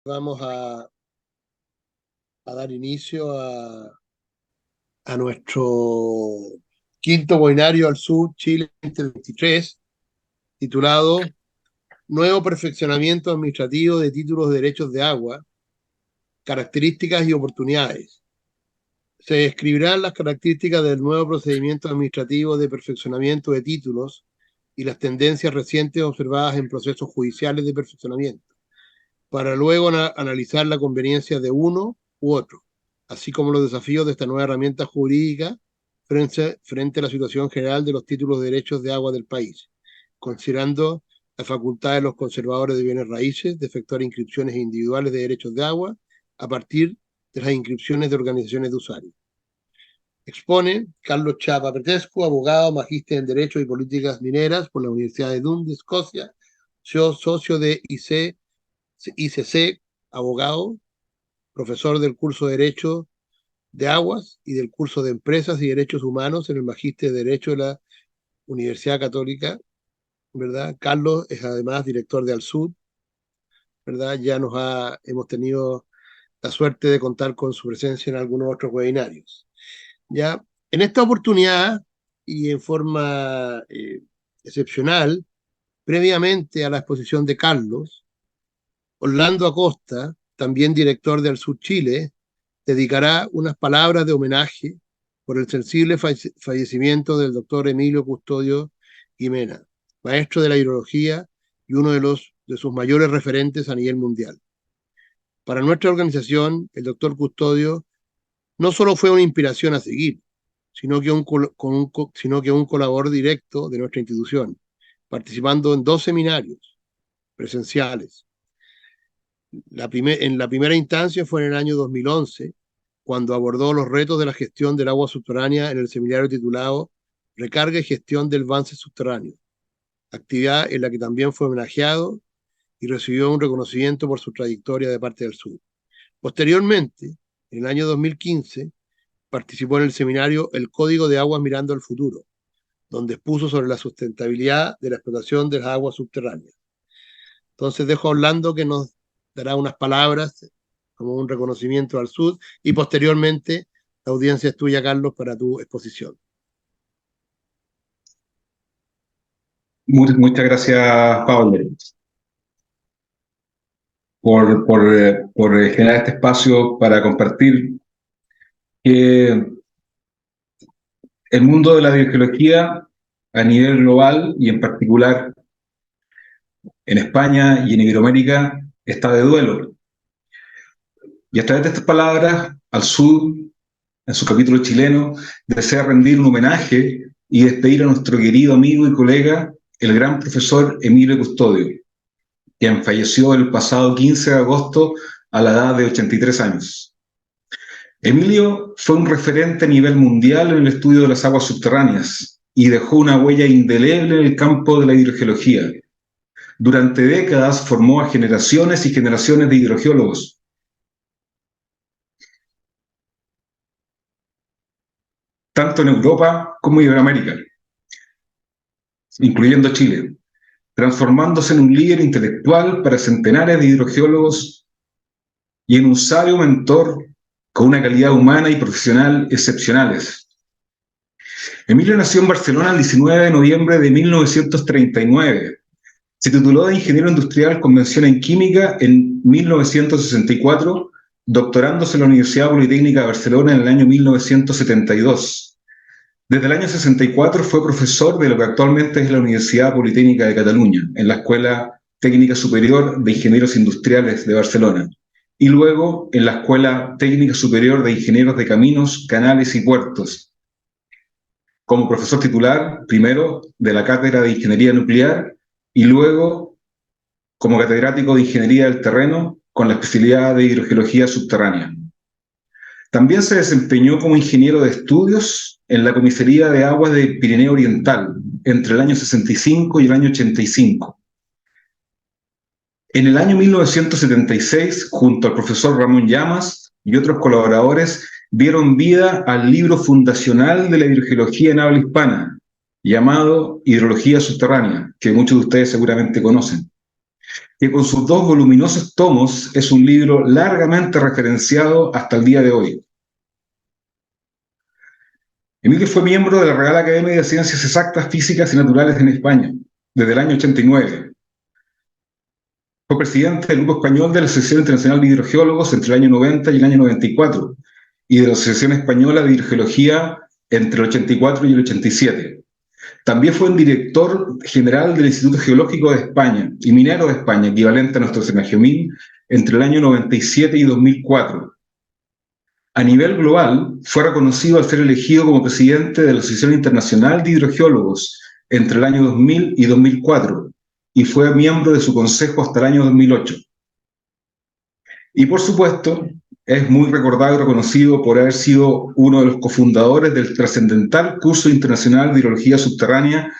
Vamos a dar inicio a nuestro quinto webinario al sur Chile 2023, titulado Nuevo perfeccionamiento administrativo de títulos de derechos de agua, características y oportunidades. Se describirán las características del nuevo procedimiento administrativo de perfeccionamiento de títulos y las tendencias recientes observadas en procesos judiciales de perfeccionamiento, para luego analizar la conveniencia de uno u otro, así como los desafíos de esta nueva herramienta jurídica frente a la situación general de los títulos de derechos de agua del país, considerando la facultad de los conservadores de bienes raíces de efectuar inscripciones individuales de derechos de agua a partir de las inscripciones de organizaciones de usuarios. Expone Carlos Chapa Petrescu, abogado, magíster en Derecho y Políticas Mineras por la Universidad de Dundee, Escocia, socio de ICC, abogado, profesor del curso de Derecho de Aguas y del curso de Empresas y Derechos Humanos en el Magíster de Derecho de la Universidad Católica, ¿verdad? Carlos es además director de Alsud, ¿verdad? Hemos tenido la suerte de contar con su presencia en algunos otros webinarios. Ya, en esta oportunidad y en forma excepcional, previamente a la exposición de Carlos, Orlando Acosta, también director de Alsud Chile, dedicará unas palabras de homenaje por el sensible fallecimiento del doctor Emilio Custodio Jimena, maestro de la hidrología y uno de sus mayores referentes a nivel mundial. Para nuestra organización, el doctor Custodio no solo fue una inspiración a seguir, sino que un colaborador directo de nuestra institución, participando en 2 seminarios presenciales. En la primera instancia fue en el año 2011, cuando abordó los retos de la gestión del agua subterránea en el seminario titulado Recarga y gestión del Vance subterráneo, actividad en la que también fue homenajeado y recibió un reconocimiento por su trayectoria de parte del sur. Posteriormente, en el año 2015, participó en el seminario El Código de Aguas Mirando al Futuro, donde expuso sobre la sustentabilidad de la explotación de las aguas subterráneas. Entonces dejo a Orlando que nos dará unas palabras como un reconocimiento al sur y posteriormente la audiencia es tuya, Carlos, para tu exposición. Muchas gracias, Pablo, por generar este espacio para compartir que el mundo de la biogeología a nivel global y en particular en España y en Iberoamérica está de duelo. Y a través de estas palabras, al sur, en su capítulo chileno, desea rendir un homenaje y despedir a nuestro querido amigo y colega, el gran profesor Emilio Custodio, quien falleció el pasado 15 de agosto a la edad de 83 años. Emilio fue un referente a nivel mundial en el estudio de las aguas subterráneas y dejó una huella indeleble en el campo de la hidrogeología. Durante décadas formó a generaciones y generaciones de hidrogeólogos. Tanto en Europa como en Iberoamérica, incluyendo Chile, transformándose en un líder intelectual para centenares de hidrogeólogos y en un sabio mentor con una calidad humana y profesional excepcionales. Emilio nació en Barcelona el 19 de noviembre de 1939. Se tituló de ingeniero industrial con mención en química en 1964, doctorándose en la Universidad Politécnica de Barcelona en el año 1972. Desde el año 64 fue profesor de lo que actualmente es la Universidad Politécnica de Cataluña, en la Escuela Técnica Superior de Ingenieros Industriales de Barcelona, y luego en la Escuela Técnica Superior de Ingenieros de Caminos, Canales y Puertos, como profesor titular, primero de la Cátedra de Ingeniería Nuclear y luego como catedrático de Ingeniería del Terreno con la especialidad de Hidrogeología Subterránea. También se desempeñó como ingeniero de estudios en la Comisaría de Aguas de Pirineo Oriental entre el año 65 y el año 85. En el año 1976, junto al profesor Ramón Llamas y otros colaboradores, dieron vida al libro fundacional de la hidrogeología en habla hispana, llamado Hidrología Subterránea, que muchos de ustedes seguramente conocen. que con sus dos voluminosos tomos es un libro largamente referenciado hasta el día de hoy. Emilio fue miembro de la Real Academia de Ciencias Exactas, Físicas y Naturales en España, desde el año 89. Fue presidente del Grupo Español de la Asociación Internacional de Hidrogeólogos entre el año 90 y el año 94, y de la Asociación Española de Hidrogeología entre el 84 y el 87. También fue el director general del Instituto Geológico de España y minero de España, equivalente a nuestro Senagiomín, entre el año 97 y 2004. A nivel global, fue reconocido al ser elegido como presidente de la Asociación Internacional de Hidrogeólogos entre el año 2000 y 2004, y fue miembro de su consejo hasta el año 2008. Y por supuesto, es muy recordado y reconocido por haber sido uno de los cofundadores del trascendental curso internacional de hidrología subterránea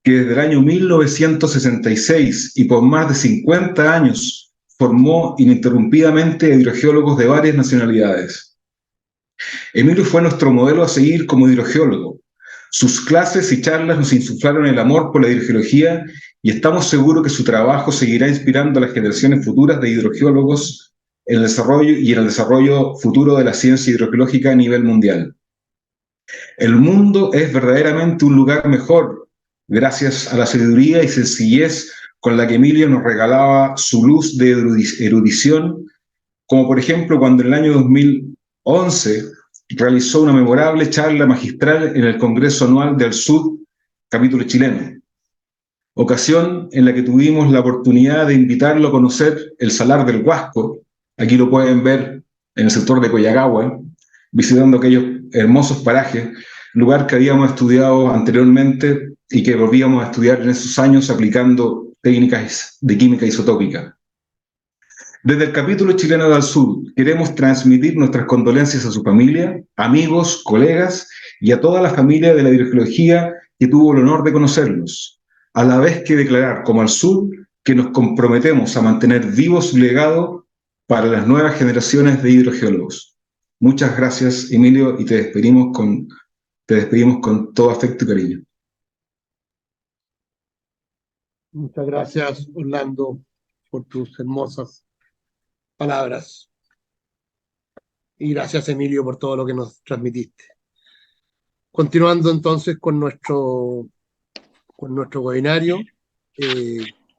que desde el año 1966 y por más de 50 años formó ininterrumpidamente a hidrogeólogos de varias nacionalidades. Emilio fue nuestro modelo a seguir como hidrogeólogo. Sus clases y charlas nos insuflaron el amor por la hidrogeología y estamos seguros que su trabajo seguirá inspirando a las generaciones futuras de hidrogeólogos en el desarrollo futuro de la ciencia hidrogeológica a nivel mundial. El mundo es verdaderamente un lugar mejor gracias a la sabiduría y sencillez con la que Emilio nos regalaba su luz de erudición, como por ejemplo cuando en el año 2011 realizó una memorable charla magistral en el Congreso Anual del Sur, capítulo chileno, ocasión en la que tuvimos la oportunidad de invitarlo a conocer el Salar del Huasco. Aquí lo pueden ver en el sector de Coyagua, visitando aquellos hermosos parajes, lugar que habíamos estudiado anteriormente y que volvíamos a estudiar en esos años aplicando técnicas de química isotópica. Desde el capítulo chileno del Sur queremos transmitir nuestras condolencias a su familia, amigos, colegas y a toda la familia de la hidrogeología que tuvo el honor de conocerlos, a la vez que declarar como al Sur que nos comprometemos a mantener vivo su legado para las nuevas generaciones de hidrogeólogos. Muchas gracias, Emilio, y te despedimos con todo afecto y cariño. Muchas gracias, Orlando, por tus hermosas palabras. Y gracias, Emilio, por todo lo que nos transmitiste. Continuando entonces con nuestro webinario,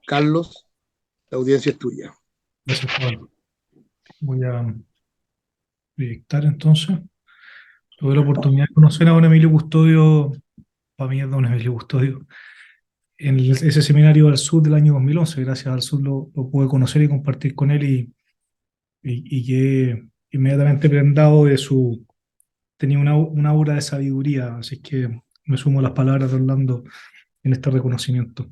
Carlos, la audiencia es tuya. Gracias, Pablo. Voy a proyectar entonces. Tuve la oportunidad de conocer a don Emilio Custodio, para mí es don Emilio Custodio, en ese seminario al sur del año 2011. Gracias al sur lo pude conocer y compartir con él y quedé inmediatamente prendado de su... Tenía una aura de sabiduría, así que me sumo a las palabras de Orlando en este reconocimiento.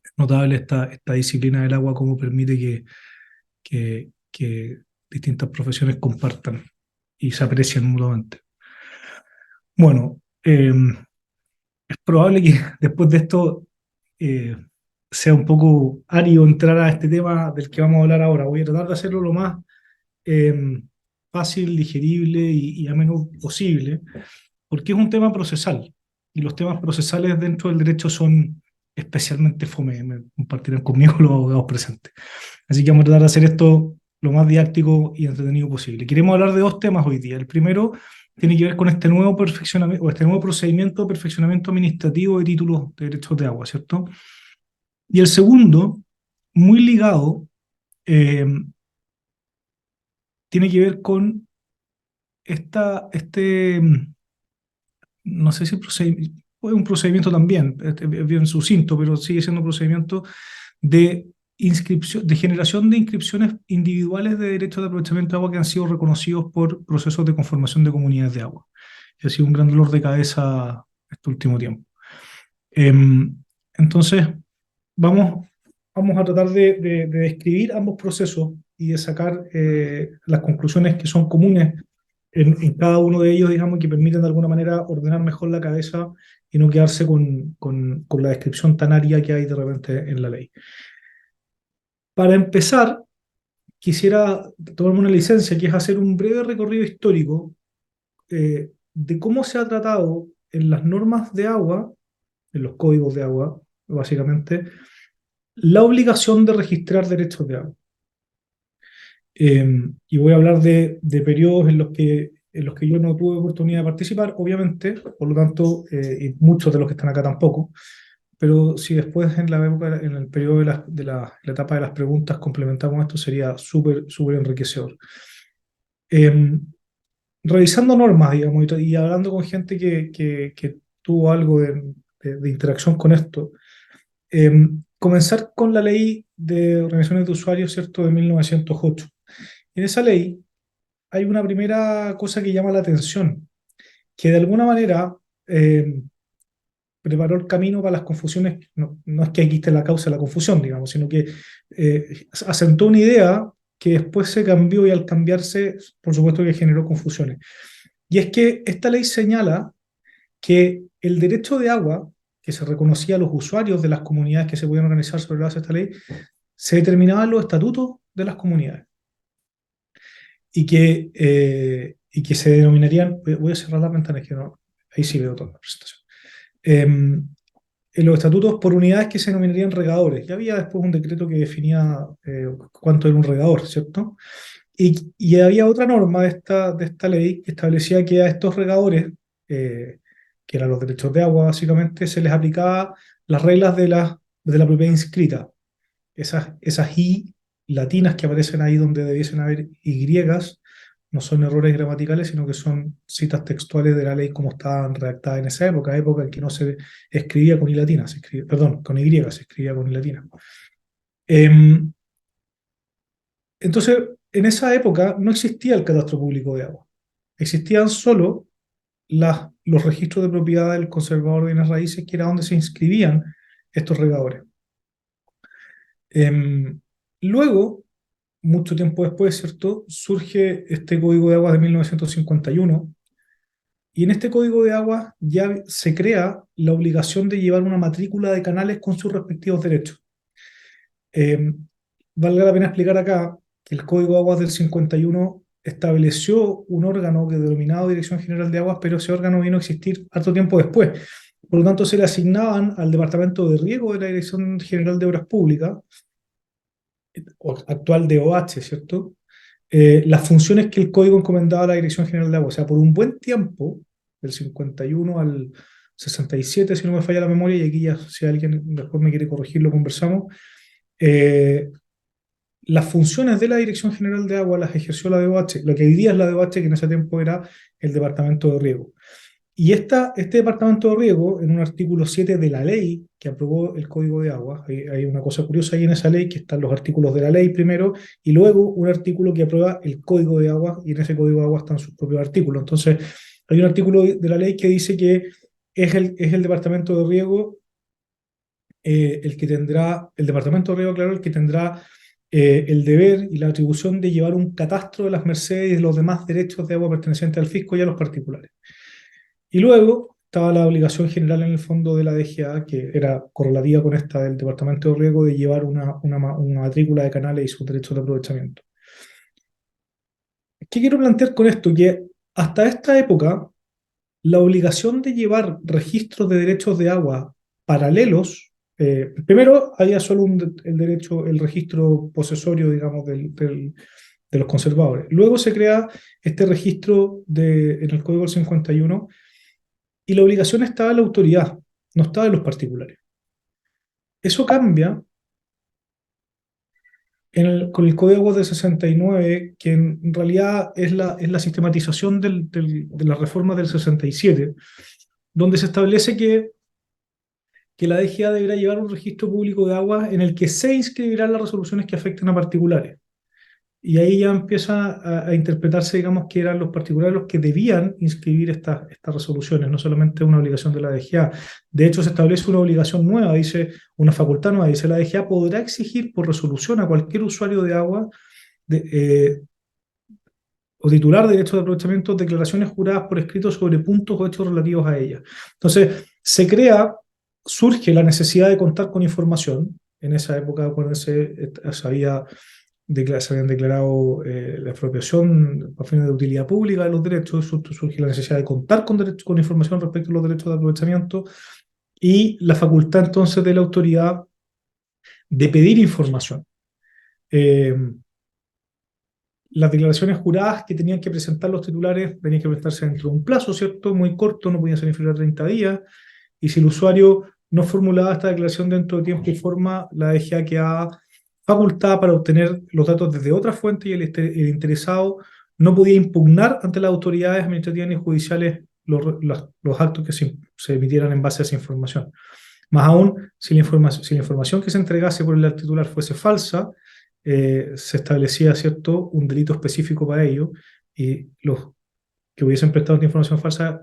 Es notable esta disciplina del agua, cómo permite que distintas profesiones compartan y se aprecien mutuamente. Bueno, es probable que después de esto sea un poco árido entrar a este tema del que vamos a hablar ahora. Voy a tratar de hacerlo lo más fácil, digerible y ameno posible, porque es un tema procesal, y los temas procesales dentro del derecho son especialmente fome, me compartirán conmigo los abogados presentes. Así que vamos a tratar de hacer esto lo más didáctico y entretenido posible. Queremos hablar de dos temas hoy día. El primero tiene que ver con este nuevo perfeccionamiento, o este nuevo procedimiento de perfeccionamiento administrativo de títulos de derechos de agua, ¿cierto? Y el segundo, muy ligado, tiene que ver con no sé si es un procedimiento también, es bien sucinto, pero sigue siendo un procedimiento de inscripción, de generación de inscripciones individuales de derechos de aprovechamiento de agua que han sido reconocidos por procesos de conformación de comunidades de agua. Y ha sido un gran dolor de cabeza este último tiempo. Entonces, vamos a tratar de describir ambos procesos y de sacar las conclusiones que son comunes en cada uno de ellos, digamos, que permiten de alguna manera ordenar mejor la cabeza y no quedarse con la descripción tan árida que hay de repente en la ley. Para empezar, quisiera tomarme una licencia, que es hacer un breve recorrido histórico de cómo se ha tratado en las normas de agua, en los códigos de agua, básicamente, la obligación de registrar derechos de agua. Y voy a hablar de periodos en los que yo no tuve oportunidad de participar, obviamente, por lo tanto, y muchos de los que están acá tampoco, pero si después en la época, en el periodo la etapa de las preguntas complementamos esto, sería súper, súper enriquecedor. Revisando normas, digamos, y hablando con gente que tuvo algo de interacción con esto, comenzar con la ley de organizaciones de usuarios, ¿cierto?, de 1908. En esa ley hay una primera cosa que llama la atención, que de alguna manera preparó el camino para las confusiones. No, no es que aquí esté la causa de la confusión, digamos, sino que asentó una idea que después se cambió y al cambiarse, por supuesto que generó confusiones. Y es que esta ley señala que el derecho de agua, que se reconocía a los usuarios de las comunidades que se podían organizar sobre la base de esta ley, se determinaba en los estatutos de las comunidades y que se denominarían, voy a cerrar la ventana, que no, ahí sí veo toda la presentación. En los estatutos por unidades que se denominarían regadores. Ya había después un decreto que definía cuánto era un regador, ¿cierto? Y había otra norma de esta ley que establecía que a estos regadores, que eran los derechos de agua básicamente, se les aplicaba las reglas de la propiedad inscrita. Esas I latinas que aparecen ahí donde debiesen haber Y, no son errores gramaticales, sino que son citas textuales de la ley como estaban redactadas en esa época en que no se escribía con I latina, perdón, con Y, se escribía con I latina. Entonces, en esa época no existía el catastro público de agua. Existían solo los registros de propiedad del conservador de bienes raíces, que era donde se inscribían estos regadores. Luego, mucho tiempo después, ¿cierto?, surge este Código de Aguas de 1951, y en este Código de Aguas ya se crea la obligación de llevar una matrícula de canales con sus respectivos derechos. Valga la pena explicar acá que el Código de Aguas del 51 estableció un órgano que denominado Dirección General de Aguas, pero ese órgano vino a existir harto tiempo después. Por lo tanto, se le asignaban al Departamento de Riego de la Dirección General de Obras Públicas, actual DOH, ¿cierto?, las funciones que el código encomendaba a la Dirección General de Agua. O sea, por un buen tiempo, del 51 al 67, si no me falla la memoria, y aquí ya si alguien después me quiere corregir, lo conversamos, las funciones de la Dirección General de Agua las ejerció la DOH, lo que hoy día es la DOH, que en ese tiempo era el Departamento de Riego. Y este Departamento de Riego, en un artículo 7 de la ley que aprobó el Código de Agua, hay una cosa curiosa ahí en esa ley, que están los artículos de la ley primero, y luego un artículo que aprueba el Código de Agua, y en ese Código de Agua están sus propios artículos. Entonces, hay un artículo de la ley que dice que es el Departamento de Riego el Departamento de Riego, claro, el que tendrá el deber y la atribución de llevar un catastro de las mercedes y de los demás derechos de agua pertenecientes al fisco y a los particulares. Y luego estaba la obligación general en el fondo de la DGA, que era correlativa con esta del Departamento de Riego, de llevar una matrícula de canales y sus derechos de aprovechamiento. ¿Qué quiero plantear con esto? Que hasta esta época, la obligación de llevar registros de derechos de agua paralelos, primero había solo el registro posesorio, digamos, de los conservadores. Luego se crea este registro en el Código del 51, y la obligación estaba en la autoridad, no estaba en los particulares. Eso cambia con el Código de Aguas del 69, que en realidad es la sistematización de la reforma del 67, donde se establece que la DGA deberá llevar un registro público de aguas en el que se inscribirán las resoluciones que afecten a particulares. Y ahí ya empieza a interpretarse, digamos, que eran los particulares los que debían inscribir estas resoluciones, no solamente una obligación de la DGA. De hecho, se establece una obligación nueva, una facultad nueva, dice la DGA podrá exigir por resolución a cualquier usuario de agua o titular de derechos de aprovechamiento declaraciones juradas por escrito sobre puntos o hechos relativos a ella. Entonces, surge la necesidad de contar con información. En esa época, acuérdense, se habían declarado la expropiación a fines de utilidad pública de los derechos. Surge la necesidad de contar con información respecto a los derechos de aprovechamiento, y la facultad entonces de la autoridad de pedir información. Las declaraciones juradas que tenían que presentar los titulares tenían que presentarse dentro de un plazo, ¿cierto? Muy corto, no podía ser inferior a 30 días, y si el usuario no formulaba esta declaración dentro de tiempo y forma, la DGA quedaba facultada para obtener los datos desde otra fuente y el interesado no podía impugnar ante las autoridades administrativas ni judiciales los actos que se emitieran en base a esa información. Más aún, si la información que se entregase por el titular fuese falsa, se establecía, ¿cierto?, un delito específico para ello, y los que hubiesen prestado esta información falsa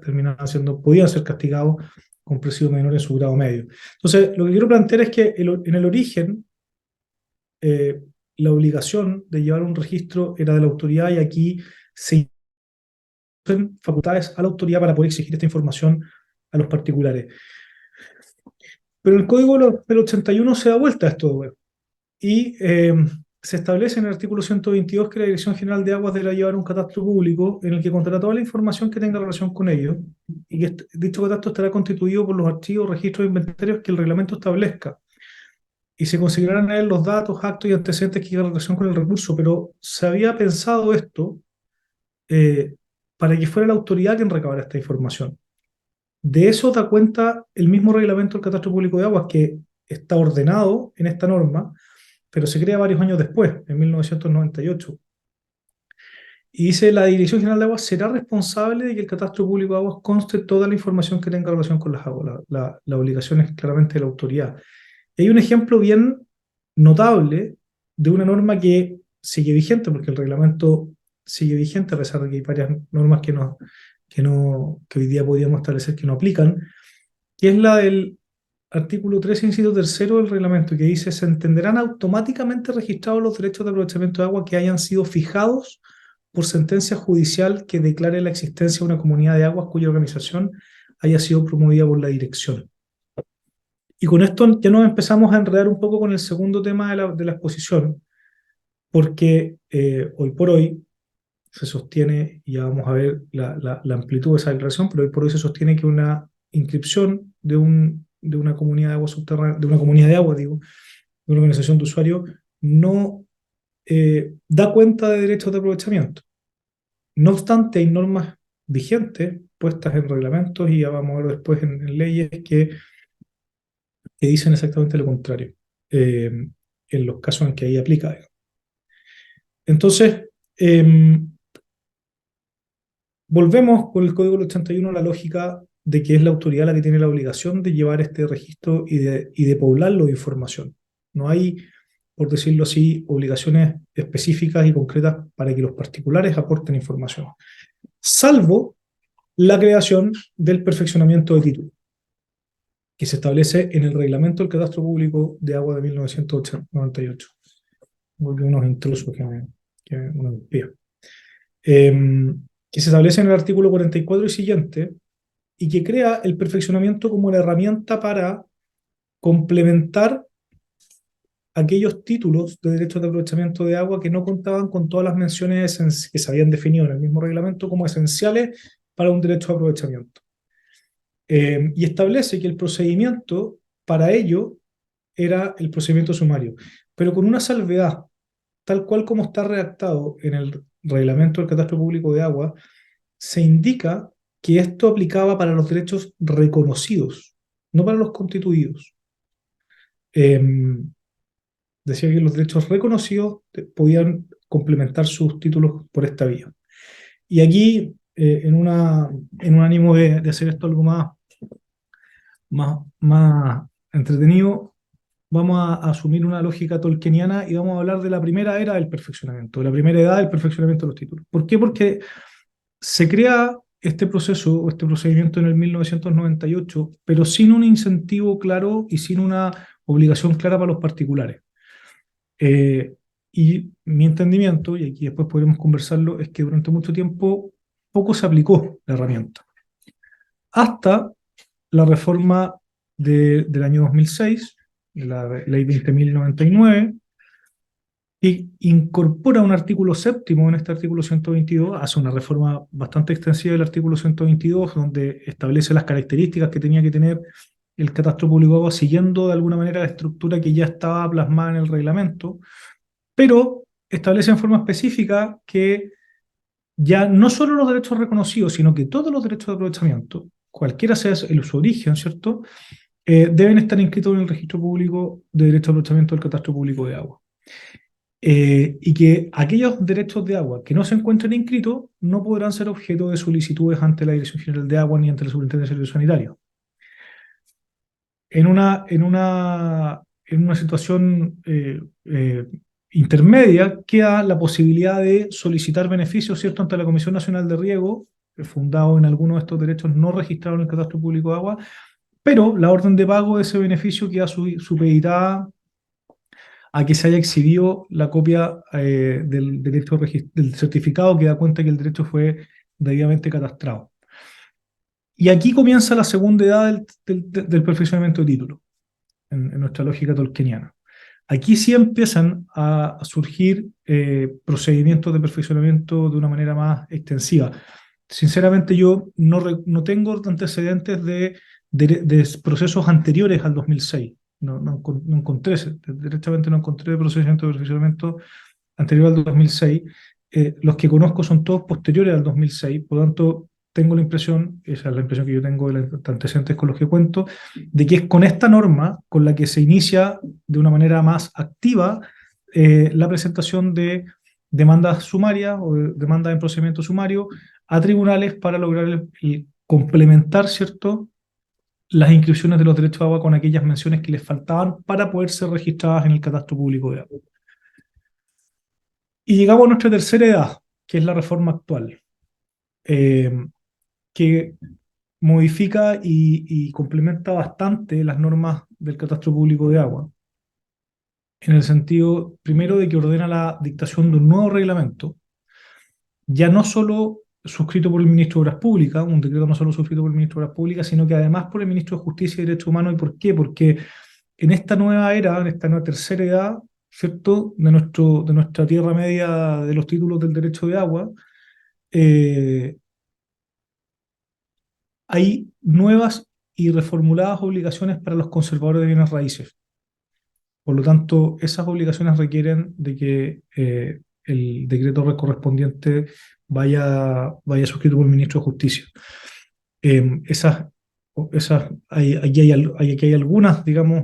podían ser castigados con presidio menor en su grado medio. Entonces, lo que quiero plantear es que en el origen, la obligación de llevar un registro era de la autoridad, y aquí se dan facultades a la autoridad para poder exigir esta información a los particulares. Pero el Código del 81 se da vuelta a esto, y se establece en el artículo 122 que la Dirección General de Aguas deberá llevar un catastro público en el que contará toda la información que tenga relación con ello, y que dicho catastro estará constituido por los archivos, registros e inventarios que el reglamento establezca, y se considerarán en él los datos, actos y antecedentes que tengan relación con el recurso. Pero se había pensado esto para que fuera la autoridad quien recabara esta información. De eso da cuenta el mismo reglamento del Catastro Público de Aguas, que está ordenado en esta norma, pero se crea varios años después, en 1998. Y dice: la Dirección General de Aguas será responsable de que el Catastro Público de Aguas conste toda la información que tenga relación con las aguas. La obligación es claramente de la autoridad. Y hay un ejemplo bien notable de una norma que sigue vigente, porque el reglamento sigue vigente, a pesar de que hay varias normas que hoy día podríamos establecer que no aplican, que es la del artículo 13, inciso tercero del reglamento, que dice: se entenderán automáticamente registrados los derechos de aprovechamiento de agua que hayan sido fijados por sentencia judicial que declare la existencia de una comunidad de aguas cuya organización haya sido promovida por la dirección. Y con esto ya nos empezamos a enredar un poco con el segundo tema de la exposición, porque hoy por hoy se sostiene, y ya vamos a ver la amplitud de esa declaración, pero hoy por hoy se sostiene que una inscripción de una comunidad de agua subterránea, de una comunidad de agua, digo, de una organización de usuarios, no da cuenta de derechos de aprovechamiento. No obstante, hay normas vigentes puestas en reglamentos, y ya vamos a ver después en leyes que dicen exactamente lo contrario, en los casos en que ahí aplica. Entonces, volvemos con el Código del 81 a la lógica de que es la autoridad la que tiene la obligación de llevar este registro y de poblarlo de información. No hay, por decirlo así, obligaciones específicas y concretas para que los particulares aporten información, salvo la creación del perfeccionamiento de título, que se establece en el reglamento del Catastro Público de Agua de 1998. Volvió unos intrusos que me espía. Que se establece en el artículo 44 y siguiente, y que crea el perfeccionamiento como la herramienta para complementar aquellos títulos de derechos de aprovechamiento de agua que no contaban con todas las menciones que se habían definido en el mismo reglamento como esenciales para un derecho de aprovechamiento. Y establece que el procedimiento para ello era el procedimiento sumario, pero con una salvedad, tal cual como está redactado en el reglamento del Catastro Público de Agua. Se indica que esto aplicaba para los derechos reconocidos, no para los constituidos. Decía que los derechos reconocidos podían complementar sus títulos por esta vía. Y aquí, en un ánimo de hacer esto algo más entretenido, vamos a asumir una lógica tolkieniana y vamos a hablar de la primera era del perfeccionamiento, de la primera edad del perfeccionamiento de los títulos. ¿Por qué? Porque se crea este proceso o este procedimiento en el 1998, pero sin un incentivo claro y sin una obligación clara para los particulares. Y mi entendimiento, y aquí después podremos conversarlo, es que durante mucho tiempo poco se aplicó la herramienta. Hasta la reforma del año 2006, la ley 20.099, y incorpora un artículo séptimo en este artículo 122, hace una reforma bastante extensiva del artículo 122, donde establece las características que tenía que tener el catastro público de agua siguiendo de alguna manera la estructura que ya estaba plasmada en el reglamento, pero establece en forma específica que ya no solo los derechos reconocidos, sino que todos los derechos de aprovechamiento, cualquiera sea su origen, ¿cierto? Deben estar inscritos en el registro público de derechos de aprovechamiento del catastro público de agua. Y que aquellos derechos de agua que no se encuentren inscritos no podrán ser objeto de solicitudes ante la Dirección General de Agua ni ante la Superintendencia de Servicios Sanitarios. En una situación intermedia queda la posibilidad de solicitar beneficios, ¿cierto?, ante la Comisión Nacional de Riego, fundado en alguno de estos derechos no registrados en el catastro público de agua, pero la orden de pago de ese beneficio queda supeditada a que se haya exhibido la copia del certificado que da cuenta que el derecho fue debidamente catastrado. Y aquí comienza la segunda edad del perfeccionamiento de título, en nuestra lógica tolkieniana. Aquí sí empiezan a surgir procedimientos de perfeccionamiento de una manera más extensiva. Sinceramente yo no tengo antecedentes de procesos anteriores al 2006. No encontré, directamente no encontré procedimientos de perfeccionamiento anterior al 2006. Los que conozco son todos posteriores al 2006, por lo tanto tengo la impresión, esa es la impresión que yo tengo de los antecedentes con los que cuento, de que es con esta norma con la que se inicia de una manera más activa la presentación de demandas sumarias o de demandas en procedimiento sumario a tribunales para lograr el complementar, ¿cierto?, las inscripciones de los derechos de agua con aquellas menciones que les faltaban para poder ser registradas en el catastro público de agua. Y llegamos a nuestra tercera edad, que es la reforma actual, que modifica y complementa bastante las normas del catastro público de agua, en el sentido, primero, de que ordena la dictación de un nuevo reglamento, ya no solo suscrito por el ministro de Obras Públicas, un decreto no solo suscrito por el ministro de Obras Públicas, sino que además por el ministro de Justicia y Derechos Humanos. ¿Y por qué? Porque en esta nueva era, en esta nueva tercera edad, ¿cierto?, de nuestra tierra media de los títulos del derecho de agua, hay nuevas y reformuladas obligaciones para los conservadores de bienes raíces. Por lo tanto, esas obligaciones requieren de que el decreto correspondiente vaya suscrito por el ministro de Justicia. Esas, aquí hay algunas, digamos,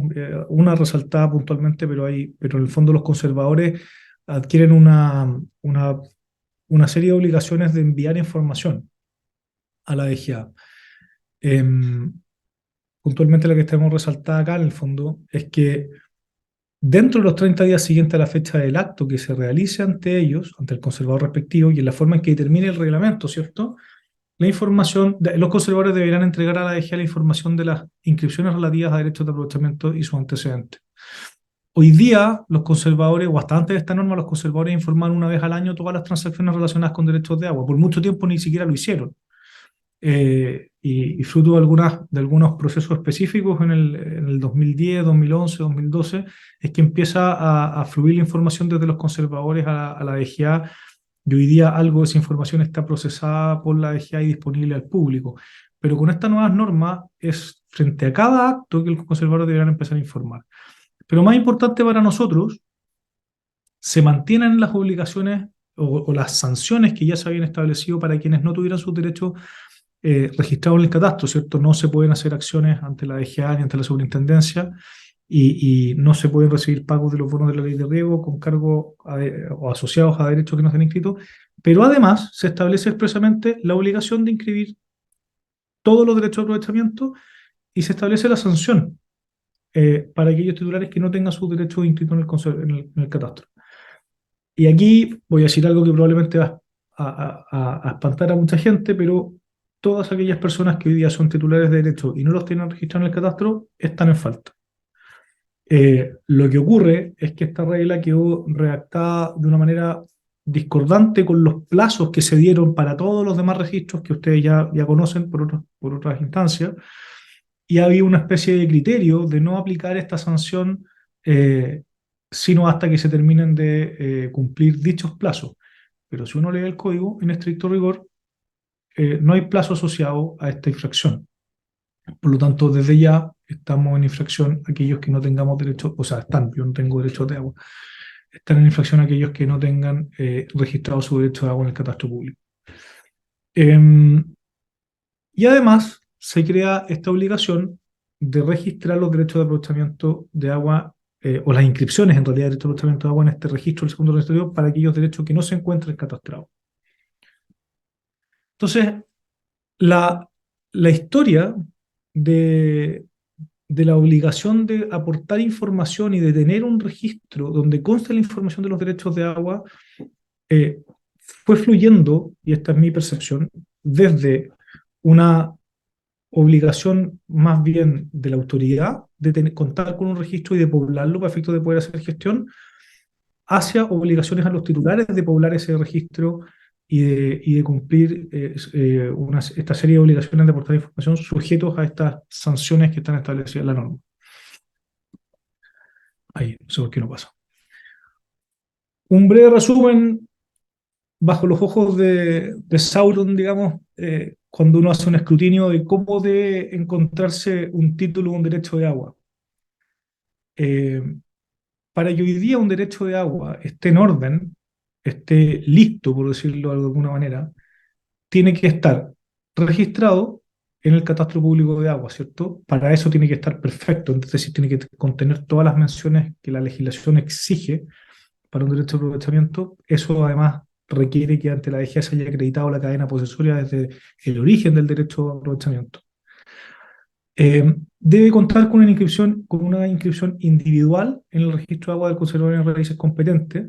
una resaltada puntualmente, pero en el fondo los conservadores adquieren una serie de obligaciones de enviar información a la DGA. Puntualmente la que tenemos resaltada acá, en el fondo, es que dentro de los 30 días siguientes a la fecha del acto que se realice ante ellos, ante el conservador respectivo, y en la forma en que determine el reglamento, ¿cierto?, los conservadores deberán entregar a la DGA la información de las inscripciones relativas a derechos de aprovechamiento y sus antecedentes. Hoy día, los conservadores, o hasta antes de esta norma, los conservadores informan una vez al año todas las transacciones relacionadas con derechos de agua. Por mucho tiempo ni siquiera lo hicieron. Y fruto de algunos procesos específicos en el 2010, 2011, 2012, es que empieza a fluir la información desde los conservadores a la DGA, y hoy día algo de esa información está procesada por la DGA y disponible al público. Pero con estas nuevas normas es frente a cada acto que los conservadores deberán empezar a informar. Pero más importante para nosotros, se mantienen las obligaciones o las sanciones que ya se habían establecido para quienes no tuvieran sus derechos registrados en el catastro, ¿cierto? No se pueden hacer acciones ante la DGA ni ante la superintendencia, y no se pueden recibir pagos de los bonos de la ley de riego con cargo o asociados a derechos que no estén inscritos, pero además se establece expresamente la obligación de inscribir todos los derechos de aprovechamiento y se establece la sanción para aquellos titulares que no tengan sus derechos inscritos en el catastro. Y aquí voy a decir algo que probablemente va a espantar a mucha gente, pero todas aquellas personas que hoy día son titulares de derechos y no los tienen registrados en el catastro están en falta. Lo que ocurre es que esta regla quedó redactada de una manera discordante con los plazos que se dieron para todos los demás registros que ustedes ya conocen por otras instancias, y había una especie de criterio de no aplicar esta sanción sino hasta que se terminen de cumplir dichos plazos. Pero si uno lee el código, en estricto rigor, no hay plazo asociado a esta infracción. Por lo tanto, desde ya estamos en infracción aquellos que no tengamos derecho, o sea, yo no tengo derecho de agua, están en infracción aquellos que no tengan registrado su derecho de agua en el catastro público. Y además se crea esta obligación de registrar los derechos de aprovechamiento de agua, o las inscripciones en realidad de derechos de aprovechamiento de agua en este registro del segundo registro para aquellos derechos que no se encuentren catastrados. Entonces, la historia de, de la obligación de aportar información y de tener un registro donde conste la información de los derechos de agua fue fluyendo, y esta es mi percepción, desde una obligación más bien de la autoridad de contar con un registro y de poblarlo para efectos de poder hacer gestión, hacia obligaciones a los titulares de poblar ese registro y de cumplir esta serie de obligaciones de aportar información sujetos a estas sanciones que están establecidas en la norma. Ahí, no sé por qué no pasa. Un breve resumen, bajo los ojos de Sauron, digamos, cuando uno hace un escrutinio de cómo debe encontrarse un título o un derecho de agua. Para que hoy día un derecho de agua esté en orden, esté listo, por decirlo de alguna manera, tiene que estar registrado en el catastro público de agua, ¿cierto? Para eso tiene que estar perfecto, es decir, tiene que contener todas las menciones que la legislación exige para un derecho de aprovechamiento. Eso además requiere que ante la DGA se haya acreditado la cadena posesoria desde el origen del derecho de aprovechamiento. Debe contar con una inscripción individual en el registro de agua del conservador de raíces competente,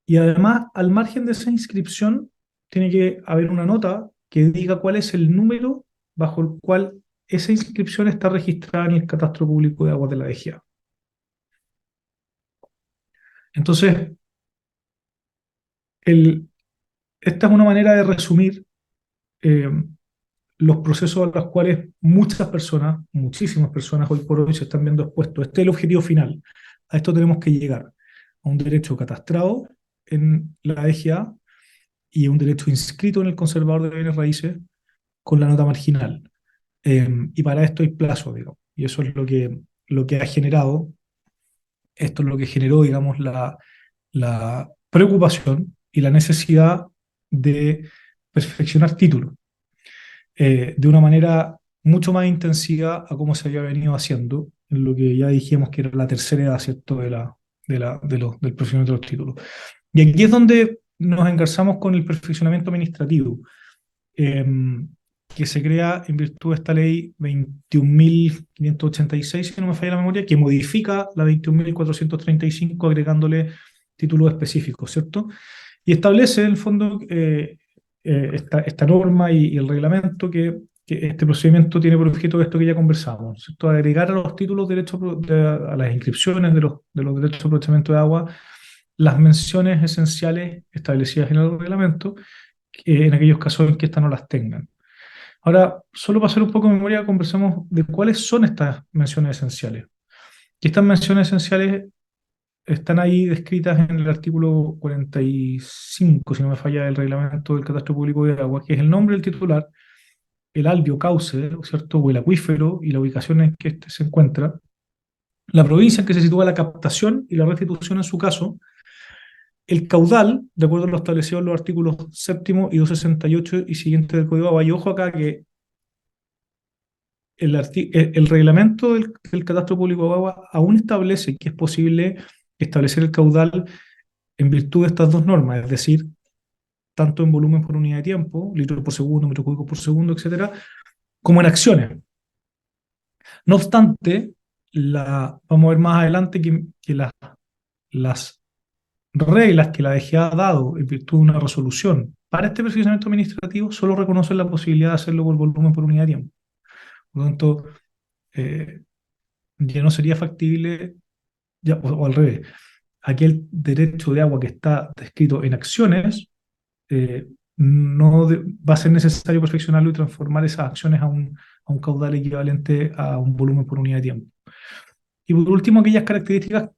y además, al margen de esa inscripción, tiene que haber una nota que diga cuál es el número bajo el cual esa inscripción está registrada en el catastro público de aguas de la DGA. Entonces, esta es una manera de resumir los procesos a los cuales muchas personas, muchísimas personas hoy por hoy se están viendo expuestos. Este es el objetivo final. A esto tenemos que llegar, a un derecho catastrado en la DGA y a un derecho inscrito en el conservador de bienes raíces con la nota marginal. Y para esto hay plazo, digamos. Y eso es lo que ha generado, esto es lo que generó, digamos, la preocupación y la necesidad de perfeccionar títulos de una manera mucho más intensiva a cómo se había venido haciendo, en lo que ya dijimos que era la tercera edad, ¿cierto?, del perfeccionamiento de los títulos. Y aquí es donde nos engarzamos con el perfeccionamiento administrativo, que se crea en virtud de esta ley 21.586, si no me falla la memoria, que modifica la 21.435 agregándole títulos específicos, ¿cierto? Y establece, en el fondo, esta norma y el reglamento que este procedimiento tiene por objeto esto que ya conversamos, ¿cierto? Agregar a los títulos a las inscripciones de los derechos de aprovechamiento de agua las menciones esenciales establecidas en el reglamento, en aquellos casos en que éstas no las tengan. Ahora, solo para hacer un poco de memoria, conversemos de cuáles son estas menciones esenciales. Y estas menciones esenciales están ahí descritas en el artículo 45, si no me falla, del reglamento del catastro público de agua, que es el nombre del titular, el albio cauce, ¿cierto?, o el acuífero y la ubicación en que éste se encuentra, la provincia en que se sitúa la captación y la restitución en su caso, el caudal, de acuerdo a lo establecido en los artículos 7 y 268 y siguientes del Código de Agua. Y ojo acá que el reglamento del catastro público de agua aún establece que es posible establecer el caudal en virtud de estas dos normas, es decir, tanto en volumen por unidad de tiempo, litros por segundo, metros cúbicos por segundo, etcétera, como en acciones. No obstante, vamos a ver más adelante que las reglas que la DGA ha dado en virtud de una resolución para este procedimiento administrativo solo reconocen la posibilidad de hacerlo por volumen por unidad de tiempo. Por lo tanto, ya no sería factible, o al revés, aquel derecho de agua que está descrito en acciones, va a ser necesario perfeccionarlo y transformar esas acciones a un caudal equivalente a un volumen por unidad de tiempo. Y por último, aquellas características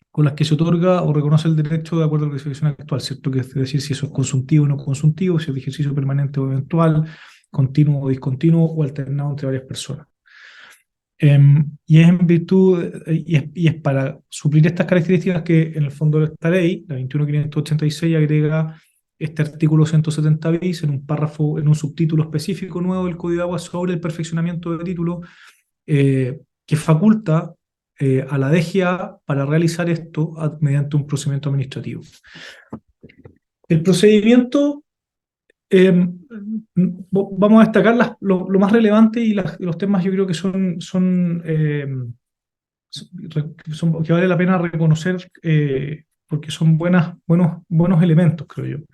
con las que se otorga o reconoce el derecho de acuerdo a la clasificación actual, ¿cierto? Que es decir, si eso es consultivo o no consultivo, si es de ejercicio permanente o eventual, continuo o discontinuo, o alternado entre varias personas. Y es en virtud, y es para suplir estas características que en el fondo esta ley, la 21.586, agrega este artículo 170 bis en un párrafo, en un subtítulo específico nuevo del Código de Agua sobre el perfeccionamiento de títulos, que faculta a la DGA para realizar esto mediante un procedimiento administrativo. El procedimiento, vamos a destacar lo más relevante y los temas yo creo que que vale la pena reconocer, porque son buenos elementos, creo yo.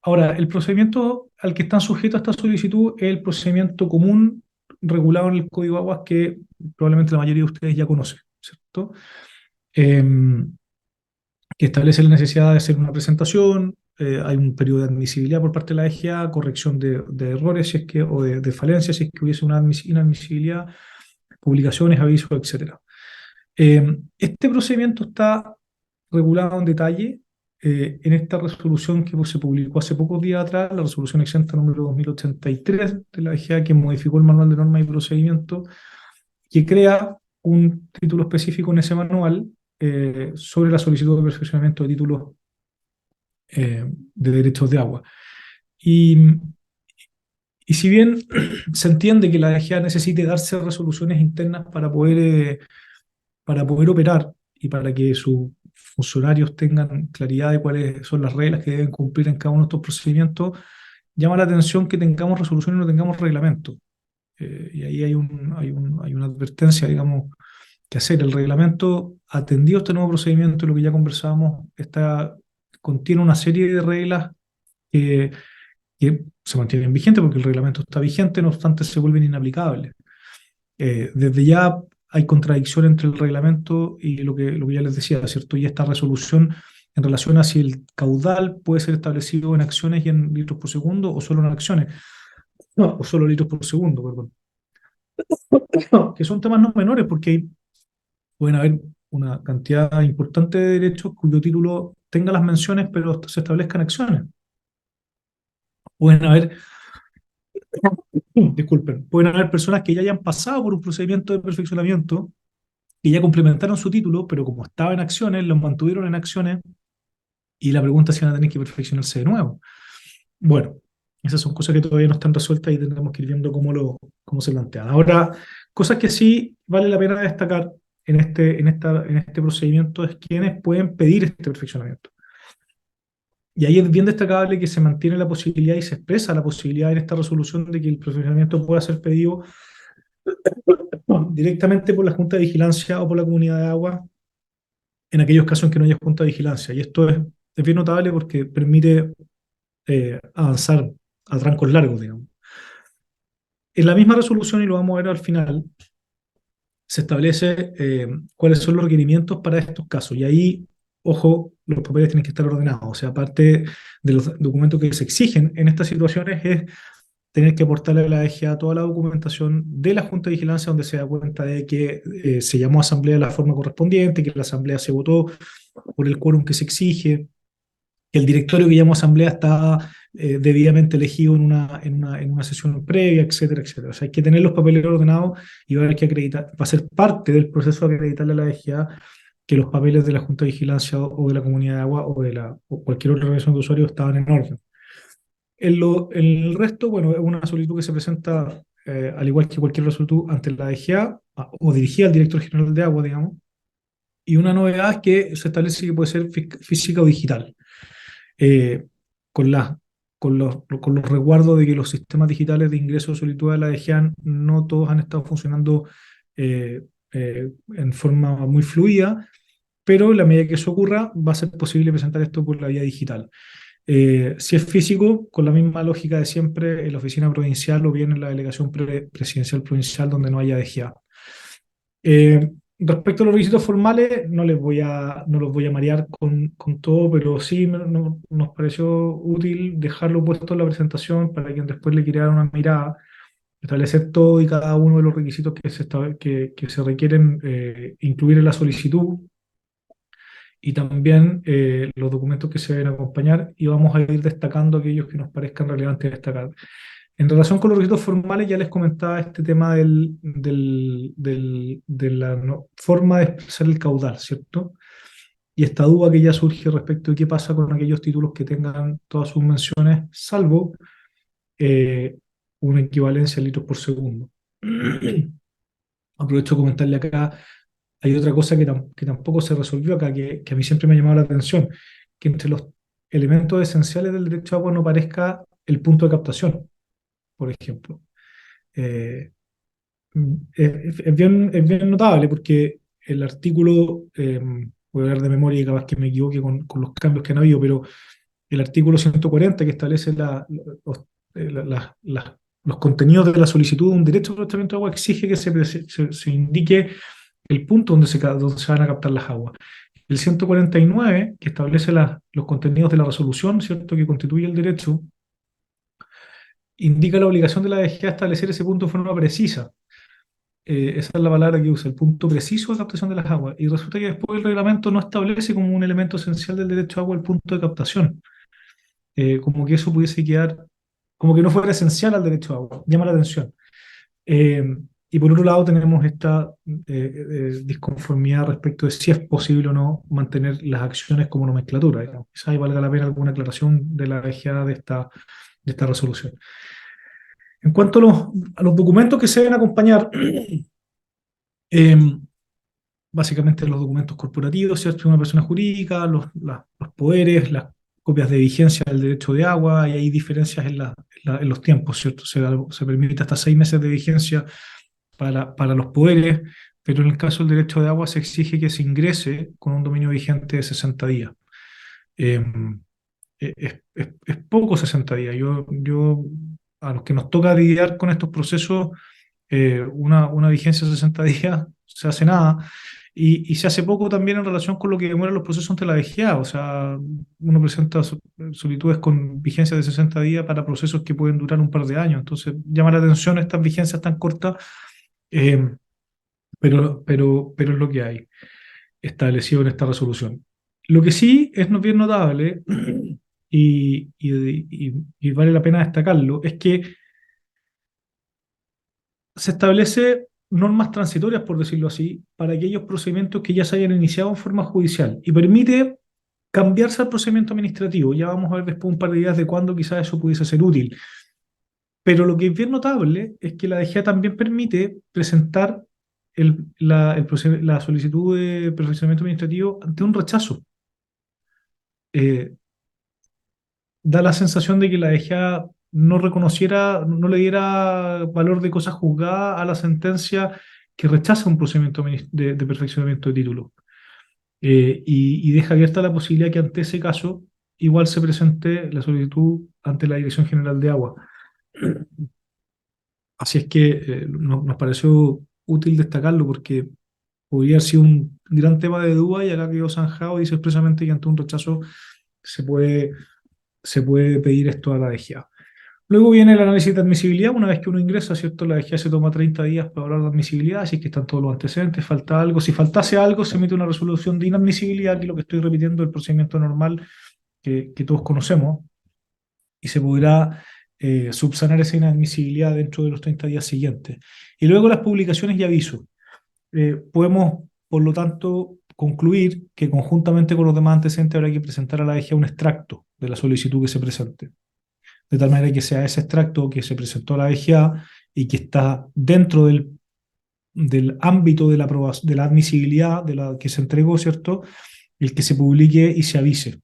Ahora, el procedimiento al que están sujetos a esta solicitud es el procedimiento común regulado en el Código de Aguas que probablemente la mayoría de ustedes ya conocen, ¿cierto? Eh, que establece la necesidad de hacer una presentación, hay un periodo de admisibilidad por parte de la EGA, corrección de errores si es que, o de falencias si es que hubiese una inadmisibilidad, publicaciones, avisos, etcétera. Este procedimiento está regulado en detalle en esta resolución que se publicó hace pocos días atrás, la resolución exenta número 2083 de la EGA, que modificó el manual de normas y procedimientos, que crea un título específico en ese manual sobre la solicitud de perfeccionamiento de títulos de derechos de agua. Y si bien se entiende que la EGA necesite darse resoluciones internas para poder operar y para que sus funcionarios tengan claridad de cuáles son las reglas que deben cumplir en cada uno de estos procedimientos, llama la atención que tengamos resolución y no tengamos reglamento. Y ahí hay una advertencia, digamos, que hacer. El reglamento, atendido a este nuevo procedimiento, lo que ya conversábamos, contiene una serie de reglas que, que se mantienen vigentes porque el reglamento está vigente, no obstante se vuelven inaplicables. Desde ya hay contradicción entre el reglamento y lo que ya les decía, ¿cierto? Y esta resolución en relación a si el caudal puede ser establecido en acciones y en litros por segundo o solo en acciones, no, o solo litros por segundo, perdón. Que son temas no menores porque pueden haber una cantidad importante de derechos cuyo título tenga las menciones pero se establezcan acciones. Pueden haber, disculpen, pueden haber personas que ya hayan pasado por un procedimiento de perfeccionamiento y ya complementaron su título, pero como estaba en acciones, los mantuvieron en acciones y la pregunta es si van a tener que perfeccionarse de nuevo. Bueno, esas son cosas que todavía no están resueltas y tendremos que ir viendo cómo se plantean. Ahora, cosas que sí vale la pena destacar en este procedimiento es quiénes pueden pedir este perfeccionamiento. Y ahí es bien destacable que se mantiene la posibilidad y se expresa la posibilidad en esta resolución de que el perfeccionamiento pueda ser pedido directamente por la Junta de Vigilancia o por la Comunidad de Agua en aquellos casos en que no haya Junta de Vigilancia. Y esto es bien notable porque permite avanzar a trancos largos, digamos. En la misma resolución, y lo vamos a ver al final, se establece cuáles son los requerimientos para estos casos. Y ahí, ojo, los papeles tienen que estar ordenados. O sea, aparte de los documentos que se exigen en estas situaciones es tener que aportarle a la EGA toda la documentación de la Junta de Vigilancia donde se da cuenta de que se llamó a asamblea de la forma correspondiente, que la asamblea se votó por el quórum que se exige, que el directorio que llamó a asamblea está debidamente elegido en una sesión previa, etcétera, etcétera. O sea, hay que tener los papeles ordenados y va a haber que acreditar, va a ser parte del proceso de acreditarle a la EGA que los papeles de la Junta de Vigilancia o de la Comunidad de Agua o cualquier otra organización de usuarios estaban en orden. El resto, bueno, es una solicitud que se presenta, al igual que cualquier solicitud, ante la DGA o dirigida al director general de agua, digamos. Y una novedad es que se establece que puede ser física o digital, eh, con, con los resguardos de que los sistemas digitales de ingreso de solicitud de la DGA no todos han estado funcionando en forma muy fluida, pero en la medida que eso ocurra, va a ser posible presentar esto por la vía digital. Si es físico, con la misma lógica de siempre, en la oficina provincial o bien en la delegación presidencial provincial donde no haya DGA. Respecto a los requisitos formales, no los voy a marear con todo, pero sí nos pareció útil dejarlo puesto en la presentación para quien después le quiera dar una mirada, establecer todo y cada uno de los requisitos que se requieren incluir en la solicitud y también los documentos que se deben acompañar y vamos a ir destacando aquellos que nos parezcan relevantes destacar. En relación con los requisitos formales, ya les comentaba este tema de la forma de expresar el caudal, ¿cierto? Y esta duda que ya surge respecto de qué pasa con aquellos títulos que tengan todas sus menciones, salvo eh, una equivalencia en litros por segundo. Aprovecho de comentarle acá, hay otra cosa que tampoco se resolvió acá, que a mí siempre me ha llamado la atención, que entre los elementos esenciales del derecho a agua no aparezca el punto de captación, por ejemplo. Eh, es bien notable porque el artículo, voy a hablar de memoria y capaz que me equivoque con los cambios que han habido, pero el artículo 140 que establece los contenidos de la solicitud de un derecho de tratamiento de agua exige que se indique el punto donde se van a captar las aguas. El 149, que establece los contenidos de la resolución, ¿cierto?, que constituye el derecho, indica la obligación de la DGA de establecer ese punto de forma precisa. Esa es la palabra que usa, el punto preciso de captación de las aguas. Y resulta que después el reglamento no establece como un elemento esencial del derecho a agua el punto de captación. Como que eso pudiese quedar, como que no fuera esencial al derecho a agua. Llama la atención. Eh, y por otro lado tenemos esta disconformidad respecto de si es posible o no mantener las acciones como nomenclatura. Digamos. Quizás ahí valga la pena alguna aclaración de la DGA de esta resolución. En cuanto a los documentos que se deben acompañar, eh, básicamente los documentos corporativos, ¿cierto? Una persona jurídica, los poderes, las copias de vigencia del derecho de agua, y hay diferencias en los tiempos, ¿cierto? Se permite hasta 6 meses de vigencia para los poderes, pero en el caso del derecho de agua se exige que se ingrese con un dominio vigente de 60 días. Eh, es poco 60 días. A los que nos toca lidiar con estos procesos, una vigencia de 60 días se hace nada. Y se hace poco también en relación con lo que demoran los procesos ante la DGA. O sea, uno presenta solicitudes con vigencia de 60 días para procesos que pueden durar un par de años. Entonces, llama la atención estas vigencias tan cortas, eh, pero es lo que hay establecido en esta resolución. Lo que sí es bien notable, y vale la pena destacarlo, es que se establece normas transitorias, por decirlo así, para aquellos procedimientos que ya se hayan iniciado en forma judicial y permite cambiarse al procedimiento administrativo. Ya vamos a ver después un par de ideas de cuándo quizás eso pudiese ser útil. Pero lo que es bien notable es que la DGA también permite presentar la solicitud de perfeccionamiento administrativo ante un rechazo. Eh, Da la sensación de que la DGA no reconociera, no le diera valor de cosa juzgada a la sentencia que rechaza un procedimiento de perfeccionamiento de título. Y deja abierta la posibilidad que ante ese caso igual se presente la solicitud ante la Dirección General de Agua. Así es que nos pareció útil destacarlo porque podría haber sido un gran tema de duda y acá quedó zanjado y dice expresamente que ante un rechazo se puede, se puede pedir esto a la DGA. Luego viene el análisis de admisibilidad. Una vez que uno ingresa, ¿cierto? La DGA se toma 30 días para hablar de admisibilidad, así que están todos los antecedentes, falta algo. Si faltase algo, se emite una resolución de inadmisibilidad, que es lo que estoy repitiendo, el procedimiento normal que todos conocemos, y se podrá subsanar esa inadmisibilidad dentro de los 30 días siguientes. Y luego las publicaciones y avisos. Podemos, por lo tanto, concluir que conjuntamente con los demás antecedentes habrá que presentar a la DGA un extracto de la solicitud que se presente, de tal manera que sea ese extracto que se presentó a la DGA y que está dentro del ámbito de la admisibilidad de la que se entregó, ¿cierto? El que se publique y se avise.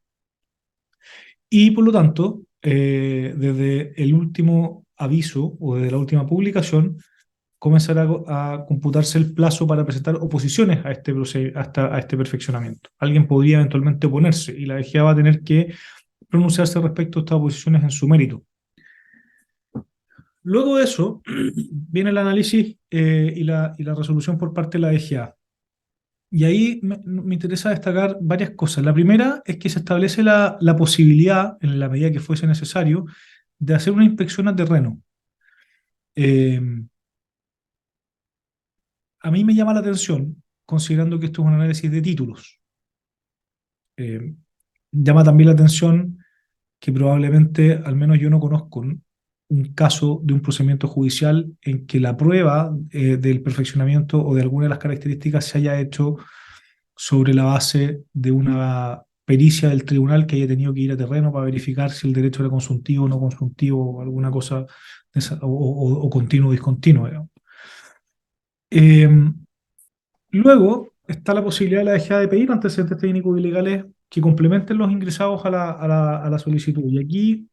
Y por lo tanto, desde el último aviso o desde la última publicación, comenzará a computarse el plazo para presentar oposiciones a este perfeccionamiento. Alguien podría eventualmente oponerse y la DGA va a tener que pronunciarse respecto a estas oposiciones en su mérito. Luego de eso, viene el análisis y la resolución por parte de la DGA. Y ahí me interesa destacar varias cosas. La primera es que se establece la posibilidad, en la medida que fuese necesario, de hacer una inspección a terreno. Eh, a mí me llama la atención, considerando que esto es un análisis de títulos. Llama también la atención que probablemente, al menos yo no conozco un caso de un procedimiento judicial en que la prueba del perfeccionamiento o de alguna de las características se haya hecho sobre la base de una pericia del tribunal que haya tenido que ir a terreno para verificar si el derecho era consuntivo o no consuntivo o alguna cosa o continuo o discontinuo, digamos. Eh, Luego está la posibilidad de la dejada de pedir antecedentes técnicos y legales que complementen los ingresados a la solicitud. Y aquí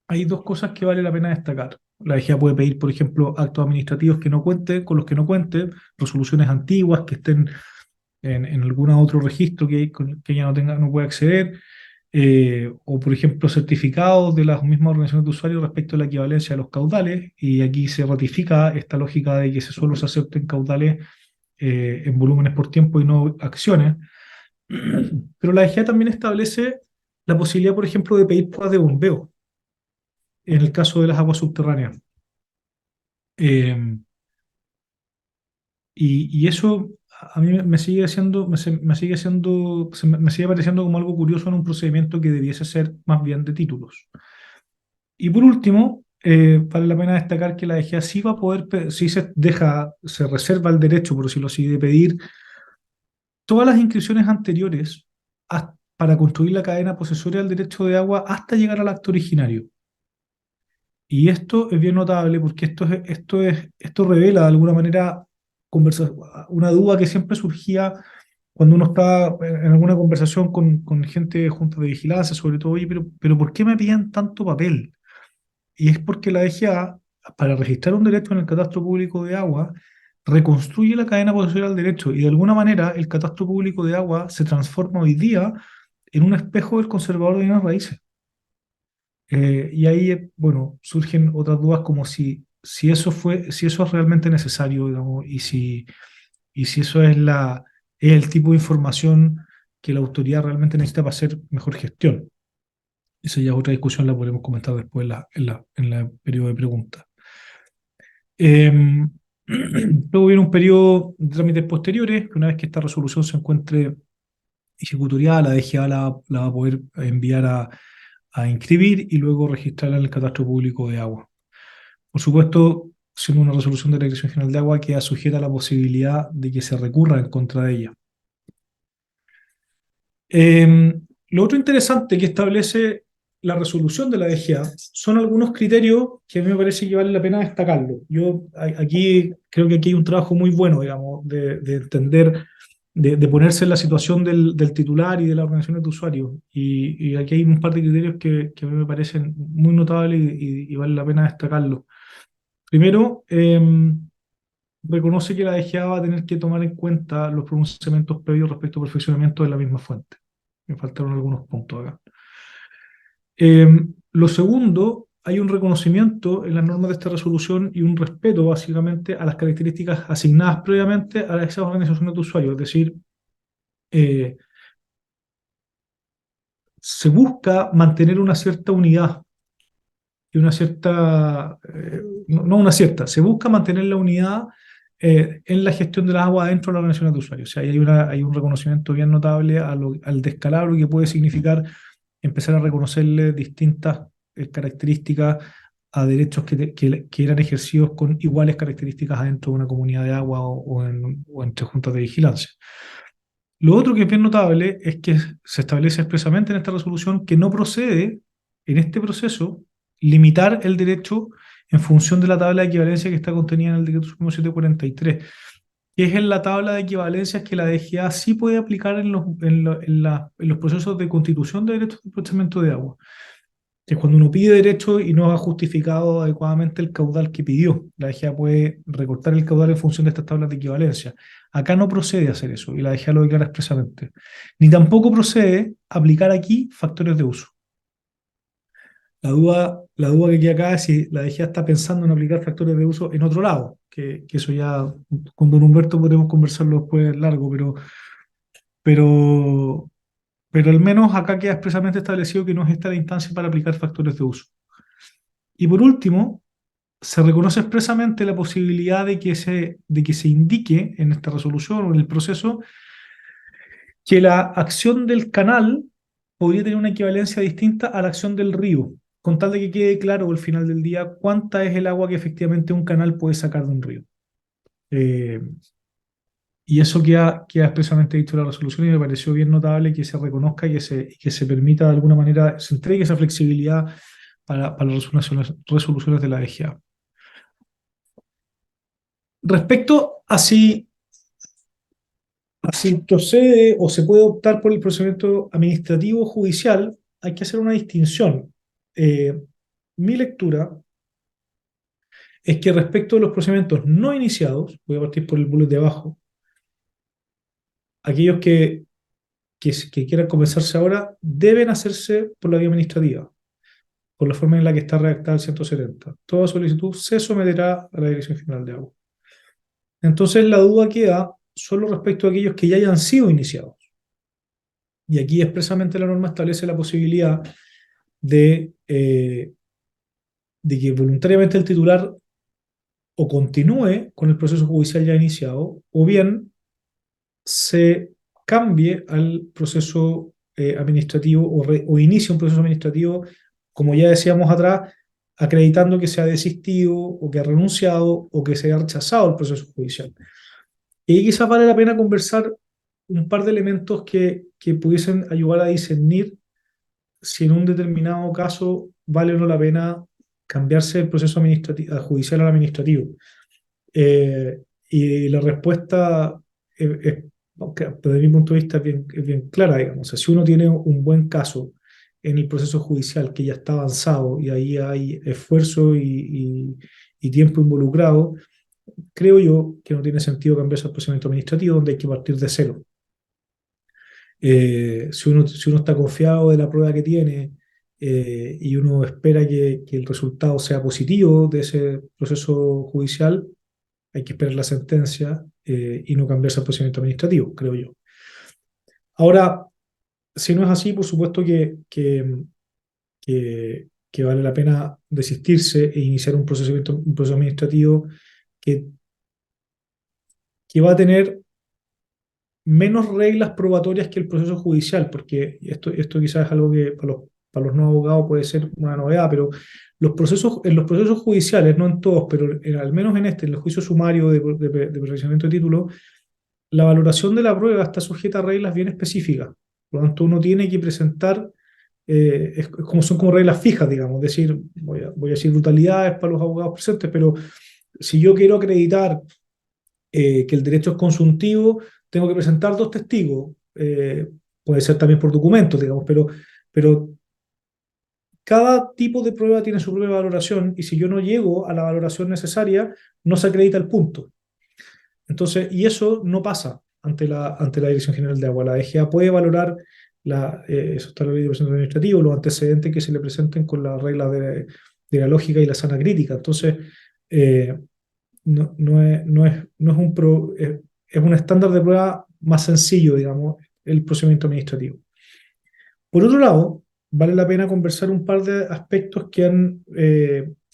hay dos cosas que vale la pena destacar. La DGA puede pedir, por ejemplo, actos administrativos que no cuenten, con los que no cuente, resoluciones antiguas que estén en algún otro registro que ella no tenga, no pueda acceder, o por ejemplo, certificados de las mismas organizaciones de usuarios respecto a la equivalencia de los caudales, y aquí se ratifica esta lógica de que solo se acepten caudales en volúmenes por tiempo y no acciones. Pero la DGA también establece la posibilidad, por ejemplo, de pedir pruebas de bombeo en el caso de las aguas subterráneas. Eh, y eso a mí me sigue siendo, me sigue siendo, me sigue pareciendo como algo curioso en un procedimiento que debiese ser más bien de títulos. Y por último, vale la pena destacar que la DGA sí va a poder, sí se deja, se reserva el derecho, por decirlo así, de pedir todas las inscripciones anteriores para construir la cadena posesoria del derecho de agua hasta llegar al acto originario. Y esto es bien notable porque esto revela de alguna manera una duda que siempre surgía cuando uno estaba en alguna conversación con gente de juntas de vigilancia, sobre todo, oye, pero ¿por qué me piden tanto papel? Y es porque la DGA, para registrar un derecho en el catastro público de agua, reconstruye la cadena posesoria del derecho y de alguna manera el catastro público de agua se transforma hoy día en un espejo del conservador de bienes raíces. Y ahí, bueno, surgen otras dudas como si eso es realmente necesario, digamos, y si eso es el tipo de información que la autoridad realmente necesita para hacer mejor gestión. Esa ya es otra discusión, la podremos comentar después en el periodo de preguntas. Luego viene un periodo de trámites posteriores, que una vez que esta resolución se encuentre ejecutoriada, la DGA la va a poder enviar a inscribir y luego registrarla en el catastro público de agua. Por supuesto, siendo una resolución de la Dirección General de Agua, queda sujeta a la posibilidad de que se recurra en contra de ella. Lo otro interesante que establece la resolución de la DGA son algunos criterios que a mí me parece que vale la pena destacarlo. Yo aquí creo que aquí hay un trabajo muy bueno, digamos, de entender, de ponerse en la situación del titular y de las organizaciones de usuarios. Y aquí hay un par de criterios que a mí me parecen muy notables y vale la pena destacarlo. Primero, reconoce que la DGA va a tener que tomar en cuenta los pronunciamientos previos respecto al perfeccionamiento de la misma fuente. Me faltaron algunos puntos acá. Lo segundo, hay un reconocimiento en las normas de esta resolución y un respeto básicamente a las características asignadas previamente a esas organizaciones de usuarios. Es decir, eh, se busca mantener una cierta unidad y una cierta, no una cierta, se busca mantener la unidad en la gestión de las aguas dentro de las organizaciones de usuarios. O sea, hay un reconocimiento bien notable al descalabro que puede significar empezar a reconocerle distintas características a derechos que eran ejercidos con iguales características adentro de una comunidad de agua o entre juntas de vigilancia. Lo otro que es bien notable es que se establece expresamente en esta resolución que no procede en este proceso limitar el derecho en función de la tabla de equivalencia que está contenida en el Decreto Supremo 743, que es en la tabla de equivalencias que la DGA sí puede aplicar en los procesos de constitución de derechos de aprovechamiento de agua. Que es cuando uno pide derecho y no ha justificado adecuadamente el caudal que pidió. La DGA puede recortar el caudal en función de estas tablas de equivalencia. Acá no procede a hacer eso y la DGA lo declara expresamente. Ni tampoco procede aplicar aquí factores de uso. La duda que queda acá es si la DGA está pensando en aplicar factores de uso en otro lado, que eso ya con don Humberto podremos conversarlo después largo, pero, pero al menos acá queda expresamente establecido que no es esta la instancia para aplicar factores de uso. Y por último, se reconoce expresamente la posibilidad de que se indique en esta resolución o en el proceso que la acción del canal podría tener una equivalencia distinta a la acción del río. con tal de que quede claro al final del día cuánta es el agua que efectivamente un canal puede sacar de un río. Eh, y eso queda expresamente dicho en la resolución y me pareció bien notable que se reconozca y que se permita de alguna manera, se entregue esa flexibilidad para las resoluciones de la DGA. Respecto a si procede o se puede optar por el procedimiento administrativo judicial, hay que hacer una distinción. Mi lectura es que respecto de los procedimientos no iniciados, voy a partir por el bullet de abajo, aquellos que quieran comenzarse ahora deben hacerse por la vía administrativa, por la forma en la que está redactada el 170. Toda solicitud se someterá a la Dirección General de Agua. Entonces la duda queda solo respecto a aquellos que ya hayan sido iniciados. Y aquí expresamente la norma establece la posibilidad de que voluntariamente el titular o continúe con el proceso judicial ya iniciado, o bien se cambie al proceso administrativo o inicie un proceso administrativo, como ya decíamos atrás, acreditando que se ha desistido o que ha renunciado o que se ha rechazado el proceso judicial. Y ahí quizás vale la pena conversar un par de elementos que pudiesen ayudar a discernir si en un determinado caso vale o no la pena cambiarse el proceso administrativo, judicial al administrativo. Y la respuesta, desde mi punto de vista, es bien clara, digamos. O sea, si uno tiene un buen caso en el proceso judicial que ya está avanzado y ahí hay esfuerzo y tiempo involucrado, creo yo que no tiene sentido cambiarse al procedimiento administrativo donde hay que partir de cero. Si uno está confiado de la prueba que tiene y uno espera que el resultado sea positivo de ese proceso judicial, hay que esperar la sentencia y no cambiarse al procedimiento administrativo, creo yo. Ahora, si no es así, por supuesto que vale la pena desistirse e iniciar un proceso administrativo que, que va a tener menos reglas probatorias que el proceso judicial, porque esto quizás es algo que para los no abogados puede ser una novedad, pero en los procesos judiciales, no en todos, pero al menos en en el juicio sumario de perfeccionamiento de título, la valoración de la prueba está sujeta a reglas bien específicas. Por lo tanto, uno tiene que presentar, son como reglas fijas, digamos, es decir, voy a decir brutalidades para los abogados presentes, pero si yo quiero acreditar que el derecho es consuntivo, tengo que presentar dos testigos. Puede ser también por documentos, digamos, pero cada tipo de prueba tiene su propia valoración y si yo no llego a la valoración necesaria, no se acredita el punto. Entonces, y eso no pasa ante la Dirección General de Agua. La DGA puede valorar, eso está en la ley de procedimiento administrativo, los antecedentes que se le presenten con las reglas de la lógica y la sana crítica. Entonces, eh, no es es un estándar de prueba más sencillo, digamos, el procedimiento administrativo. Por otro lado, vale la pena conversar un par de aspectos que han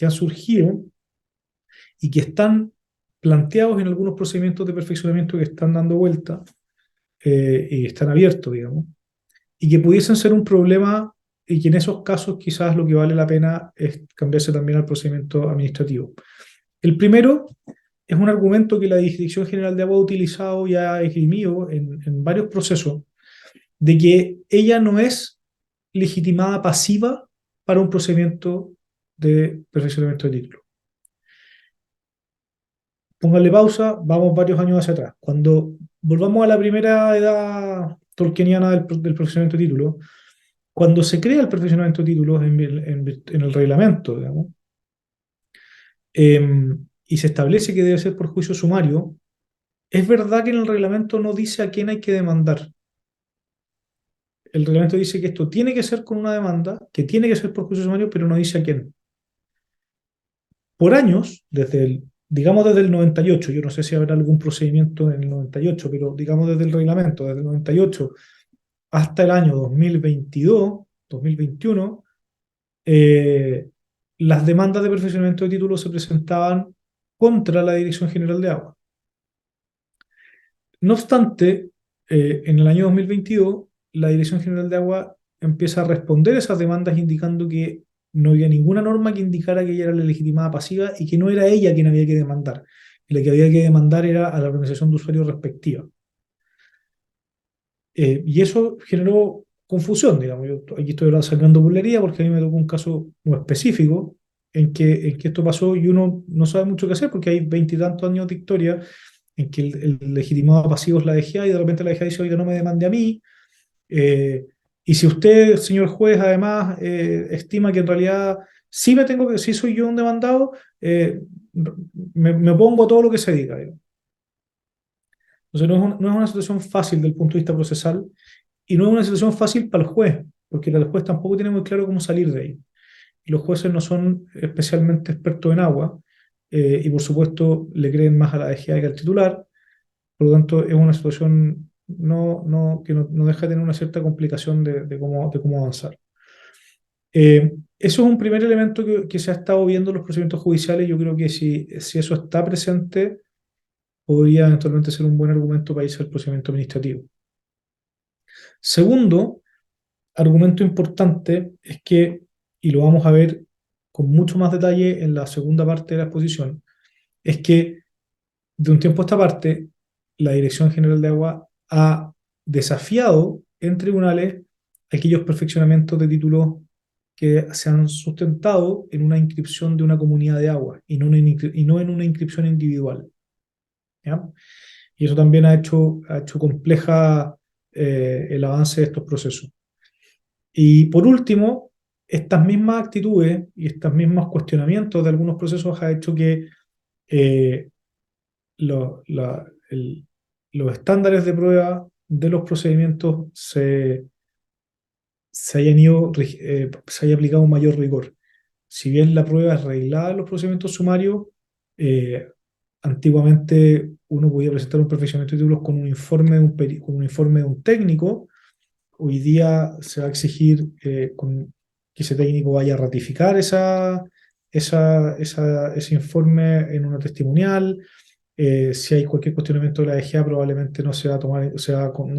surgido y que están planteados en algunos procedimientos de perfeccionamiento que están dando vuelta y están abiertos, digamos, y que pudiesen ser un problema y que en esos casos quizás lo que vale la pena es cambiarse también al procedimiento administrativo. El primero es un argumento que la Dirección General de Agua ha utilizado y ha esgrimido en varios procesos, de que ella no es legitimada pasiva para un procedimiento de perfeccionamiento de título. Póngale pausa, vamos varios años hacia atrás. Cuando volvamos a la primera edad tolkieniana del perfeccionamiento de título, cuando se crea el perfeccionamiento de títulos en el reglamento, digamos, y se establece que debe ser por juicio sumario, es verdad que en el reglamento no dice a quién hay que demandar. El reglamento dice que esto tiene que ser con una demanda, que tiene que ser por juicio sumario, pero no dice a quién. Por años, digamos desde el 98, yo no sé si habrá algún procedimiento en el 98, pero digamos desde el reglamento, desde el 98 hasta el año 2022, 2021, las demandas de perfeccionamiento de títulos se presentaban contra la Dirección General de Agua. No obstante, en el año 2022, la Dirección General de Agua empieza a responder esas demandas indicando que no había ninguna norma que indicara que ella era la legitimada pasiva y que no era ella quien había que demandar. Y la que había que demandar era a la organización de usuarios respectiva. Y eso generó confusión, digamos. Yo aquí estoy sacando burlería porque a mí me tocó un caso muy específico en que esto pasó y uno no sabe mucho qué hacer porque hay veintitantos años de historia en que el legitimado pasivo es la DGA y de repente la DGA dice, oiga, no me demande a mí. eh, y si usted, señor juez, además estima que en realidad sí soy yo un demandado, me opongo a todo lo que se diga, digamos. Entonces no es una situación fácil del punto de vista procesal y no es una situación fácil para el juez, porque el juez tampoco tiene muy claro cómo salir de ahí. Y los jueces no son especialmente expertos en agua, y por supuesto le creen más a la DGA que al titular, por lo tanto es una situación que no deja de tener una cierta complicación de cómo avanzar. Eso es un primer elemento que se ha estado viendo en los procedimientos judiciales. Yo creo que si eso está presente, podría eventualmente ser un buen argumento para irse al procedimiento administrativo. Segundo, argumento importante es que, y lo vamos a ver con mucho más detalle en la segunda parte de la exposición, es que de un tiempo a esta parte, la Dirección General de Agua ha desafiado en tribunales aquellos perfeccionamientos de títulos que se han sustentado en una inscripción de una comunidad de agua y no en una inscripción individual. ¿Ya? Y eso también ha hecho compleja el avance de estos procesos. Y por último, estas mismas actitudes y estos mismos cuestionamientos de algunos procesos ha hecho que eh, lo- la- el- los estándares de prueba de los procedimientos se haya aplicado un mayor rigor. Si bien la prueba es reglada en los procedimientos sumarios, eh, antiguamente uno podía presentar un perfeccionamiento de títulos con un informe con un informe de un técnico. Hoy día se va a exigir que ese técnico vaya a ratificar ese informe en una testimonial. Si hay cualquier cuestionamiento de la DGA, probablemente no se va a tomar, no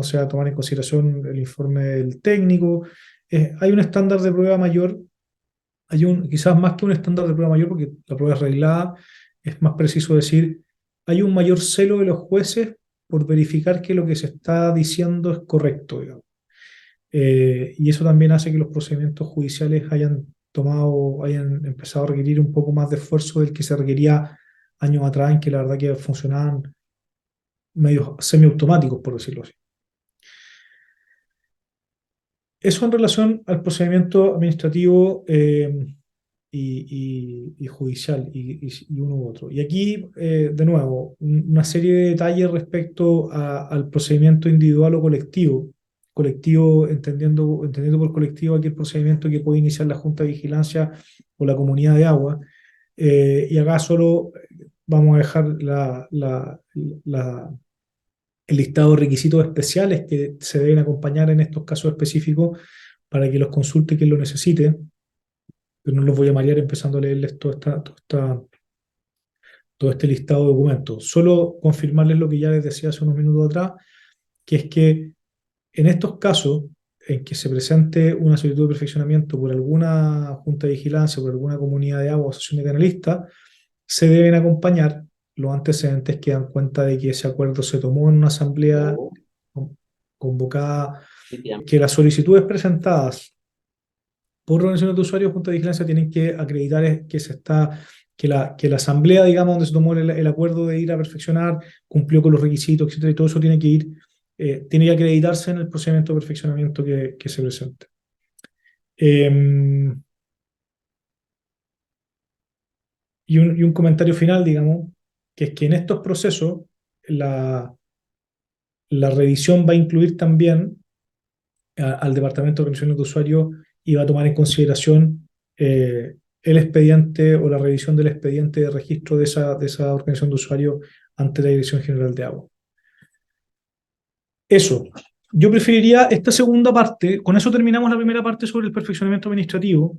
se va a tomar en consideración el informe del técnico. Hay un estándar de prueba mayor, quizás más que un estándar de prueba mayor, porque la prueba es reglada, es más preciso decir, hay un mayor celo de los jueces por verificar que lo que se está diciendo es correcto, digamos. Y eso también hace que los procedimientos judiciales hayan empezado a requerir un poco más de esfuerzo del que se requería años atrás, en que la verdad que funcionaban medios semiautomáticos, por decirlo así. Eso en relación al procedimiento administrativo y judicial y uno u otro. Y aquí, de nuevo, una serie de detalles respecto al procedimiento individual o colectivo. Colectivo, entendiendo por colectivo aquel procedimiento que puede iniciar la Junta de Vigilancia o la Comunidad de Agua. Y acá solo vamos a dejar el listado de requisitos especiales que se deben acompañar en estos casos específicos para que los consulte quien lo necesite, pero no los voy a marear empezando a leerles todo este listado de documentos. Solo confirmarles lo que ya les decía hace unos minutos atrás, que es que en estos casos en que se presente una solicitud de perfeccionamiento por alguna junta de vigilancia, por alguna comunidad de agua o asociación de canalistas, se deben acompañar los antecedentes que dan cuenta de que ese acuerdo se tomó en una asamblea convocada, que las solicitudes presentadas por organizaciones de usuarios, junta de vigilancia, tienen que acreditar que la asamblea, digamos, donde se tomó el acuerdo de ir a perfeccionar, cumplió con los requisitos, etcétera, y todo eso tiene que acreditarse en el procedimiento de perfeccionamiento que se presente. Eh, y un comentario final, digamos, que es que en estos procesos la, la revisión va a incluir también al Departamento de Organización de Usuarios y va a tomar en consideración el expediente o la revisión del expediente de registro de esa organización de usuarios ante la Dirección General de Agua. Eso. Yo preferiría esta segunda parte. Con eso terminamos la primera parte sobre el perfeccionamiento administrativo.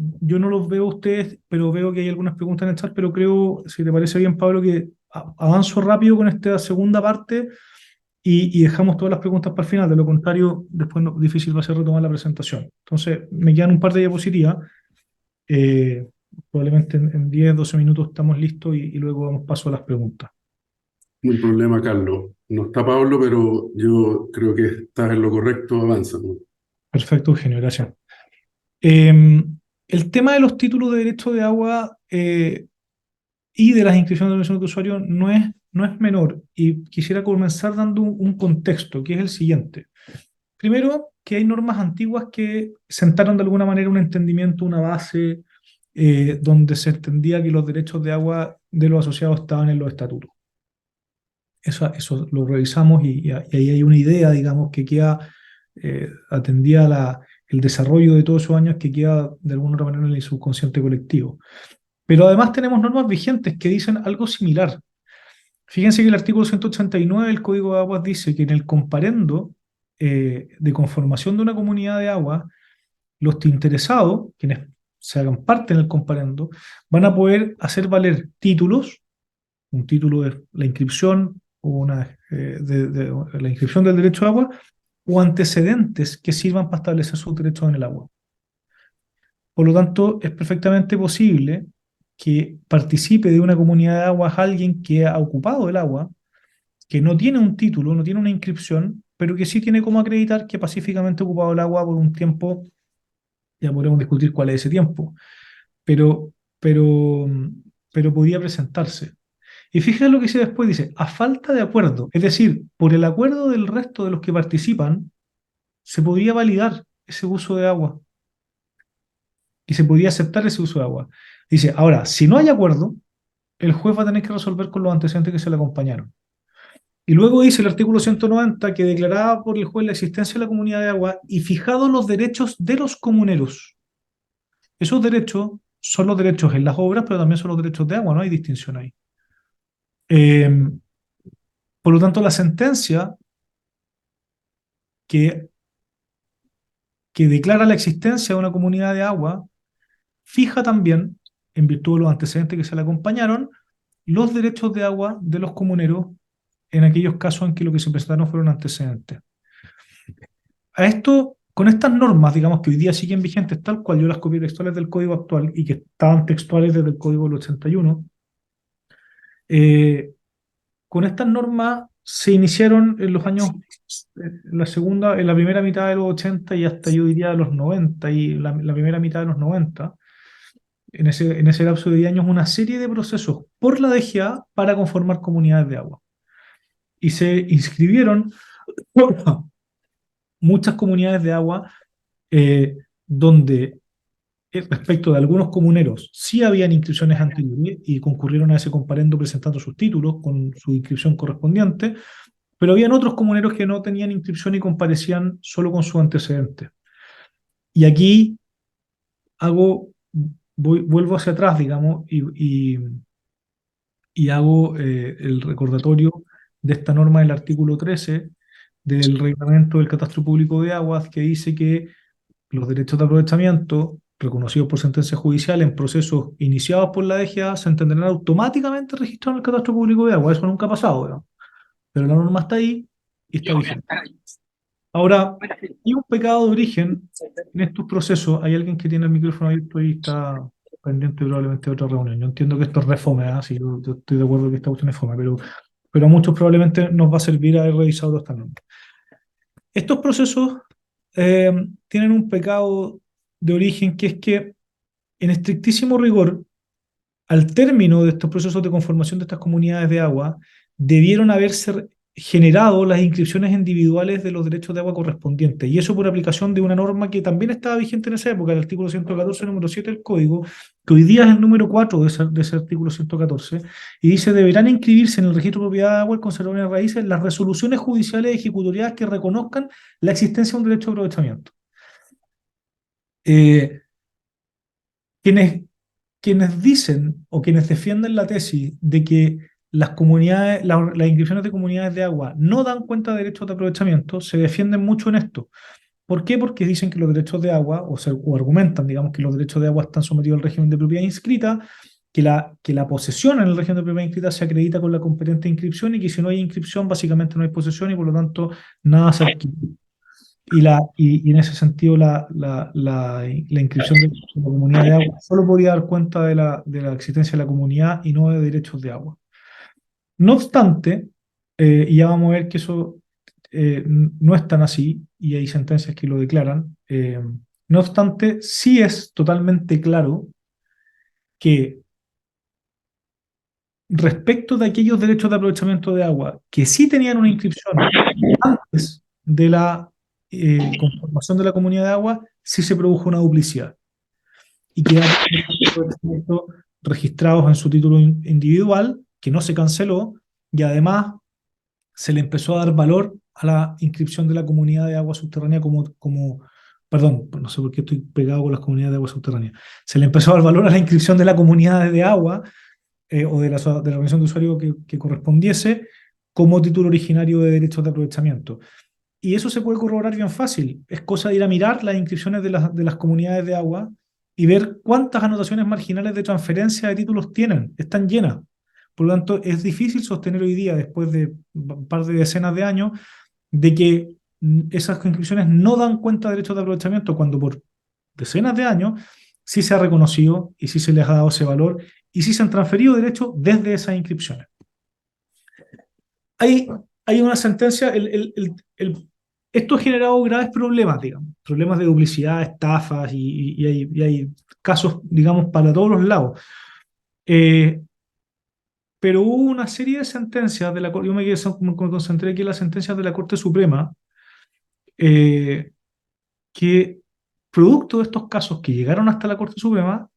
Yo no los veo a ustedes, pero veo que hay algunas preguntas en el chat, pero creo, si te parece bien, Pablo, que avanzo rápido con esta segunda parte y dejamos todas las preguntas para el final. De lo contrario, después difícil va a ser retomar la presentación. Entonces, me quedan un par de diapositivas. Eh, Probablemente en 10, 12 minutos estamos listos y luego damos paso a las preguntas. No hay problema, Carlos. No está Pablo, pero yo creo que estás en lo correcto, avanza, ¿no? Perfecto, Eugenio, gracias. Eh, el tema de los títulos de derecho de agua y de las inscripciones de organización de usuario no es menor, y quisiera comenzar dando un contexto, que es el siguiente. Primero, que hay normas antiguas que sentaron de alguna manera un entendimiento, una base, donde se entendía que los derechos de agua de los asociados estaban en los estatutos. Eso lo revisamos y ahí hay una idea, digamos, que queda atendida a el desarrollo de todos esos años, que queda de alguna otra manera en el subconsciente colectivo. Pero además tenemos normas vigentes que dicen algo similar. Fíjense que el artículo 189 del Código de Aguas dice que en el comparendo de conformación de una comunidad de agua, los interesados, quienes se hagan parte en el comparendo, van a poder hacer valer títulos. Un título es la inscripción o de la inscripción del derecho a agua, o antecedentes que sirvan para establecer sus derechos en el agua. Por lo tanto, es perfectamente posible que participe de una comunidad de aguas alguien que ha ocupado el agua, que no tiene un título, no tiene una inscripción, pero que sí tiene como acreditar que pacíficamente ha ocupado el agua por un tiempo. Ya podremos discutir cuál es ese tiempo, pero, pero, pero podía presentarse. Y fíjate lo que dice después, dice, a falta de acuerdo, es decir, por el acuerdo del resto de los que participan, se podría validar ese uso de agua y se podría aceptar ese uso de agua. Dice, ahora, si no hay acuerdo, el juez va a tener que resolver con los antecedentes que se le acompañaron. Y luego dice el artículo 190 que declaraba por el juez la existencia de la comunidad de agua y fijados los derechos de los comuneros. Esos derechos son los derechos en las obras, pero también son los derechos de agua, no hay distinción ahí. Eh, por lo tanto, la sentencia que, que declara la existencia de una comunidad de agua fija también, en virtud de los antecedentes que se le acompañaron, los derechos de agua de los comuneros en aquellos casos en que lo que se presentaron fueron antecedentes. A esto, con estas normas, digamos que hoy día siguen vigentes tal cual, yo las copié textuales del código actual y que estaban textuales desde el código del 81, con estas normas se iniciaron en los años, en la primera mitad de los 80 y hasta yo diría de los 90 y la primera mitad de los 90, en ese lapso de 10 años, una serie de procesos por la DGA para conformar comunidades de agua. Y se inscribieron muchas comunidades de agua donde respecto de algunos comuneros sí habían inscripciones anteriores y concurrieron a ese comparendo presentando sus títulos con su inscripción correspondiente, pero habían otros comuneros que no tenían inscripción y comparecían solo con sus antecedentes. Y aquí vuelvo hacia atrás, digamos, y hago el recordatorio de esta norma del artículo 13 del Reglamento del Catastro Público de Aguas, que dice que los derechos de aprovechamiento reconocidos por sentencia judicial en procesos iniciados por la DGA se entenderán automáticamente registrados en el Catastro Público de Aguas. Eso nunca ha pasado, ¿no? Pero la norma está ahí y está vigente. Ahora, hay un pecado de origen en estos procesos. Hay alguien que tiene el micrófono abierto y está pendiente probablemente de otra reunión. Yo entiendo que esto es refome, ¿eh? Sí, yo estoy de acuerdo que esta cuestión es fome, pero a muchos probablemente nos va a servir haber revisado esta norma. Estos procesos tienen un pecado de origen, que es que, en estrictísimo rigor, al término de estos procesos de conformación de estas comunidades de agua, debieron haberse generado las inscripciones individuales de los derechos de agua correspondientes. Y eso por aplicación de una norma que también estaba vigente en esa época, el artículo 114, número 7 del Código, que hoy día es el número 4 de ese artículo 114, y dice: deberán inscribirse en el registro de propiedad de agua y conservador de raíces las resoluciones judiciales ejecutoriadas que reconozcan la existencia de un derecho de aprovechamiento. Quienes quienes dicen o quienes defienden la tesis de que las inscripciones de comunidades de agua no dan cuenta de derechos de aprovechamiento, se defienden mucho en esto. ¿Por qué? Porque dicen que los derechos de agua, o argumentan, digamos, que los derechos de agua están sometidos al régimen de propiedad inscrita, que la posesión en el régimen de propiedad inscrita se acredita con la competente inscripción y que si no hay inscripción, básicamente no hay posesión y por lo tanto nada se adquiere. Y en ese sentido, la inscripción de la comunidad de agua solo podía dar cuenta de la existencia de la comunidad y no de derechos de agua. No obstante, y ya vamos a ver que eso no es tan así, y hay sentencias que lo declaran, no obstante, sí es totalmente claro que respecto de aquellos derechos de aprovechamiento de agua que sí tenían una inscripción antes de la conformación de la comunidad de agua, sí se produjo una duplicidad y quedaron registrados en su título individual, que no se canceló, y además se le empezó a dar valor a la inscripción de la comunidad de agua subterránea perdón, no sé por qué estoy pegado con las comunidades de agua subterránea, se le empezó a dar valor a la inscripción de la comunidad de agua o de la organización de usuario que correspondiese como título originario de derechos de aprovechamiento. Y eso se puede corroborar bien fácil. Es cosa de ir a mirar las inscripciones de las comunidades de agua y ver cuántas anotaciones marginales de transferencia de títulos tienen. Están llenas. Por lo tanto, es difícil sostener hoy día, después de un par de decenas de años, de que esas inscripciones no dan cuenta de derechos de aprovechamiento cuando por decenas de años sí se ha reconocido y sí se les ha dado ese valor y sí se han transferido derechos desde esas inscripciones. Hay una sentencia, esto ha generado graves problemas, digamos, problemas de duplicidad, estafas y hay casos, digamos, para todos los lados. Pero hubo una serie de sentencias de la Corte, yo me concentré aquí en las sentencias de la Corte Suprema, eh, que producto de estos casos que llegaron hasta la Corte Suprema,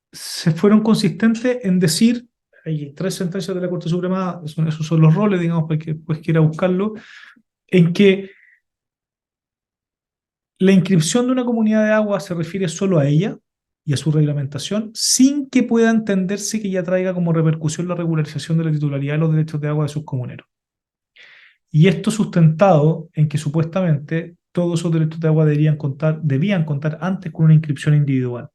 se fueron consistentes en decir, hay tres sentencias de la Corte Suprema, esos son los roles, digamos, para que después quiera buscarlo, en que la inscripción de una comunidad de agua se refiere solo a ella y a su reglamentación, sin que pueda entenderse que ya traiga como repercusión la regularización de la titularidad de los derechos de agua de sus comuneros. Y esto sustentado en que supuestamente todos esos derechos de agua debían contar antes con una inscripción individual.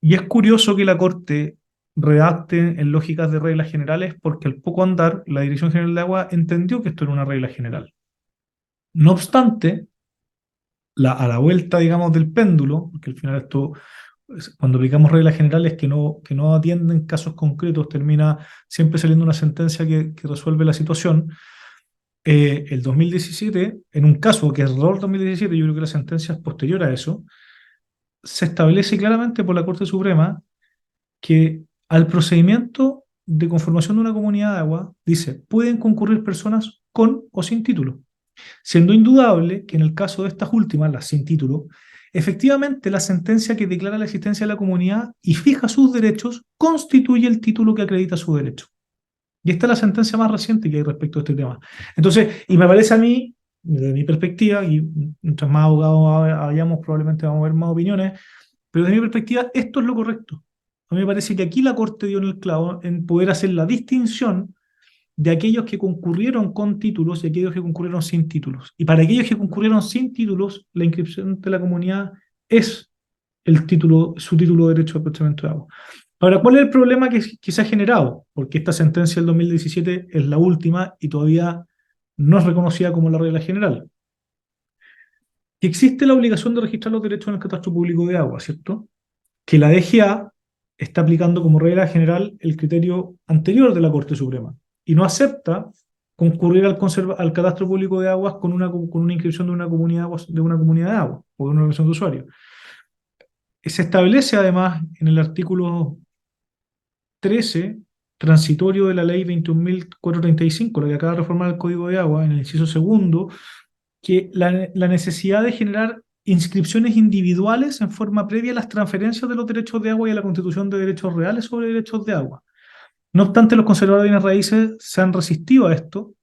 Y es curioso que la Corte redacte en lógicas de reglas generales porque al poco andar la Dirección General de Agua entendió que esto era una regla general. No obstante, a la vuelta, digamos, del péndulo, porque al final esto, cuando aplicamos reglas generales que no atienden casos concretos, termina siempre saliendo una sentencia que resuelve la situación. El 2017, en un caso que es error 2017, yo creo que la sentencia es posterior a eso, se establece claramente por la Corte Suprema que al procedimiento de conformación de una comunidad de agua, dice, pueden concurrir personas con o sin título, siendo indudable que en el caso de estas últimas, las sin título, efectivamente la sentencia que declara la existencia de la comunidad y fija sus derechos constituye el título que acredita su derecho. Y esta es la sentencia más reciente que hay respecto a este tema. Entonces, y me parece a mí, desde mi perspectiva, y mientras más abogados hayamos, probablemente vamos a ver más opiniones, pero desde mi perspectiva, esto es lo correcto. A mí me parece que aquí la Corte dio en el clavo en poder hacer la distinción de aquellos que concurrieron con títulos y aquellos que concurrieron sin títulos. Y para aquellos que concurrieron sin títulos, la inscripción de la comunidad es su título de derecho de aprovechamiento de agua. Ahora, ¿cuál es el problema que se ha generado? Porque esta sentencia del 2017 es la última y todavía no es reconocida como la regla general. Que existe la obligación de registrar los derechos en el catastro público de agua, ¿cierto? Que la DGA está aplicando como regla general el criterio anterior de la Corte Suprema y no acepta concurrir al catastro público de aguas con una inscripción de una comunidad de agua o de una organización de usuarios. Se establece además en el artículo 13, transitorio de la ley 21.435, la que acaba de reformar el Código de Agua, en el inciso segundo, que la necesidad de generar inscripciones individuales en forma previa a las transferencias de los derechos de agua y a la constitución de derechos reales sobre derechos de agua. No obstante, los conservadores de bienes raíces se han resistido a esto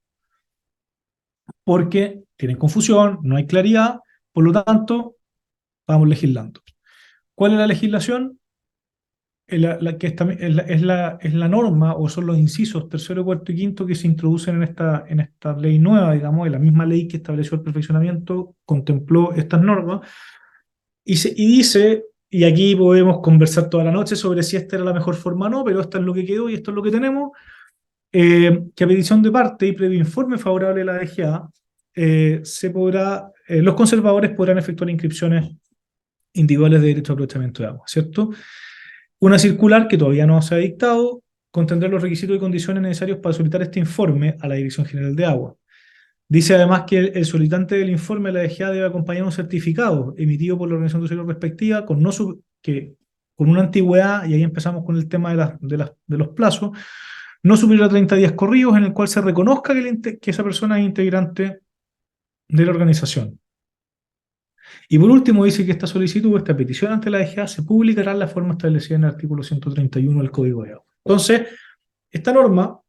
porque tienen confusión, no hay claridad, por lo tanto, vamos legislando. ¿Cuál es la legislación? Es la norma o son los incisos tercero, cuarto y quinto que se introducen en esta ley nueva, digamos, en la misma ley que estableció el perfeccionamiento, contempló estas normas y dice y aquí podemos conversar toda la noche sobre si esta era la mejor forma o no, pero esto es lo que quedó y esto es lo que tenemos. Que a petición de parte y previo informe favorable de la DGA, los conservadores podrán efectuar inscripciones individuales de derecho a aprovechamiento de agua, ¿cierto? Una circular que todavía no se ha dictado contendrá los requisitos y condiciones necesarios para solicitar este informe a la Dirección General de Agua. Dice además que el solicitante del informe de la DGA debe acompañar un certificado emitido por la organización de usuarios respectiva con una antigüedad, y ahí empezamos con el tema de los plazos, no superior a 30 días corridos, en el cual se reconozca que esa persona es integrante de la organización. Y por último dice que esta solicitud, esta petición ante la DGA se publicará en la forma establecida en el artículo 131 del Código de Agua. Entonces, esta norma,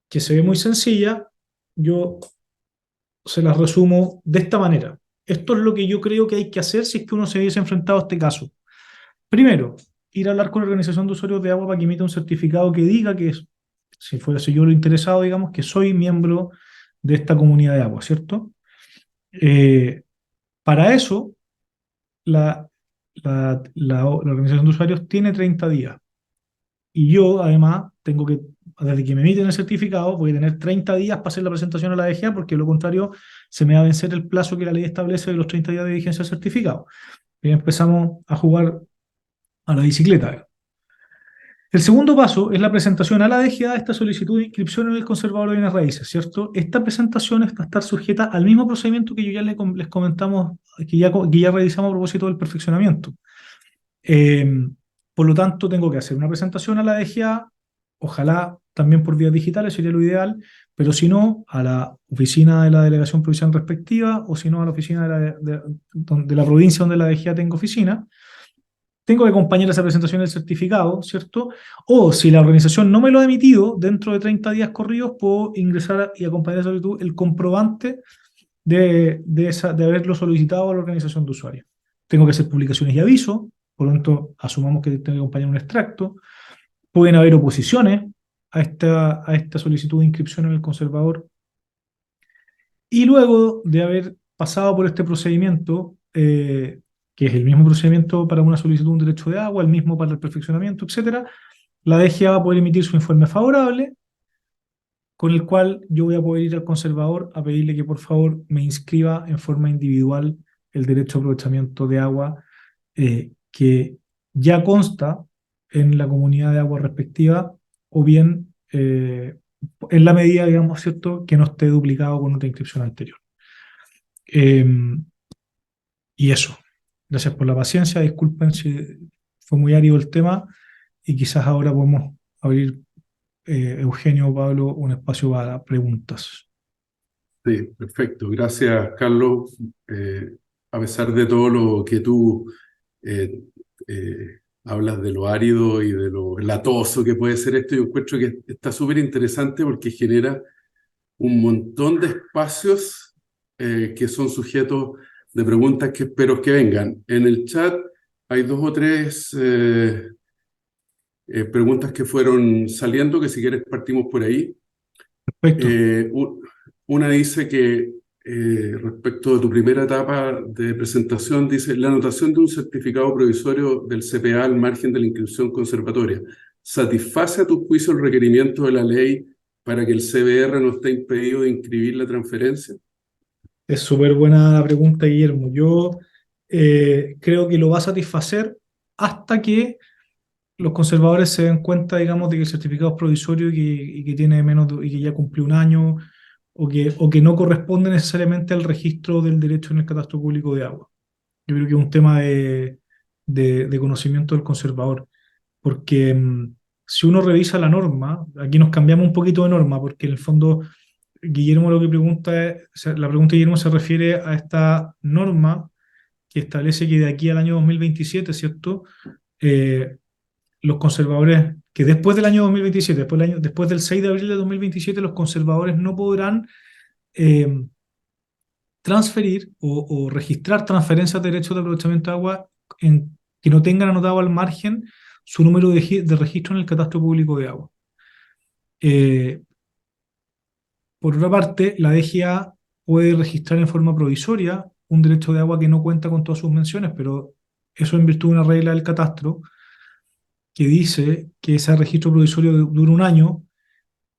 que se ve muy sencilla, yo se la resumo de esta manera. Esto es lo que yo creo que hay que hacer si es que uno se hubiese enfrentado a este caso. Primero, ir a hablar con la organización de usuarios de agua para que emita un certificado que diga que, si fuese yo lo interesado, digamos, que soy miembro de esta comunidad de agua, ¿cierto? Para eso, la organización de usuarios tiene 30 días. Y yo, además, desde que me emiten el certificado, voy a tener 30 días para hacer la presentación a la DGA, porque de lo contrario, se me va a vencer el plazo que la ley establece de los 30 días de vigencia del certificado. Y empezamos a jugar a la bicicleta. El segundo paso es la presentación a la DGA de esta solicitud de inscripción en el conservador de bienes raíces, ¿cierto? Esta presentación está a estar sujeta al mismo procedimiento que yo ya les comentamos, que ya realizamos a propósito del perfeccionamiento. Por lo tanto, tengo que hacer una presentación a la DGA, ojalá también por vías digitales, sería lo ideal, pero si no, a la oficina de la delegación provincial respectiva, o si no, a la oficina de la provincia donde la DGA tenga oficina. Tengo que acompañar esa presentación del certificado, ¿cierto? O si la organización no me lo ha emitido, dentro de 30 días corridos, puedo ingresar y acompañar esa solicitud el comprobante de haberlo solicitado a la organización de usuarios. Tengo que hacer publicaciones y avisos, por lo tanto, asumamos que tengo que acompañar un extracto. Pueden haber oposiciones a esta solicitud de inscripción en el conservador. Y luego de haber pasado por este procedimiento, que es el mismo procedimiento para una solicitud de un derecho de agua, el mismo para el perfeccionamiento, etc., la DGA va a poder emitir su informe favorable, con el cual yo voy a poder ir al conservador a pedirle que por favor me inscriba en forma individual el derecho a aprovechamiento de agua, que ya consta en la comunidad de agua respectiva, o bien en la medida, digamos, ¿cierto?, que no esté duplicado con otra inscripción anterior. Y eso. Gracias por la paciencia, disculpen si fue muy árido el tema, y quizás ahora podemos abrir, Eugenio o Pablo, un espacio para preguntas. Sí, perfecto. Gracias, Carlos. A pesar de todo lo que tú eh, hablas de lo árido y de lo latoso que puede ser esto, yo encuentro que está súper interesante porque genera un montón de espacios que son sujetos de preguntas que espero que vengan. En el chat hay 2 o 3 preguntas que fueron saliendo, que si quieres partimos por ahí. Perfecto. Una dice que respecto de tu primera etapa de presentación, dice: la anotación de un certificado provisorio del CPA al margen de la inscripción conservatoria, ¿satisface a tu juicio el requerimiento de la ley para que el CBR no esté impedido de inscribir la transferencia? Es súper buena la pregunta, Guillermo. Yo creo que lo va a satisfacer hasta que los conservadores se den cuenta, digamos, de que el certificado es provisorio y que tiene y que ya cumplió un año, o que no corresponde necesariamente al registro del derecho en el catastro público de agua. Yo creo que es un tema de conocimiento del conservador, porque si uno revisa la norma, aquí nos cambiamos un poquito de norma, porque en el fondo Guillermo lo que pregunta la pregunta de Guillermo se refiere a esta norma que establece que de aquí al año 2027, ¿cierto? Los conservadores, que después del año 2027, después del 6 de abril de 2027, los conservadores no podrán transferir o registrar transferencias de derechos de aprovechamiento de agua que no tengan anotado al margen su número de registro en el catastro público de agua. Por otra parte, la DGA puede registrar en forma provisoria un derecho de agua que no cuenta con todas sus menciones, pero Eso en virtud de una regla del catastro que dice que ese registro provisorio dura un año.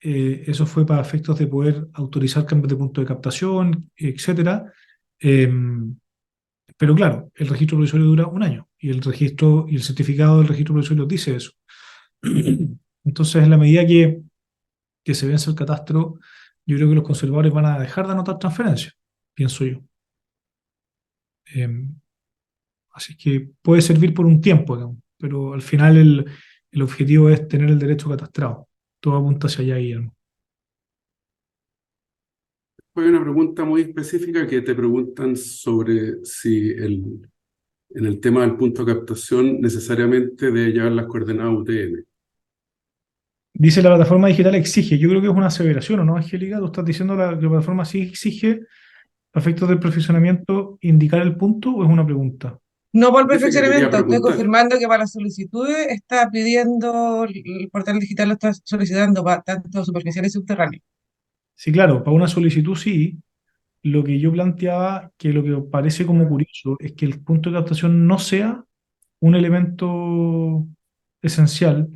Eso fue para efectos de poder autorizar cambios de punto de captación, etcétera. Pero claro, el registro provisorio dura un año y el registro y el certificado del registro provisorio dice eso. Entonces, en la medida que se vence el catastro, yo creo que los conservadores van a dejar de anotar transferencias, pienso yo. Eh, Así que puede servir por un tiempo, digamos, pero al final el objetivo es tener el derecho catastrado. Todo apunta hacia allá, Guillermo. Hay una pregunta muy específica que te preguntan sobre si en el tema del punto de captación necesariamente debe llevar las coordenadas UTM. Dice la plataforma digital exige. Yo creo que es una aseveración, ¿o no, Angélica? Tú estás diciendo que la plataforma sí exige, a efectos del perfeccionamiento, indicar el punto, ¿o es una pregunta? No por Dice que quería perfeccionamiento, estoy preguntar. confirmando que para las solicitudes está pidiendo, el portal digital lo está solicitando para tanto superficial y subterráneo. Sí, claro, para una solicitud sí. Lo que yo planteaba, que lo que parece como curioso, es que el punto de captación no sea un elemento esencial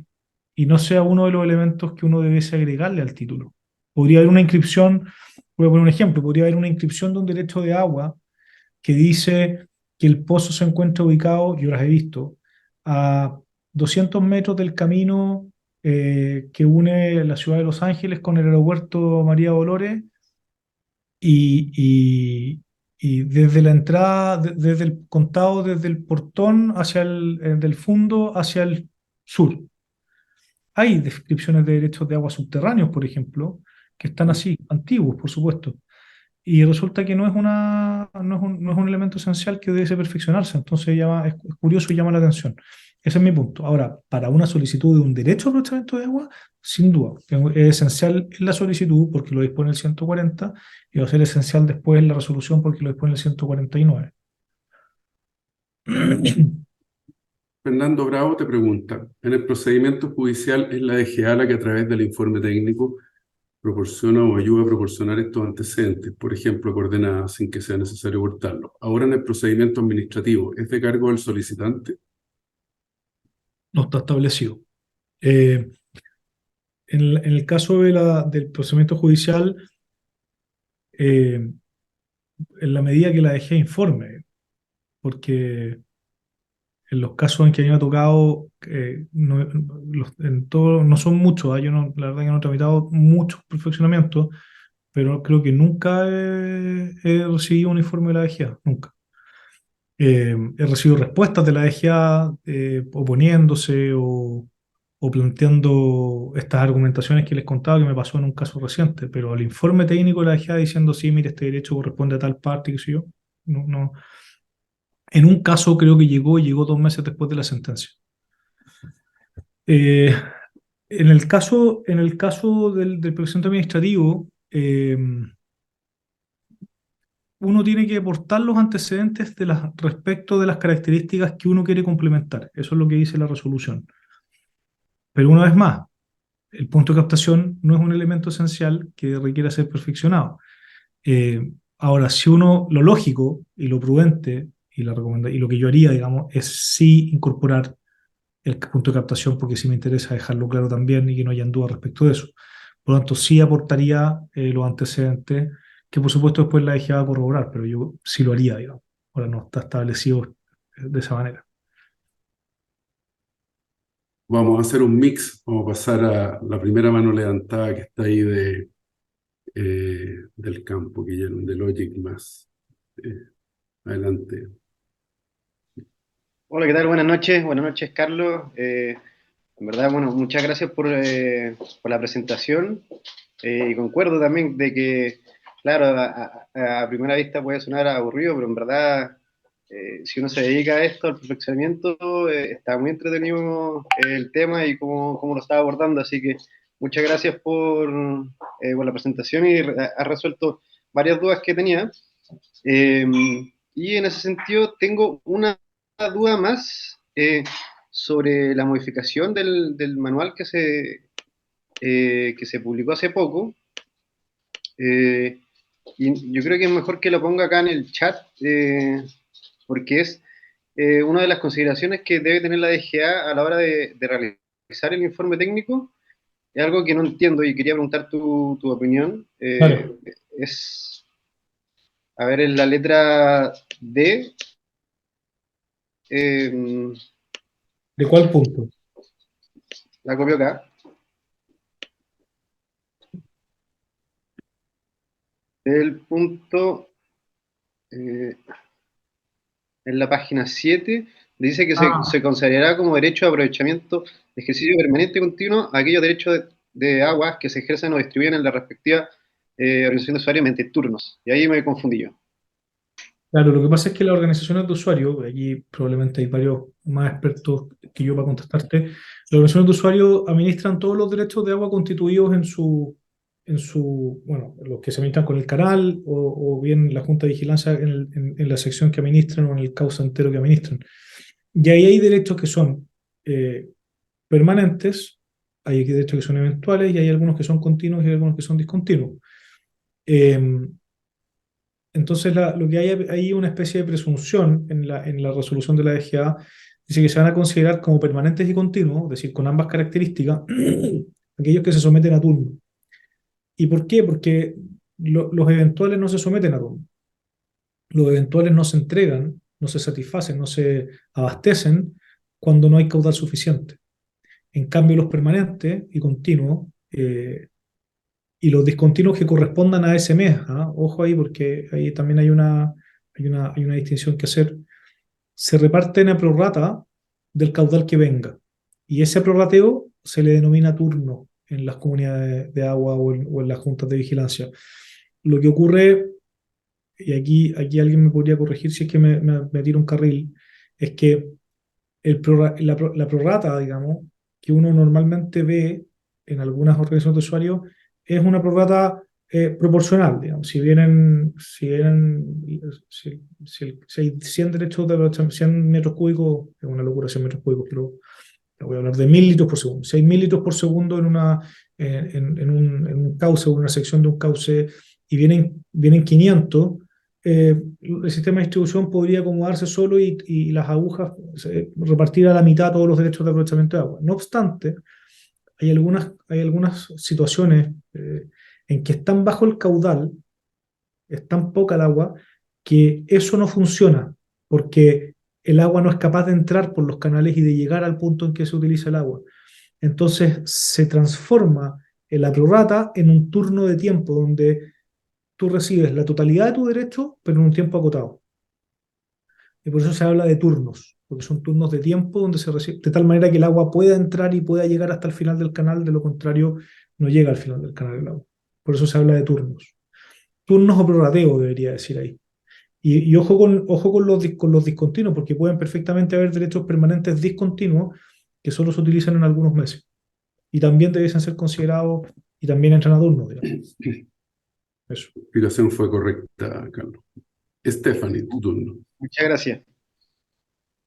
y no sea uno de los elementos que uno debiese agregarle al título. Podría haber una inscripción, voy a poner un ejemplo, podría haber una inscripción de un derecho de agua que dice que el pozo se encuentra ubicado, yo las he visto, a 200 metros del camino que une la ciudad de Los Ángeles con el aeropuerto María Dolores y, y desde la entrada, desde el contado, desde el portón hacia del fondo hacia el sur. Hay descripciones de derechos de agua subterráneos, por ejemplo, que están así, antiguos, por supuesto. Y resulta que no es un elemento esencial que debe perfeccionarse. Entonces es curioso y llama la atención. Ese es mi punto. Ahora, para una solicitud de un derecho de aprovechamiento de agua, sin duda, es esencial en la solicitud porque lo dispone el 140 y va a ser esencial después en la resolución porque lo dispone el 149. Fernando Bravo te pregunta, en el procedimiento judicial es la DGA la que a través del informe técnico proporciona o ayuda a proporcionar estos antecedentes, por ejemplo, coordenadas sin que sea necesario cortarlos. Ahora en el procedimiento administrativo, ¿es de cargo del solicitante? No está establecido. Eh, en el caso del procedimiento judicial, eh, en la medida que la DG informe, porque en los casos en que a mí me ha tocado, no son muchos, ¿ah? Yo no, la verdad que no he tramitado muchos perfeccionamientos, pero creo que nunca he recibido un informe de la DGA, nunca. He recibido respuestas de la DGA oponiéndose o planteando estas argumentaciones que les contaba que me pasó en un caso reciente, pero el informe técnico de la DGA diciendo, sí, mire, este derecho corresponde a tal parte, qué sé yo, no. En un caso creo que llegó 2 meses después de la sentencia. Eh, en el caso del procedimiento administrativo, uno tiene que aportar los antecedentes respecto de las características que uno quiere complementar. Eso es lo que dice la resolución. Pero una vez más, el punto de captación no es un elemento esencial que requiera ser perfeccionado. Ahora, si uno, lo lógico y lo prudente y lo que yo haría, digamos, es sí incorporar el punto de captación porque sí me interesa dejarlo claro también y que no hayan dudas respecto de eso. Por lo tanto, sí aportaría los antecedentes, que por supuesto después la DGA va a corroborar, pero yo sí lo haría, digamos. Ahora no está establecido de esa manera. Vamos a hacer un mix, vamos a pasar a la primera mano levantada que está ahí del campo, Guillermo, de Logic más. Adelante. Hola, ¿qué tal? Buenas noches, Carlos. En verdad, bueno, muchas gracias por la presentación y concuerdo también de que, claro, a primera vista puede sonar aburrido, pero en verdad, si uno se dedica a esto, al perfeccionamiento, está muy entretenido el tema y cómo lo está abordando, así que muchas gracias por la presentación y ha resuelto varias dudas que tenía. Eh, y en ese sentido tengo una duda más sobre la modificación del manual que se publicó hace poco. Eh, y yo creo que es mejor que lo ponga acá en el chat, porque es una de las consideraciones que debe tener la DGA a la hora de realizar el informe técnico es algo que no entiendo y quería preguntar tu opinión. Claro. Es, a ver, en la letra D, eh, ¿De cuál punto? la copio acá. El punto, en la página 7, dice que se considerará como derecho de aprovechamiento de ejercicio permanente y continuo aquellos derechos de aguas que se ejercen o distribuyen en la respectiva organización de usuarios mediante turnos. Y ahí me confundí yo. Claro, lo que pasa es que las organizaciones de usuarios, aquí probablemente hay varios más expertos que yo para contestarte, las organizaciones de usuarios administran todos los derechos de agua constituidos bueno, los que se administran con el canal o bien la Junta de Vigilancia en la sección que administran o en el cauce entero que administran. Y ahí hay derechos que son eh, permanentes, hay derechos que son eventuales y hay algunos que son continuos y hay algunos que son discontinuos. Eh, entonces, lo que hay una especie de presunción en la resolución de la DGA, dice que se van a considerar como permanentes y continuos, es decir, con ambas características, aquellos que se someten a turno. ¿Y por qué? Porque los eventuales no se someten a turno. Los eventuales no se entregan, no se satisfacen, no se abastecen cuando no hay caudal suficiente. En cambio, los permanentes y continuos y los discontinuos que correspondan a ese mes, ¿ah? Ojo ahí porque ahí también hay una distinción que hacer, se reparten a prorrata del caudal que venga. Y ese prorrateo se le denomina turno en las comunidades de agua o en las juntas de vigilancia. Lo que ocurre, y aquí alguien me podría corregir si es que me tiro un carril, es que la prorrata, digamos, que uno normalmente ve en algunas organizaciones de usuarios, es una prorrata proporcional, digamos. Si hay 100 derechos de 100 metros cúbicos, es una locura 100 metros cúbicos, pero voy a hablar de 1000 litros por segundo. Si hay 1000 litros por segundo en un cauce o en una sección de un cauce y vienen 500, el sistema de distribución podría acomodarse solo y las agujas repartir a la mitad todos los derechos de aprovechamiento de agua. No obstante, hay algunas situaciones en que están bajo el caudal, es tan poca el agua, que eso no funciona, porque el agua no es capaz de entrar por los canales y de llegar al punto en que se utiliza el agua. Entonces se transforma la prorrata en un turno de tiempo donde tú recibes la totalidad de tu derecho, pero en un tiempo acotado. Y por eso se habla de turnos, porque son turnos de tiempo donde se recibe, de tal manera que el agua pueda entrar y pueda llegar hasta el final del canal, de lo contrario, no llega al final del canal el agua. Por eso se habla de turnos. Turnos o prorrateo, debería decir ahí. Y ojo con los discontinuos, porque pueden perfectamente haber derechos permanentes discontinuos que solo se utilizan en algunos meses. Y también debiesen ser considerados y también entran a turnos, digamos. Eso. La explicación fue correcta, Carlos. Stephanie, tu turno. Muchas gracias.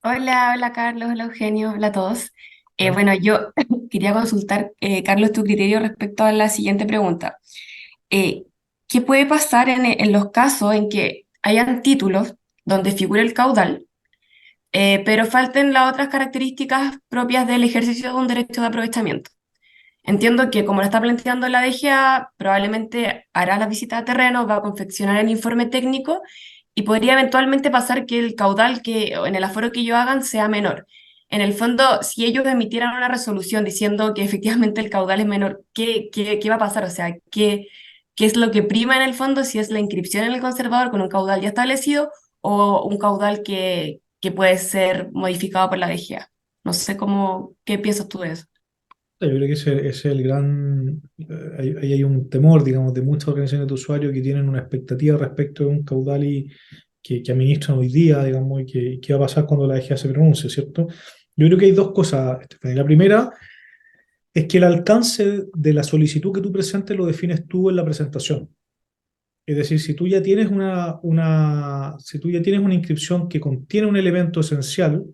Hola, hola Carlos, hola Eugenio, hola a todos. Hola. Bueno, yo quería consultar, Carlos, tu criterio respecto a la siguiente pregunta. Eh, ¿Qué puede pasar en los casos en que hayan títulos donde figura el caudal, pero falten las otras características propias del ejercicio de un derecho de aprovechamiento? Entiendo que como lo está planteando la DGA, probablemente hará la visita a terreno, va a confeccionar el informe técnico y podría eventualmente pasar que el caudal o en el aforo que ellos hagan sea menor. En el fondo, si ellos emitieran una resolución diciendo que efectivamente el caudal es menor, ¿qué va a pasar? O sea, ¿qué es lo que prima en el fondo? Si es la inscripción en el conservador con un caudal ya establecido o un caudal que puede ser modificado por la DGA. No sé ¿qué piensas tú de eso? Yo creo que ese es el gran. Ahí hay un temor, digamos, de muchas organizaciones de usuarios que tienen una expectativa respecto de un caudal que administran hoy día, digamos, y qué va a pasar cuando la DGA se pronuncie, ¿cierto? Yo creo que hay dos cosas, Estefania. La primera es que el alcance de la solicitud que tú presentes lo defines tú en la presentación. Es decir, si tú ya tienes si tú ya tienes una inscripción que contiene un elemento esencial,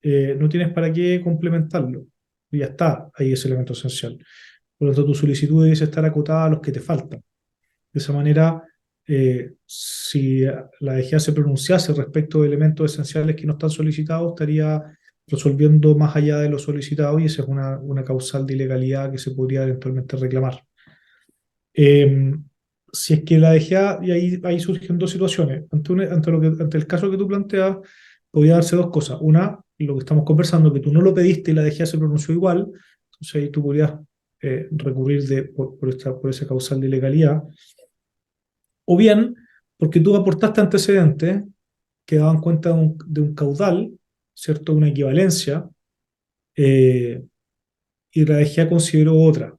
no tienes para qué complementarlo. Y ya está, ahí ese elemento esencial. Por lo tanto, tu solicitud debe estar acotada a los que te faltan. De esa manera, Si la DGA se pronunciase respecto de elementos esenciales que no están solicitados, estaría resolviendo más allá de lo solicitado y esa es una causal de ilegalidad que se podría eventualmente reclamar. Eh, si es que la DGA, y ahí surgen dos situaciones. Ante el caso que tú planteas, podría darse dos cosas. Una, lo que estamos conversando, que tú no lo pediste y la DGA se pronunció igual, entonces ahí tú podrías recurrir por esa causal de ilegalidad. O bien, porque tú aportaste antecedentes que daban cuenta de un caudal, ¿cierto? Una equivalencia, eh, y la DGA consideró otra.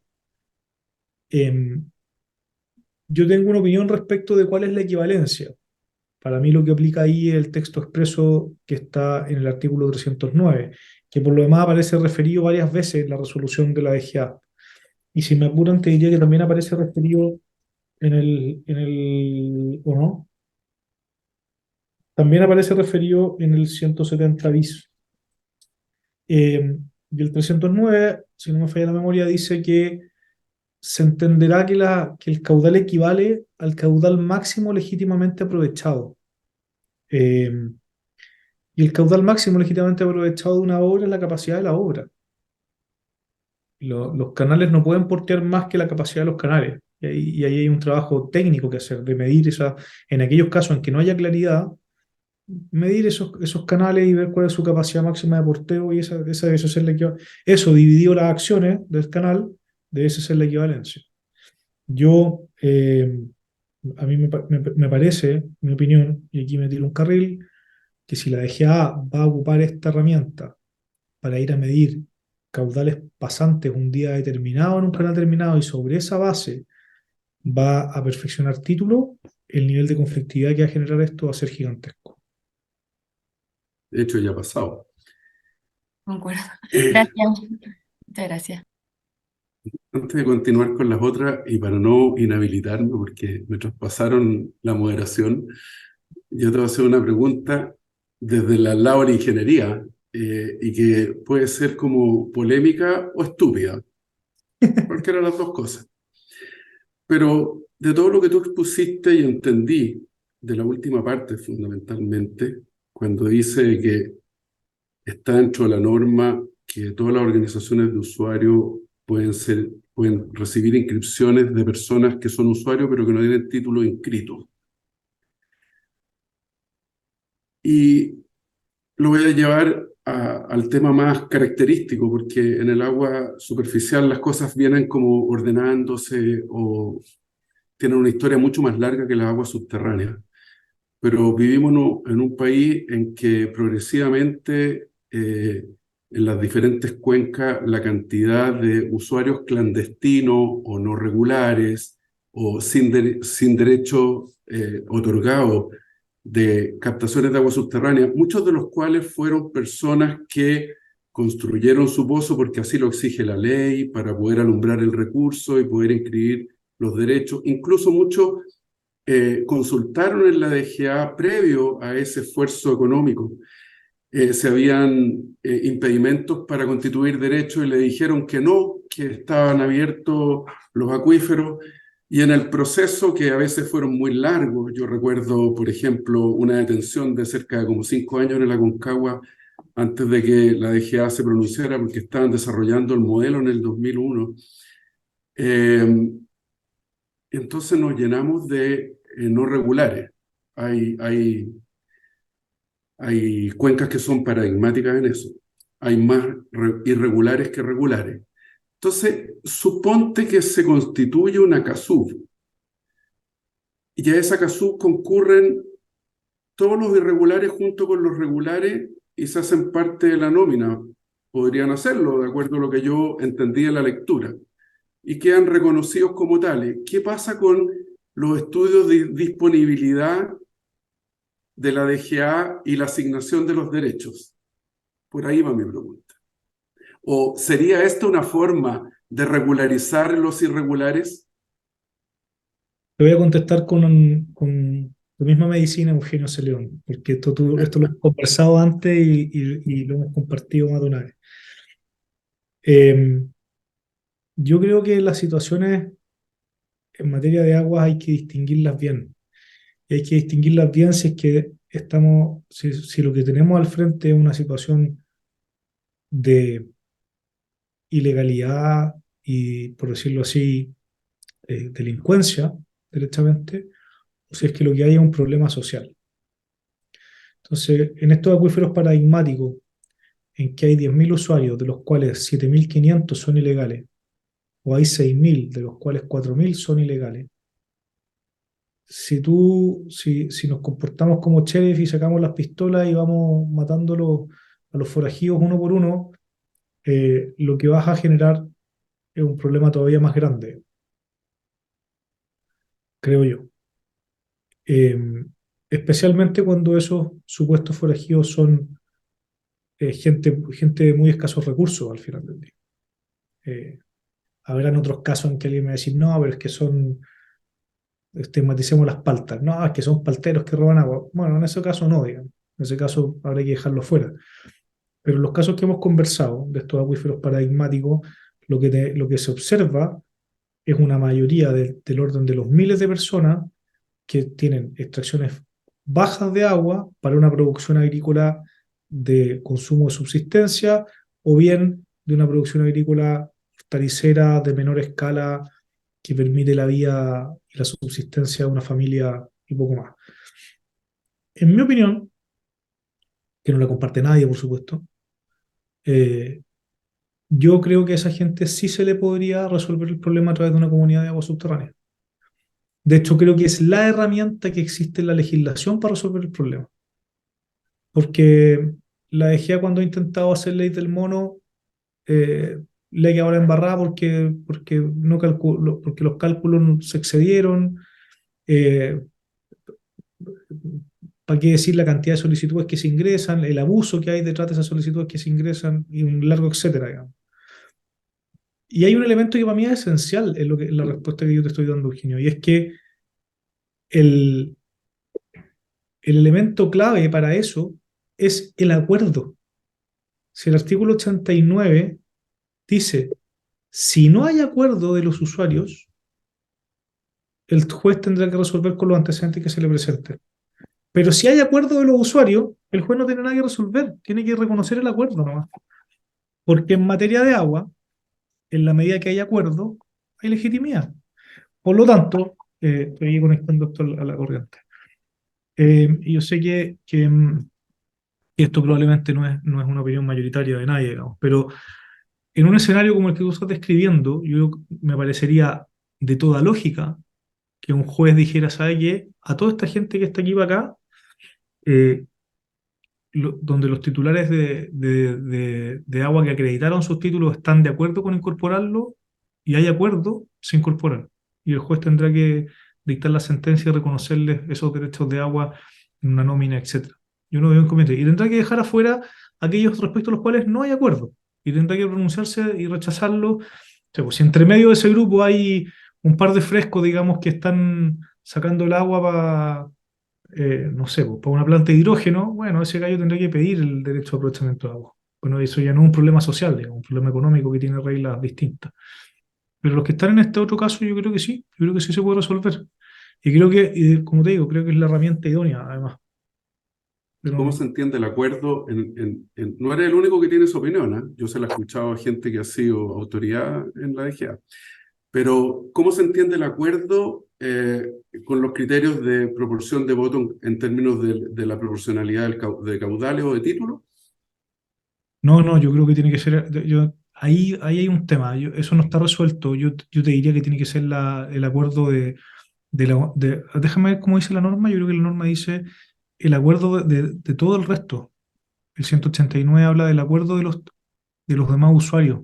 Em, yo tengo una opinión respecto de cuál es la equivalencia. Para mí lo que aplica ahí es el texto expreso que está en el artículo 309, que por lo demás aparece referido varias veces en la resolución de la DGA. Y si me apuran, te diría que también aparece referido ¿o no? También aparece referido en el 170 bis. Y el 309, si no me falla la memoria, dice que se entenderá que el caudal equivale al caudal máximo legítimamente aprovechado. Eh, y el caudal máximo legítimamente aprovechado de una obra es la capacidad de la obra. Los canales no pueden portear más que la capacidad de los canales. Y ahí hay un trabajo técnico que hacer, de medir en aquellos casos en que no haya claridad, medir esos canales y ver cuál es su capacidad máxima de porteo y eso ser eso dividido las acciones del canal, debe ser la equivalencia. Yo, a mí me parece, mi opinión, y aquí me tiro un carril, que si la DGA va a ocupar esta herramienta para ir a medir caudales pasantes un día determinado en un canal determinado y sobre esa base va a perfeccionar títulos, el nivel de conflictividad que va a generar esto va a ser gigantesco. De hecho, ya ha pasado. Concuerdo. Eh, Gracias. Muchas gracias. Antes de continuar con las otras, y para no inhabilitarme, porque me traspasaron la moderación, yo te voy a hacer una pregunta desde el lado de la ingeniería, y que puede ser como polémica o estúpida, cualquiera de las dos cosas. Pero de todo lo que tú expusiste y entendí de la última parte fundamentalmente, cuando dice que está dentro de la norma que todas las organizaciones de usuarios pueden recibir inscripciones de personas que son usuarios pero que no tienen título inscrito. Y lo voy a llevar al tema más característico, porque en el agua superficial las cosas vienen como ordenándose o tienen una historia mucho más larga que las aguas subterráneas. Pero vivimos en un país en que progresivamente en las diferentes cuencas la cantidad de usuarios clandestinos o no regulares o sin derecho otorgado de captaciones de agua subterránea, muchos de los cuales fueron personas que construyeron su pozo porque así lo exige la ley para poder alumbrar el recurso y poder inscribir los derechos, incluso muchos consultaron en la DGA previo a ese esfuerzo económico. Si habían impedimentos para constituir derechos y le dijeron que no, que estaban abiertos los acuíferos. Y en el proceso, que a veces fueron muy largos, yo recuerdo, por ejemplo, una detención de cerca de como 5 años en el Aconcagua antes de que la DGA se pronunciara porque estaban desarrollando el modelo en el 2001. Entonces nos llenamos de no regulares. Hay cuencas que son paradigmáticas en eso. Hay más irregulares que regulares. Entonces, suponte que se constituye una CASUV y a esa CASUV concurren todos los irregulares junto con los regulares y se hacen parte de la nómina. Podrían hacerlo, de acuerdo a lo que yo entendí en la lectura, y quedan reconocidos como tales. ¿Qué pasa con los estudios de disponibilidad de la DGA y la asignación de los derechos? Por ahí va mi pregunta. ¿O sería esta una forma de regularizar los irregulares? Te voy a contestar con tu misma medicina, Eugenio C. León, porque esto lo hemos conversado antes y lo hemos compartido más de una vez. Yo creo que las situaciones en materia de aguas hay que distinguirlas bien. Y hay que distinguir las bien si es que si lo que tenemos al frente es una situación de ilegalidad y, por decirlo así, delincuencia, derechamente, o si es que lo que hay es un problema social. Entonces, en estos acuíferos paradigmáticos, en que hay 10.000 usuarios, de los cuales 7.500 son ilegales, o hay 6.000, de los cuales 4.000 son ilegales, si nos comportamos como sheriff y sacamos las pistolas y vamos matando a los forajidos uno por uno, lo que vas a generar es un problema todavía más grande, creo yo. Eh, Especialmente cuando esos supuestos forajidos son gente de muy escasos recursos al final del día. Eh, Habrán otros casos en que alguien me va a decir, no, pero es que son, estigmaticemos las paltas, no, es que son palteros que roban agua. Bueno, en ese caso no, digamos. En ese caso habrá que dejarlo fuera. Pero en los casos que hemos conversado de estos acuíferos paradigmáticos, lo que se observa es una mayoría del orden de los miles de personas que tienen extracciones bajas de agua para una producción agrícola de consumo de subsistencia o bien de una producción agrícola hortalicera de menor escala que permite la vida y la subsistencia de una familia y poco más. En mi opinión, que no la comparte nadie, por supuesto, eh, yo creo que a esa gente sí se le podría resolver el problema a través de una comunidad de agua subterránea. De hecho, creo que es la herramienta que existe en la legislación para resolver el problema. Porque la DGA cuando ha intentado hacer ley del mono, eh, le ha quedado la embarrada porque los cálculos se excedieron. eh, ¿Para qué decir la cantidad de solicitudes que se ingresan, el abuso que hay detrás de esas solicitudes que se ingresan y un largo etcétera, digamos? Y hay un elemento que para mí es esencial en la respuesta que yo te estoy dando, Eugenio, y es que el, el elemento clave para eso es el acuerdo. Si el artículo 89 dice, si no hay acuerdo de los usuarios, el juez tendrá que resolver con los antecedentes que se le presenten. Pero si hay acuerdo de los usuarios, el juez no tiene nada que resolver, tiene que reconocer el acuerdo nomás. Porque en materia de agua, en la medida que hay acuerdo, hay legitimidad. Por lo tanto, estoy conectando esto a la corriente. Y yo sé que esto probablemente no es una opinión mayoritaria de nadie, digamos, pero en un escenario como el que tú estás describiendo, me parecería de toda lógica que un juez dijera, ¿sabe qué? A toda esta gente que está aquí para acá, eh, donde los titulares de agua que acreditaron sus títulos están de acuerdo con incorporarlo y hay acuerdo, se incorporan. Y el juez tendrá que dictar la sentencia y reconocerles esos derechos de agua en una nómina, etcétera. Yo no veo inconveniente. Y tendrá que dejar afuera aquellos respecto a los cuales no hay acuerdo. Y tendrá que pronunciarse y rechazarlo. O sea, pues, si entre medio de ese grupo hay un par de frescos, digamos, que están sacando el agua para no sé, pues, para una planta de hidrógeno, bueno, ese gallo tendría que pedir el derecho de aprovechamiento de agua. Bueno, eso ya no es un problema social, es un problema económico que tiene reglas distintas. Pero los que están en este otro caso, yo creo que sí, yo creo que sí se puede resolver. Y creo que, como te digo, creo que es la herramienta idónea, además. ¿Cómo Pero se entiende el acuerdo? No eres el único que tiene esa opinión, ¿eh? Yo se la he escuchado a gente que ha sido autoridad en la DGA. Pero, ¿cómo se entiende el acuerdo con los criterios de proporción de voto en términos de la proporcionalidad de caudales o de títulos? no, yo creo que tiene que ser, ahí hay un tema, eso no está resuelto. Yo te diría que tiene que ser el acuerdo déjame ver cómo dice la norma. Yo creo que la norma dice el acuerdo de todo el resto. El 189 habla del acuerdo de los demás usuarios.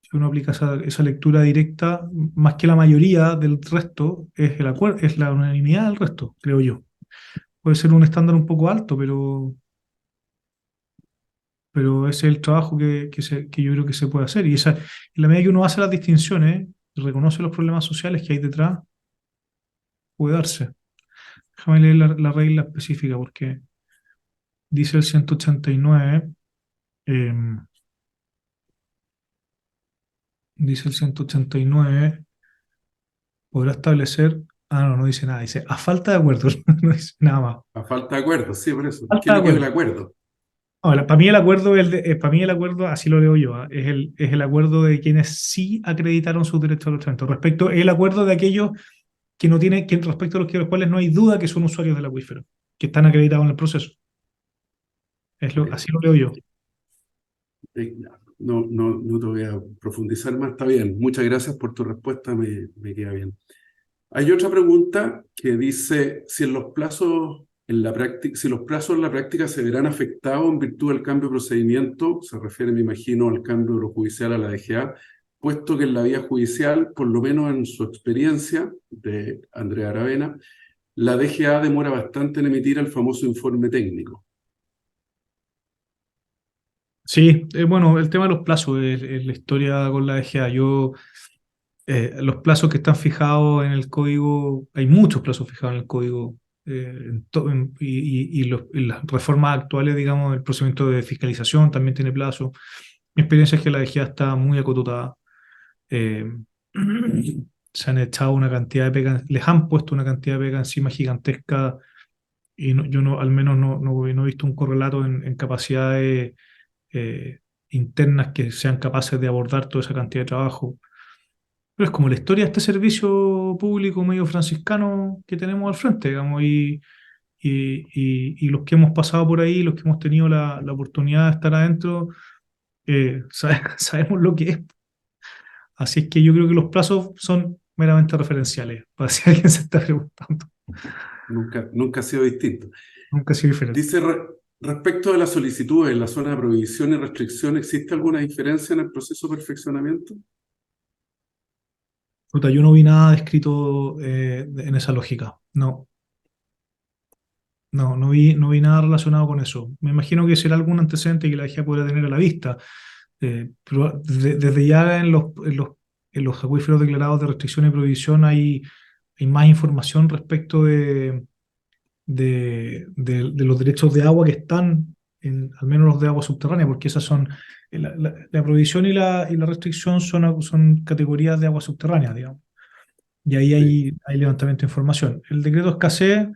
Si uno aplica esa lectura directa, más que la mayoría del resto, es el acuerdo, es la unanimidad del resto, creo yo. Puede ser un estándar un poco alto, pero ese es el trabajo que yo creo que se puede hacer. Y en la medida que uno hace las distinciones y reconoce los problemas sociales que hay detrás, puede darse. Déjame leer la regla específica, porque dice el 189, eh, dice el 189, podrá establecer Ah, no, no dice nada, dice a falta de acuerdo, no dice nada más. A falta de acuerdo, sí, por eso. ¿Qué Falta es de lo que es el acuerdo. acuerdo? Ahora, para mí el acuerdo, para mí el acuerdo, así lo leo yo, es el acuerdo de quienes sí acreditaron sus derechos de aprovechamiento. Respecto, el acuerdo de aquellos que no tienen, que respecto a los cuales no hay duda que son usuarios del acuífero, que están acreditados en el proceso. Ok. Así lo leo yo. No te voy a profundizar más, está bien. Muchas gracias por tu respuesta, me queda bien. Hay otra pregunta que dice si en los plazos en la práctica, si los plazos en la práctica se verán afectados en virtud del cambio de procedimiento, se refiere, me imagino, al cambio de lo judicial a la DGA, puesto que en la vía judicial, por lo menos en su experiencia de Andrea Aravena, la DGA demora bastante en emitir el famoso informe técnico. Sí, bueno, el tema de los plazos es la historia con la DGA. Los plazos que están fijados en el código, hay muchos plazos fijados en el código, y las reformas actuales, digamos, el procedimiento de fiscalización también tiene plazo. Mi experiencia es que la DGA está muy acotada. Eh, Se han echado una cantidad de pegas, les han puesto una cantidad de pegas encima gigantesca y yo no, al menos no he visto un correlato en capacidades internas que sean capaces de abordar toda esa cantidad de trabajo. Pero es como la historia de este servicio público medio franciscano que tenemos al frente, digamos, y los que hemos pasado por ahí, los que hemos tenido la oportunidad de estar adentro, sabemos lo que es. Así es que yo creo que los plazos son meramente referenciales, para si alguien se está preguntando. Nunca ha sido distinto. Nunca ha sido diferente. Dice, respecto de la solicitud en la zona de prohibición y restricción, ¿existe alguna diferencia en el proceso de perfeccionamiento? Puta, yo no vi nada descrito en esa lógica. No, no vi nada relacionado con eso. Me imagino que será algún antecedente que la DGA podría tener a la vista. Pero desde ya en los acuíferos declarados de restricción y prohibición hay más información respecto de los derechos de agua que están, al menos los de agua subterránea, porque esas son, la prohibición y la restricción son categorías de agua subterránea, digamos. Y ahí Sí. hay levantamiento de información. El decreto escasez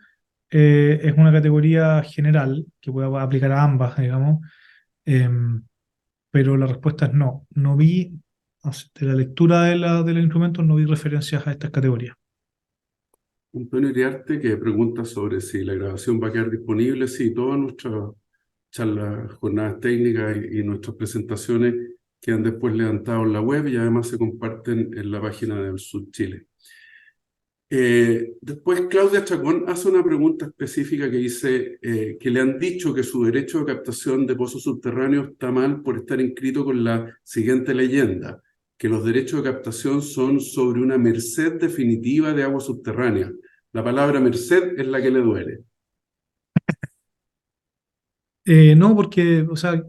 es una categoría general que puede aplicar a ambas, digamos. Em, pero la respuesta es no. No vi, de la lectura de los instrumentos, no vi referencias a estas categorías. Antonio Iriarte, que pregunta sobre si la grabación va a quedar disponible. Sí, todas nuestras charlas, jornadas técnicas y nuestras presentaciones quedan después levantadas en la web y además se comparten en la página del Sur Chile. Después Claudia Chacón hace una pregunta específica que dice que le han dicho que su derecho de captación de pozos subterráneos está mal por estar inscrito con la siguiente leyenda, que los derechos de captación son sobre una merced definitiva de agua subterránea. La palabra merced es la que le duele. No, porque, o sea,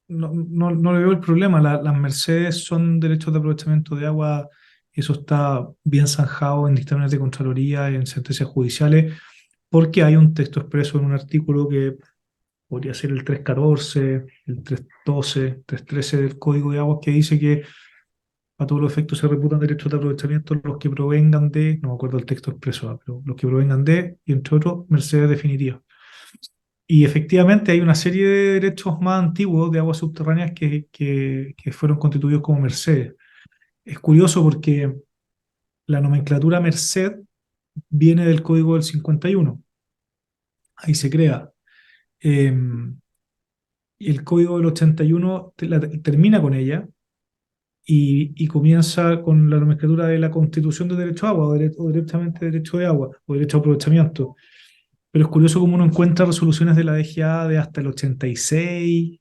no le veo el problema. Las mercedes son derechos de aprovechamiento de agua, y eso está bien zanjado en dictámenes de Contraloría y en sentencias judiciales, porque hay un texto expreso en un artículo que podría ser el 314, el 312, 313 del Código de Aguas, que dice que a todos los efectos se reputan derechos de aprovechamiento los que provengan de, no me acuerdo el texto expreso, pero los que provengan de, y entre otros, mercedes definitivas. Y efectivamente hay una serie de derechos más antiguos de aguas subterráneas que fueron constituidos como mercedes. Es curioso porque la nomenclatura merced viene del Código del 51. Ahí se crea. Eh, y el Código del 81 termina con ella y comienza con la nomenclatura de la Constitución de Derecho a Agua o directamente Derecho de Agua o Derecho a Aprovechamiento. Pero es curioso cómo uno encuentra resoluciones de la DGA de hasta el 86,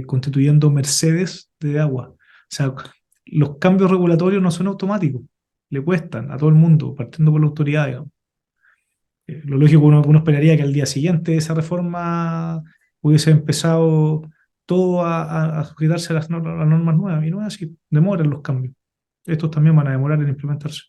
constituyendo mercedes de agua. O sea, los cambios regulatorios no son automáticos, le cuestan a todo el mundo, partiendo por la autoridad, digamos. Lo lógico, uno esperaría que al día siguiente de esa reforma hubiese empezado todo a sujetarse a las normas nuevas, y no es así, demoran los cambios. Estos también van a demorar en implementarse.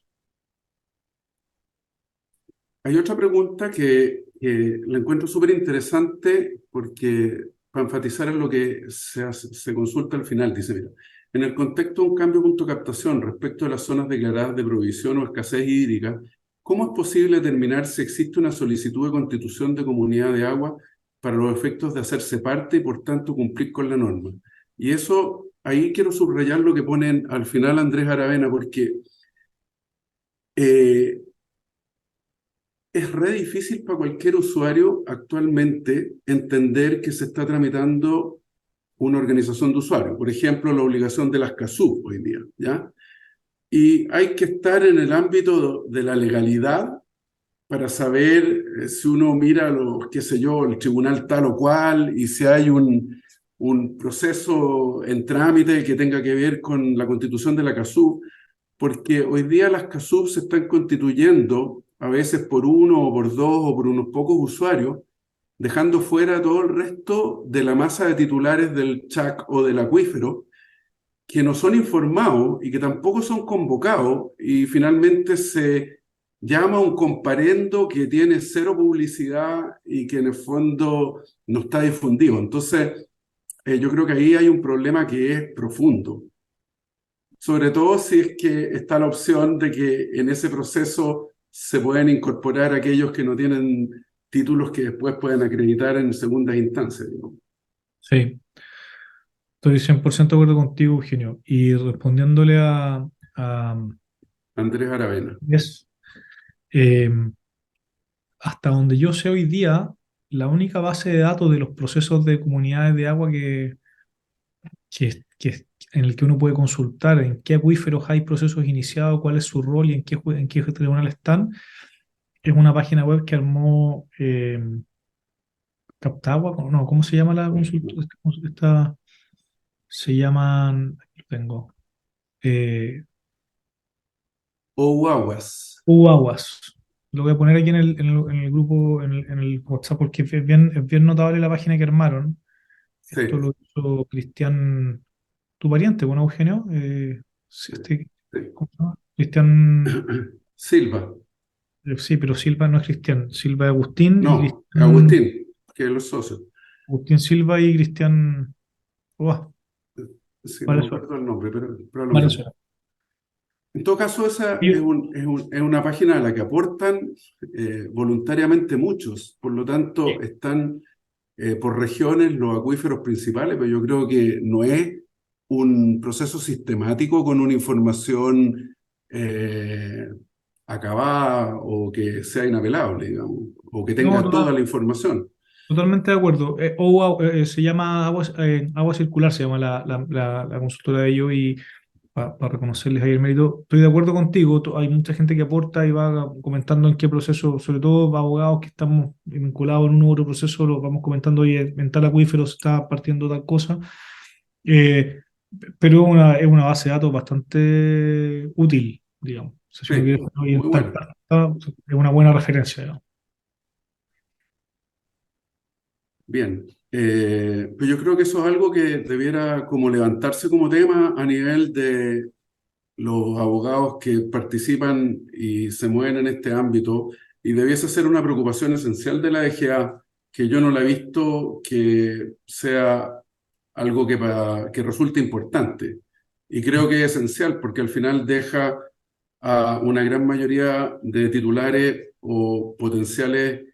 Hay otra pregunta que la encuentro súper interesante porque para enfatizar en lo que se consulta al final, dice, mira, en el contexto de un cambio punto captación respecto de las zonas declaradas de provisión o escasez hídrica, ¿cómo es posible determinar si existe una solicitud de constitución de comunidad de agua para los efectos de hacerse parte y por tanto cumplir con la norma? Y eso, ahí quiero subrayar lo que ponen al final Andrés Aravena, porque eh, es re difícil para cualquier usuario actualmente entender que se está tramitando una organización de usuarios. Por ejemplo, la obligación de las CASUB hoy día, ¿ya? Y hay que estar en el ámbito de la legalidad para saber si uno mira los, qué sé yo, el tribunal tal o cual, y si hay un proceso en trámite que tenga que ver con la constitución de la CASUB, porque hoy día las CASUB se están constituyendo a veces por uno o por dos o por unos pocos usuarios, dejando fuera todo el resto de la masa de titulares del CHAC o del acuífero, que no son informados y que tampoco son convocados, y finalmente se llama un comparendo que tiene cero publicidad y que en el fondo no está difundido. Entonces, yo creo que ahí hay un problema que es profundo, sobre todo si es que está la opción de que en ese proceso se pueden incorporar aquellos que no tienen títulos que después pueden acreditar en segundas instancias, digamos. Sí, estoy 100% de acuerdo contigo, Eugenio. Y respondiéndole a Andrés Aravena. es, eh, hasta donde yo sé hoy día, la única base de datos de los procesos de comunidades de agua en el que uno puede consultar en qué acuíferos hay procesos iniciados, cuál es su rol y en qué tribunal están, es una página web que armó Captagua, no, ¿cómo se llama la consulta? Se llaman, aquí lo tengo, eh, O Aguas. UAguas. Lo voy a poner aquí en el grupo, en el WhatsApp, porque es bien notable la página que armaron. Sí, Esto lo hizo Cristian, tu pariente, bueno, Eugenio. Sí, sí. ¿cómo se llama? Cristian, Silva. sí, pero Silva no es Cristian. Silva es Agustín y No, Cristian, Agustín, que es los socios. Agustín Silva y Cristian. Sí, no me Valenzuela. acuerdo el nombre, pero es lo mismo. Valenzuela. En todo caso, esa es, Y- es una página a la que aportan voluntariamente muchos. Por lo tanto, están por regiones los acuíferos principales, pero yo creo que no es un proceso sistemático con una información eh, acabada o que sea inapelable, digamos, o que No, tenga toda la información. totalmente de acuerdo. Se llama Agua Circular, se llama la consultora de ellos, y para reconocerles ahí el mérito, estoy de acuerdo contigo. Hay mucha gente que aporta y va comentando en qué proceso, sobre todo abogados que estamos vinculados en un u otro proceso, lo vamos comentando, y en tal acuífero se está partiendo tal cosa. Eh, pero es una base de datos bastante útil, digamos. O sea, si uno quiere Sí, muy orientar, bueno. es una buena referencia, digamos. Bien, pues yo creo que eso es algo que debiera como levantarse como tema a nivel de los abogados que participan y se mueven en este ámbito, y debiese ser una preocupación esencial de la DGA, que yo no la he visto que sea algo que resulte importante. Y creo que es esencial porque al final deja a una gran mayoría de titulares o potenciales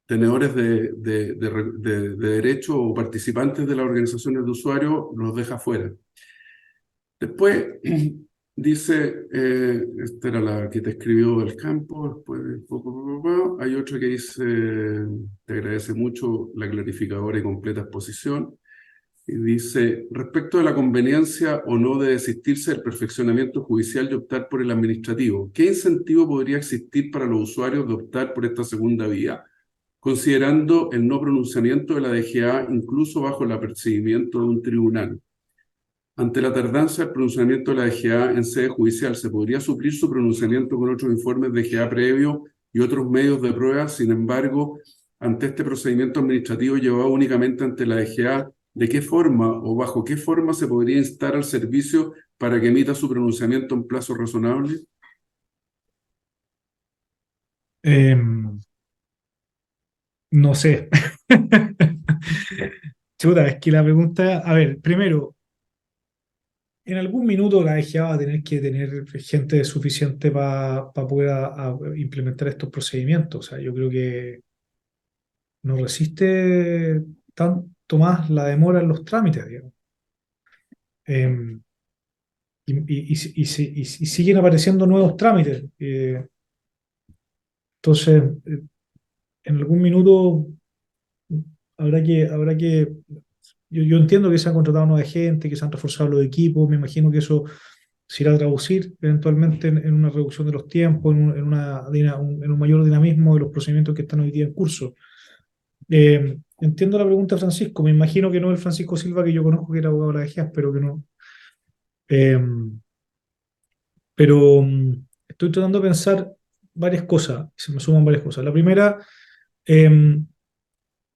tenedores de derecho o participantes de las organizaciones de usuarios, los deja fuera. Después dice, esta era la que te escribió del campo, después hay otra que dice, te agradece mucho la clarificadora y completa exposición, y dice, respecto de la conveniencia o no de desistirse del perfeccionamiento judicial y optar por el administrativo, ¿qué incentivo podría existir para los usuarios de optar por esta segunda vía, considerando el no pronunciamiento de la DGA incluso bajo el apercibimiento de un tribunal? Ante la tardanza del pronunciamiento de la DGA en sede judicial, ¿se podría suplir su pronunciamiento con otros informes de DGA previo y otros medios de prueba? Sin embargo, ante este procedimiento administrativo llevado únicamente ante la DGA, ¿de qué forma o bajo qué forma se podría instar al servicio para que emita su pronunciamiento en plazo razonable? No sé. Chuta, es que la pregunta, a ver, primero, en algún minuto la EGA va a tener que tener gente suficiente para poder implementar estos procedimientos. O sea, yo creo que no resiste tanto más la demora en los trámites, digamos. Em, y siguen apareciendo nuevos trámites. Entonces, en algún minuto habrá que yo entiendo que se han contratado nueva gente, que se han reforzado los equipos, me imagino que eso se irá a traducir eventualmente en una reducción de los tiempos, en un mayor dinamismo de los procedimientos que están hoy día en curso. Entiendo la pregunta de Francisco, me imagino que no el Francisco Silva que yo conozco, que era abogado de la DGA, espero que no. Eh, pero estoy tratando de pensar varias cosas, se me suman varias cosas. La primera, eh,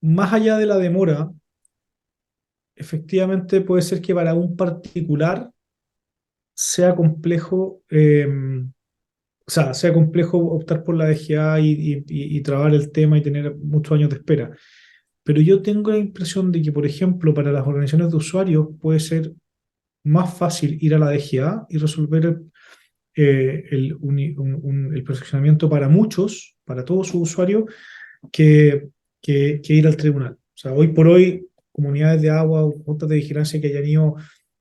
más allá de la demora, efectivamente puede ser que para un particular sea complejo, o sea, sea complejo optar por la DGA y trabar el tema y tener muchos años de espera. Pero yo tengo la impresión de que, por ejemplo, para las organizaciones de usuarios puede ser más fácil ir a la DGA y resolver el perfeccionamiento para muchos, para todos sus usuarios, que, que ir al tribunal. O sea, hoy por hoy, comunidades de agua o juntas de vigilancia que hayan ido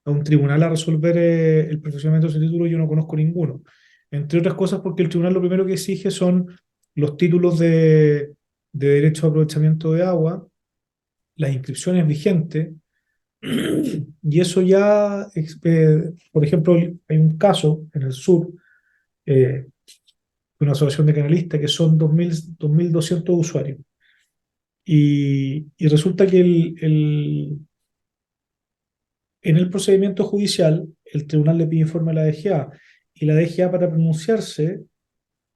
a un tribunal a resolver el perfeccionamiento de ese título, yo no conozco ninguno. Entre otras cosas porque el tribunal lo primero que exige son los títulos de derecho a aprovechamiento de agua, las inscripciones vigentes, y eso ya, por ejemplo, hay un caso en el sur, de una asociación de canalistas que son 2.200 usuarios. Y resulta que en el procedimiento judicial el tribunal le pide informe a la DGA y la DGA para pronunciarse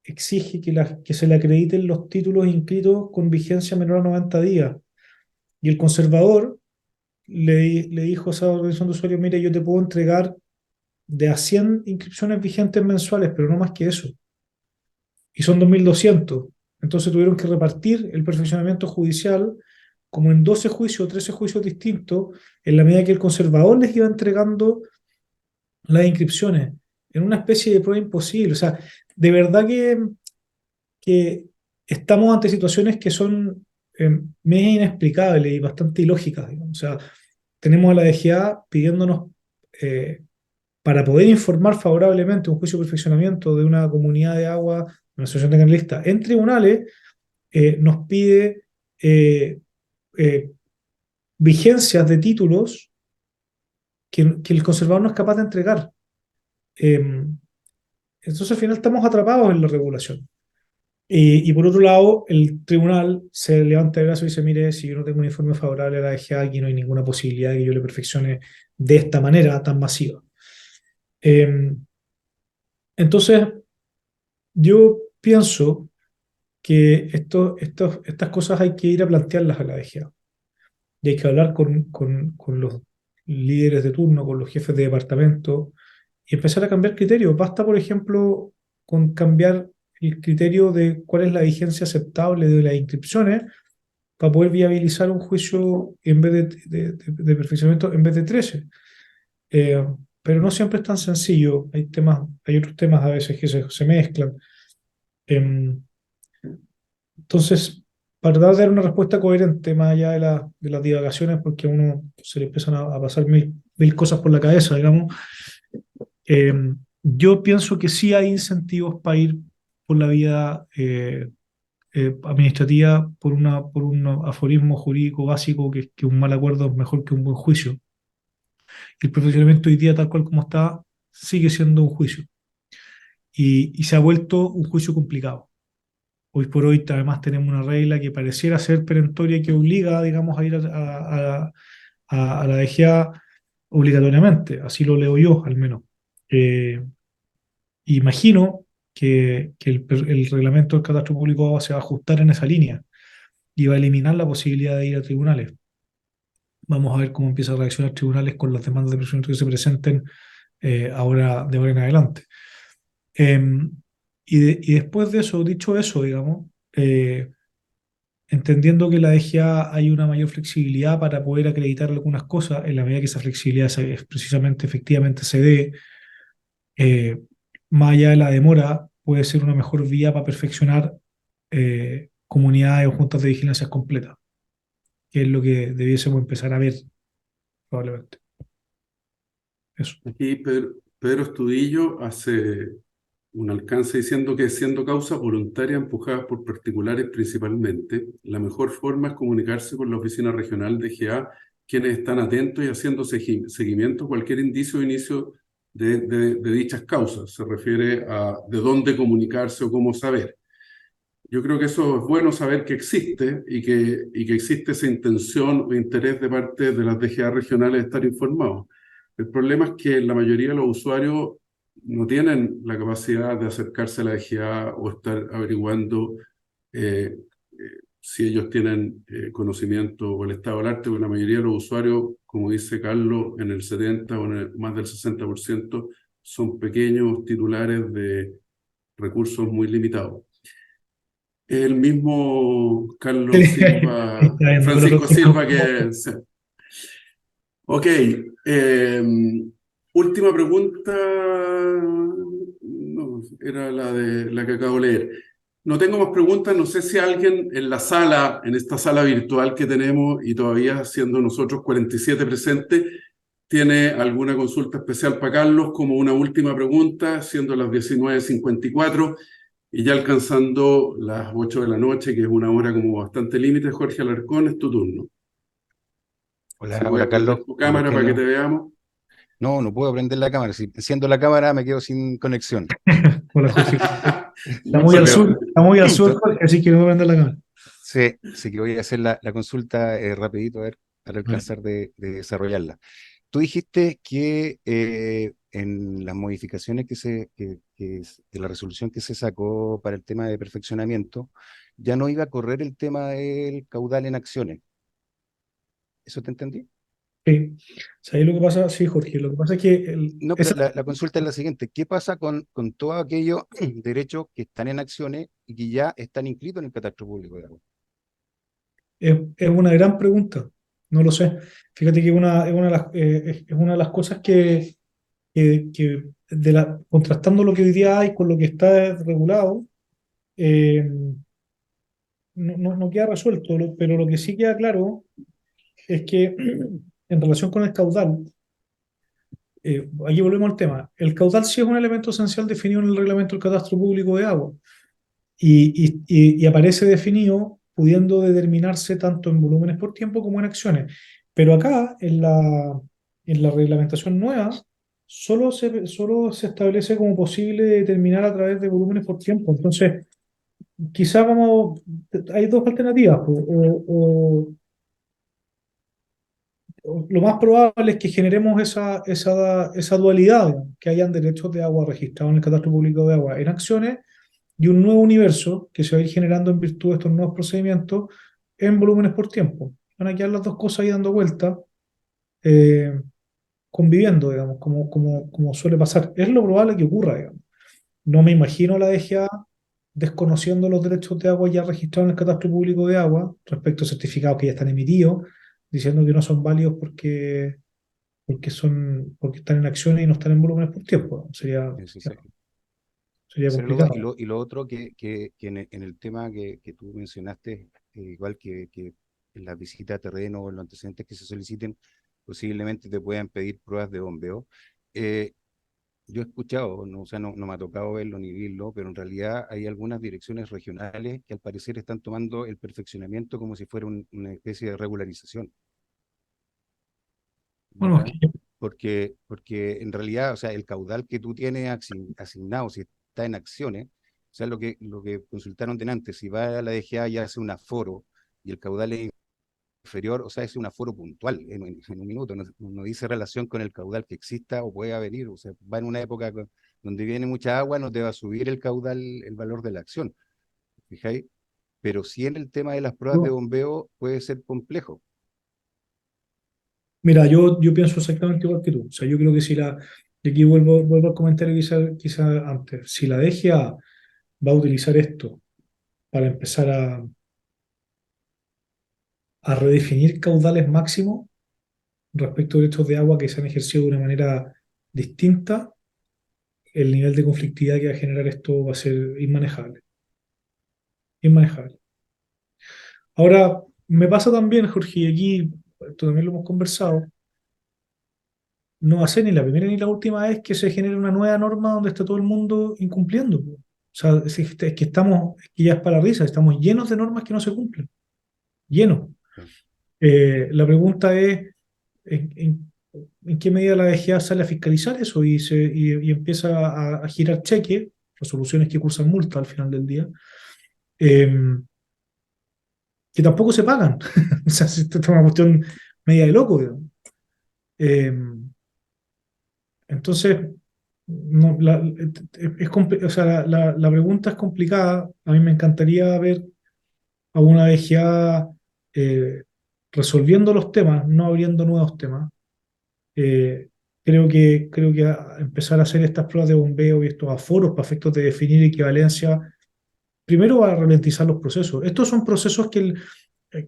exige que se le acrediten los títulos inscritos con vigencia menor a 90 días. Y el conservador le dijo a esa organización de usuarios, mire, yo te puedo entregar de a 100 inscripciones vigentes mensuales, pero no más que eso. Y son 2.200. Entonces tuvieron que repartir el perfeccionamiento judicial como en 12 juicios o 13 juicios distintos, en la medida que el conservador les iba entregando las inscripciones, en una especie de prueba imposible. O sea, de verdad que estamos ante situaciones que son medio inexplicables y bastante ilógicas, digamos. O sea, tenemos a la DGA pidiéndonos, para poder informar favorablemente un juicio de perfeccionamiento de una comunidad de agua, una asociación de canalistas, en tribunales, nos pide eh, eh, vigencias de títulos que el conservador no es capaz de entregar. Eh, entonces, al final estamos atrapados en la regulación. Y por otro lado, el tribunal se levanta el brazo y dice, mire, si yo no tengo un informe favorable a la DGA, aquí no hay ninguna posibilidad de que yo le perfeccione de esta manera tan masiva. Eh, entonces, yo pienso que estas cosas hay que ir a plantearlas a la DGA. Y hay que hablar con los líderes de turno, con los jefes de departamento y empezar a cambiar criterios. Basta, por ejemplo, con cambiar el criterio de cuál es la vigencia aceptable de las inscripciones para poder viabilizar un juicio en vez de perfeccionamiento en vez de 13. Eh, pero no siempre es tan sencillo. Hay otros temas a veces que se mezclan. Em, Entonces, para tratar de dar una respuesta coherente más allá de las divagaciones, porque a uno se le empiezan a pasar mil cosas por la cabeza, digamos, eh, yo pienso que sí hay incentivos para ir por la vía administrativa, por un aforismo jurídico básico, que un mal acuerdo es mejor que un buen juicio. El perfeccionamiento hoy día, tal cual como está, sigue siendo un juicio y se ha vuelto un juicio complicado. Hoy por hoy además tenemos una regla que pareciera ser perentoria que obliga, digamos, a ir a la DGA obligatoriamente, así lo leo yo al menos. Eh, Imagino que el reglamento del catastro público se va a ajustar en esa línea y va a eliminar la posibilidad de ir a tribunales. Vamos a ver cómo empiezan a reaccionar tribunales con las demandas de personas que se presenten de ahora en adelante. Y después de eso, dicho eso, digamos, entendiendo que en la DGA hay una mayor flexibilidad para poder acreditar algunas cosas, en la medida que esa flexibilidad precisamente, efectivamente se dé, eh, más allá de la demora, puede ser una mejor vía para perfeccionar comunidades o juntas de vigilancia completas, que es lo que debiésemos empezar a ver, probablemente. Eso. Aquí Pedro Estudillo hace un alcance diciendo que siendo causa voluntaria empujada por particulares principalmente, la mejor forma es comunicarse con la oficina regional de GA, quienes están atentos y haciendo seguimiento a cualquier indicio o inicio de dichas causas. Se refiere a de dónde comunicarse o cómo saber. Yo creo que eso es bueno saber que existe y que existe esa intención o interés de parte de las DGA regionales de estar informados. El problema es que la mayoría de los usuarios no tienen la capacidad de acercarse a la DGA o estar averiguando eh, si ellos tienen conocimiento o el estado del arte, porque la mayoría de los usuarios, como dice Carlos, en el 70 o en más del 60% son pequeños titulares de recursos muy limitados. El mismo Carlos Silva, Está bien, Francisco Silva, que... Ok, última pregunta, no, era la que acabo de leer. No tengo más preguntas, no sé si alguien en la sala, en esta sala virtual que tenemos y todavía siendo nosotros 47 presentes, tiene alguna consulta especial para Carlos como una última pregunta, siendo las 19:54 y ya alcanzando las 8 de la noche, que es una hora como bastante límite. Jorge Alarcón, es tu turno. Hola, Si puedes hola prender Carlos. tu Hola, cámara para que Angelo. te veamos. No, no puedo prender la cámara. Si enciendo la cámara me quedo sin conexión. Hola, Jorge. Está muy Se al te- sur, está muy al sur, Ento- Jorge, así que no me prender la cámara. Sí, sí que voy a hacer la consulta rapidito, a ver, para Vale. alcanzar de desarrollarla. Tú dijiste que en las modificaciones de la resolución que se sacó para el tema de perfeccionamiento, ya no iba a correr el tema del caudal en acciones. ¿Eso te entendí? Sí. ¿Sabes lo que pasa? Sí, Jorge, lo que pasa es que No, pero la consulta es la siguiente. ¿Qué pasa con todos aquellos derechos que están en acciones y que ya están inscritos en el catastro público de agua? es una gran pregunta, no lo sé. Fíjate que es una de las cosas contrastando lo que hoy día hay con lo que está regulado, eh, no queda resuelto, pero lo que sí queda claro es que en relación con el caudal, aquí volvemos al tema. El caudal sí es un elemento esencial definido en el reglamento del catastro público de agua y aparece definido pudiendo determinarse tanto en volúmenes por tiempo como en acciones. Pero acá, en la reglamentación nueva, solo se establece como posible determinar a través de volúmenes por tiempo. Entonces, quizás hay dos alternativas. Lo más probable es que generemos esa dualidad, digamos, que hayan derechos de agua registrados en el catastro público de agua en acciones y un nuevo universo que se va a ir generando en virtud de estos nuevos procedimientos en volúmenes por tiempo. Van a quedar las dos cosas ahí dando vuelta, eh, conviviendo, digamos, como suele pasar. Es lo probable que ocurra, digamos. No me imagino la DGA desconociendo los derechos de agua ya registrados en el catastro público de agua respecto a certificados que ya están emitidos, diciendo que no son válidos porque están en acciones y no están en volúmenes por tiempo. Eso sí. Sería Ese era complicado. y lo otro que en el tema que tú mencionaste, igual que en la visita a terreno o en los antecedentes que se soliciten, posiblemente te puedan pedir pruebas de bombeo. Eh, yo he escuchado, no, o sea, no me ha tocado verlo ni vivirlo, pero en realidad hay algunas direcciones regionales que al parecer están tomando el perfeccionamiento como si fuera una especie de regularización. Bueno, ¿Ya? Porque en realidad, o sea, el caudal que tú tienes asignado, si está en acciones, o sea, lo que consultaron delante, si va a la DGA y hace un aforo y el caudal es inferior, o sea, es un aforo puntual en un minuto, no dice relación con el caudal que exista o puede venir, o sea, va en una época donde viene mucha agua, no te va a subir el caudal, el valor de la acción, ¿fijáis? Pero sí en el tema de las pruebas de no. bombeo puede ser complejo. Mira, yo pienso exactamente igual que tú. O sea, yo creo que y aquí vuelvo al comentario quizá antes, si la DGA va a utilizar esto para empezar a redefinir caudales máximos respecto a derechos de agua que se han ejercido de una manera distinta, el nivel de conflictividad que va a generar esto va a ser inmanejable. Inmanejable. Ahora, me pasa también, Jorge, y aquí esto también lo hemos conversado, no va a ser ni la primera ni la última vez que se genere una nueva norma donde está todo el mundo incumpliendo. O sea, es que ya es para la risa, estamos llenos de normas que no se cumplen. Llenos. La pregunta es, ¿en qué medida la DGA sale a fiscalizar eso y empieza a girar cheques, resoluciones que cursan multa al final del día, eh, que tampoco se pagan? O sea, esto es una cuestión media de loco, digamos. Eh, entonces, no, o sea, la pregunta es complicada. A mí me encantaría ver a una DGA resolviendo los temas, no abriendo nuevos temas. Eh, creo que empezar a hacer estas pruebas de bombeo y estos aforos para efectos de definir equivalencia, primero va a ralentizar los procesos. Estos son procesos que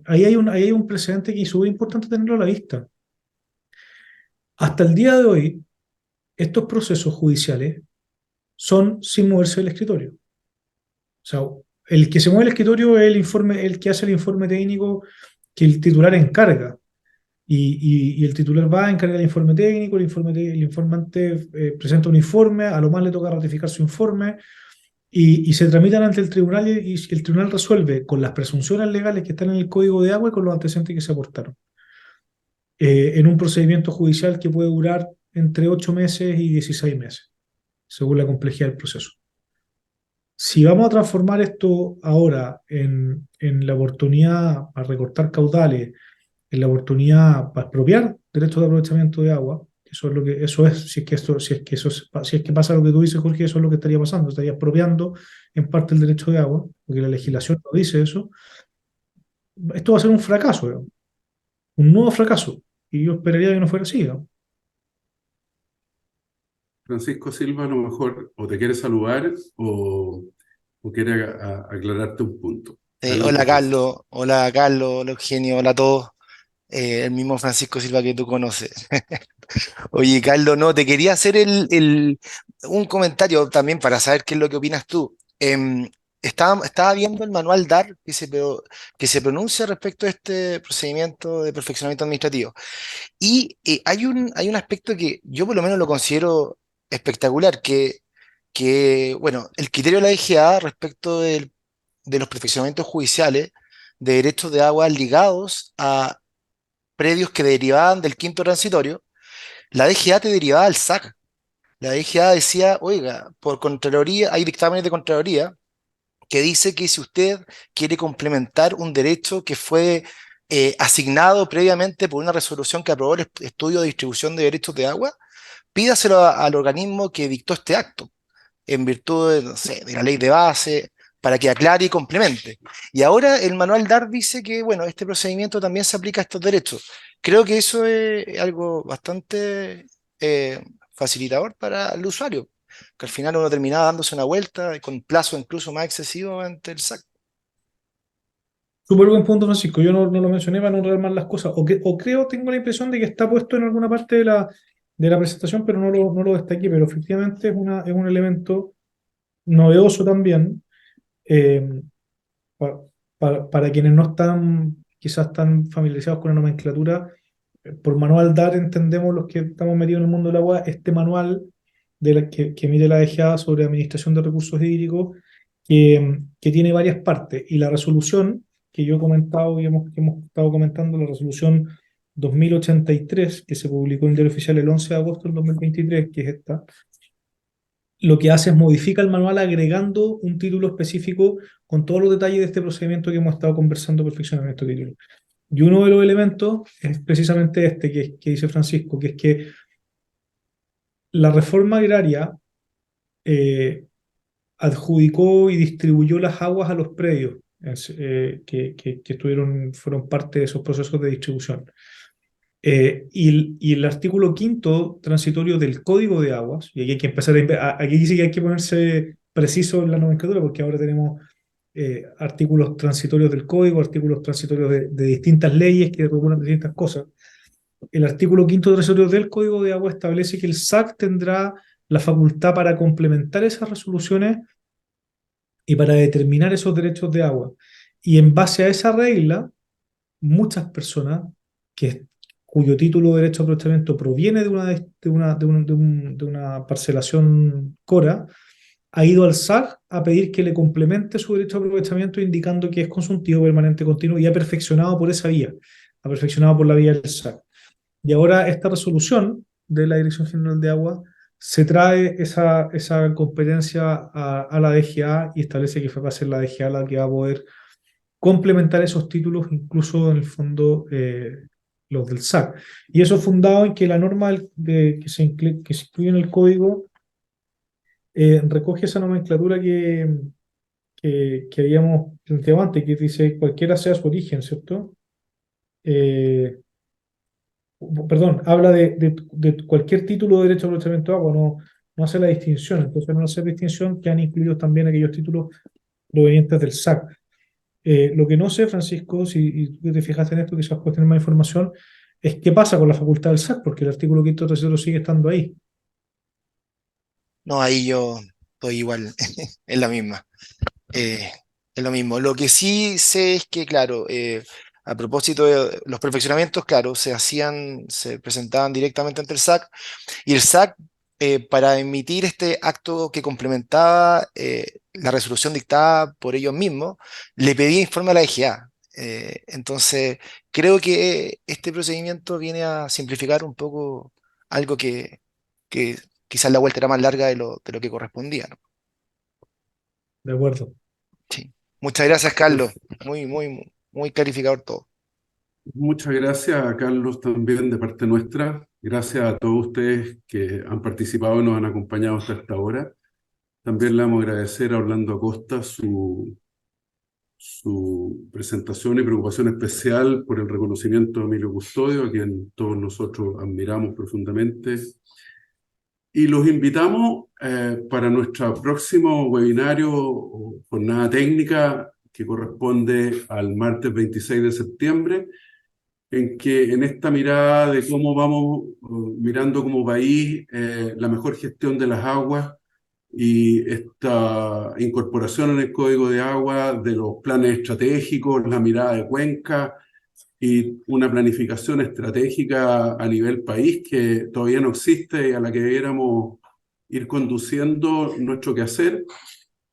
ahí hay un precedente que es súper importante tenerlo a la vista. Hasta el día de hoy, estos procesos judiciales son sin moverse del escritorio. O sea, el que se mueve el escritorio es el que hace el informe técnico que el titular encarga. Y el titular va a encargar el informe técnico, el informante presenta un informe, a lo más le toca ratificar su informe y se tramitan ante el tribunal y el tribunal resuelve con las presunciones legales que están en el Código de Agua y con los antecedentes que se aportaron. En un procedimiento judicial que puede durar entre 8 meses y 16 meses, según la complejidad del proceso. Si vamos a transformar esto ahora en la oportunidad para recortar caudales, en la oportunidad para expropiar derechos de aprovechamiento de agua, eso es, si es que pasa lo que tú dices, Jorge, eso es lo que estaría pasando, estaría expropiando en parte el derecho de agua, porque la legislación no dice eso. Esto va a ser un fracaso, digamos, un nuevo fracaso, y yo esperaría que no fuera así, ¿no? Francisco Silva, a lo mejor o te quiere saludar o quiere aclararte un punto. Carlos, te escucho. Hola Carlos, hola Eugenio, hola a todos. El mismo Francisco Silva que tú conoces. Oye, Carlos, no, te quería hacer un comentario también para saber qué es lo que opinas tú. Estaba viendo el manual DAR que se pronuncia respecto a este procedimiento de perfeccionamiento administrativo. Y hay un aspecto que yo por lo menos lo considero espectacular, bueno, el criterio de la DGA respecto de los perfeccionamientos judiciales de derechos de agua ligados a predios que derivaban del quinto transitorio, la DGA te derivaba al SAC. La DGA decía, oiga, por Contraloría, hay dictámenes de Contraloría que dice que si usted quiere complementar un derecho que fue asignado previamente por una resolución que aprobó el estudio de distribución de derechos de agua, pídaselo al organismo que dictó este acto, en virtud de, no sé, de la ley de base, para que aclare y complemente. Y ahora el manual DAR dice que, bueno, este procedimiento también se aplica a estos derechos. Creo que eso es algo bastante facilitador para el usuario, que al final uno terminaba dándose una vuelta con plazo incluso más excesivo ante el SAC. Súper buen punto, Francisco. Yo no lo mencioné para no enredar más las cosas. O creo, tengo la impresión de que está puesto en alguna parte de la presentación, pero no lo destaqué. Pero efectivamente es un elemento novedoso también. eh, pa- para quienes no están quizás tan familiarizados con la nomenclatura, por manual DAR entendemos los que estamos metidos en el mundo del agua, este manual que emite la DGA sobre administración de recursos hídricos, que tiene varias partes. Y la resolución que yo he comentado y que hemos estado comentando, la resolución 2083, que se publicó en el Diario Oficial el 11 de agosto del 2023, que es esta, lo que hace es modifica el manual agregando un título específico con todos los detalles de este procedimiento que hemos estado conversando, perfeccionamiento de título. Y uno de los elementos es precisamente este que dice Francisco, que es que la reforma agraria eh, adjudicó y distribuyó las aguas a los predios fueron parte de esos procesos de distribución. Y el artículo quinto transitorio del Código de Aguas, y aquí hay que empezar aquí sí que hay que ponerse preciso en la nomenclatura, porque ahora tenemos artículos transitorios del código, artículos transitorios de distintas leyes que regulan distintas cosas. El artículo 5º transitorio del Código de Agua establece que el SAC tendrá la facultad para complementar esas resoluciones y para determinar esos derechos de agua. Y en base a esa regla, muchas personas cuyo título de derecho de aprovechamiento proviene de una parcelación CORA, ha ido al SAC a pedir que le complemente su derecho de aprovechamiento indicando que es consultivo, permanente, continuo y ha perfeccionado por esa vía, ha perfeccionado por la vía del SAC. Y ahora esta resolución de la Dirección General de Agua se trae esa competencia a la DGA y establece que va a ser la DGA la que va a poder complementar esos títulos, incluso en el fondo los del SAC. Y eso fundado en que la norma que se incluye en el código recoge esa nomenclatura que habíamos planteado antes, que dice cualquiera sea su origen, ¿cierto? Perdón, habla de cualquier título de derecho de aprovechamiento de agua, no hace la distinción. Entonces, no hace distinción que han incluido también aquellos títulos provenientes del SAC. Lo que no sé, Francisco, si tú te fijaste en esto, quizás puedes tener más información, es qué pasa con la facultad del SAC, porque el artículo 5º tercero sigue estando ahí. No, ahí yo estoy igual, es la misma. Es lo mismo. Lo que sí sé es que, claro, a propósito de los perfeccionamientos, claro, se presentaban directamente ante el SAC, y el SAC, para emitir este acto que complementaba la resolución dictada por ellos mismos, le pedía informe a la DGA. Entonces, creo que este procedimiento viene a simplificar un poco algo que quizás la vuelta era más larga de lo que correspondía, ¿no? De acuerdo. Sí. Muchas gracias, Carlos. Muy, muy, muy clarificador todo. Muchas gracias a Carlos también de parte nuestra. Gracias a todos ustedes que han participado y nos han acompañado hasta esta hora. También le vamos a agradecer a Orlando Acosta su presentación y preocupación especial por el reconocimiento de Emilio Custodio, a quien todos nosotros admiramos profundamente. Y los invitamos para nuestro próximo webinario o jornada técnica que corresponde al martes 26 de septiembre, en que en esta mirada de cómo vamos mirando como país la mejor gestión de las aguas y esta incorporación en el Código de Agua de los planes estratégicos, la mirada de cuenca y una planificación estratégica a nivel país que todavía no existe y a la que debiéramos ir conduciendo nuestro quehacer.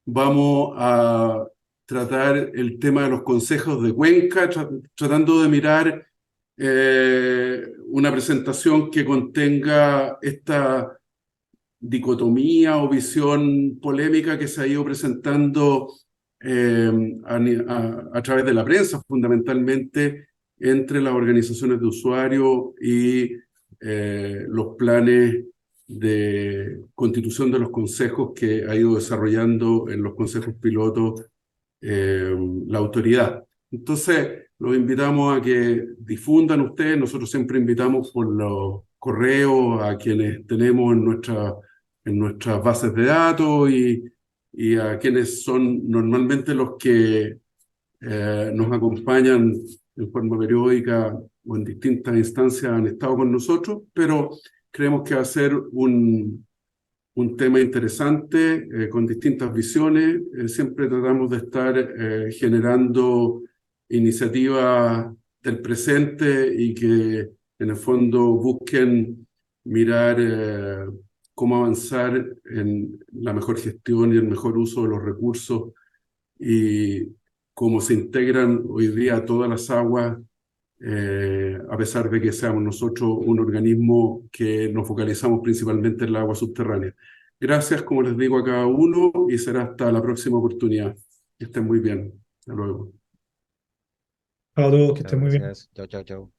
Vamos a tratar el tema de los consejos de cuenca, tratando de mirar una presentación que contenga esta dicotomía o visión polémica que se ha ido presentando a través de la prensa, fundamentalmente entre las organizaciones de usuarios y los planes de constitución de los consejos que ha ido desarrollando en los consejos pilotos la autoridad. Entonces, los invitamos a que difundan ustedes. Nosotros siempre invitamos por los correos a quienes tenemos en nuestras bases de datos y a quienes son normalmente los que nos acompañan en forma periódica o en distintas instancias han estado con nosotros, pero creemos que va a ser un tema interesante con distintas visiones. Siempre tratamos de estar generando iniciativas del presente y que en el fondo busquen mirar cómo avanzar en la mejor gestión y el mejor uso de los recursos y cómo se integran hoy día todas las aguas, a pesar de que seamos nosotros un organismo que nos focalizamos principalmente en la agua subterránea. Gracias, como les digo, a cada uno y será hasta la próxima oportunidad. Que estén muy bien. Hasta luego. Chao a todos, que estén Muchas muy bien. gracias. Chao, chao, chao.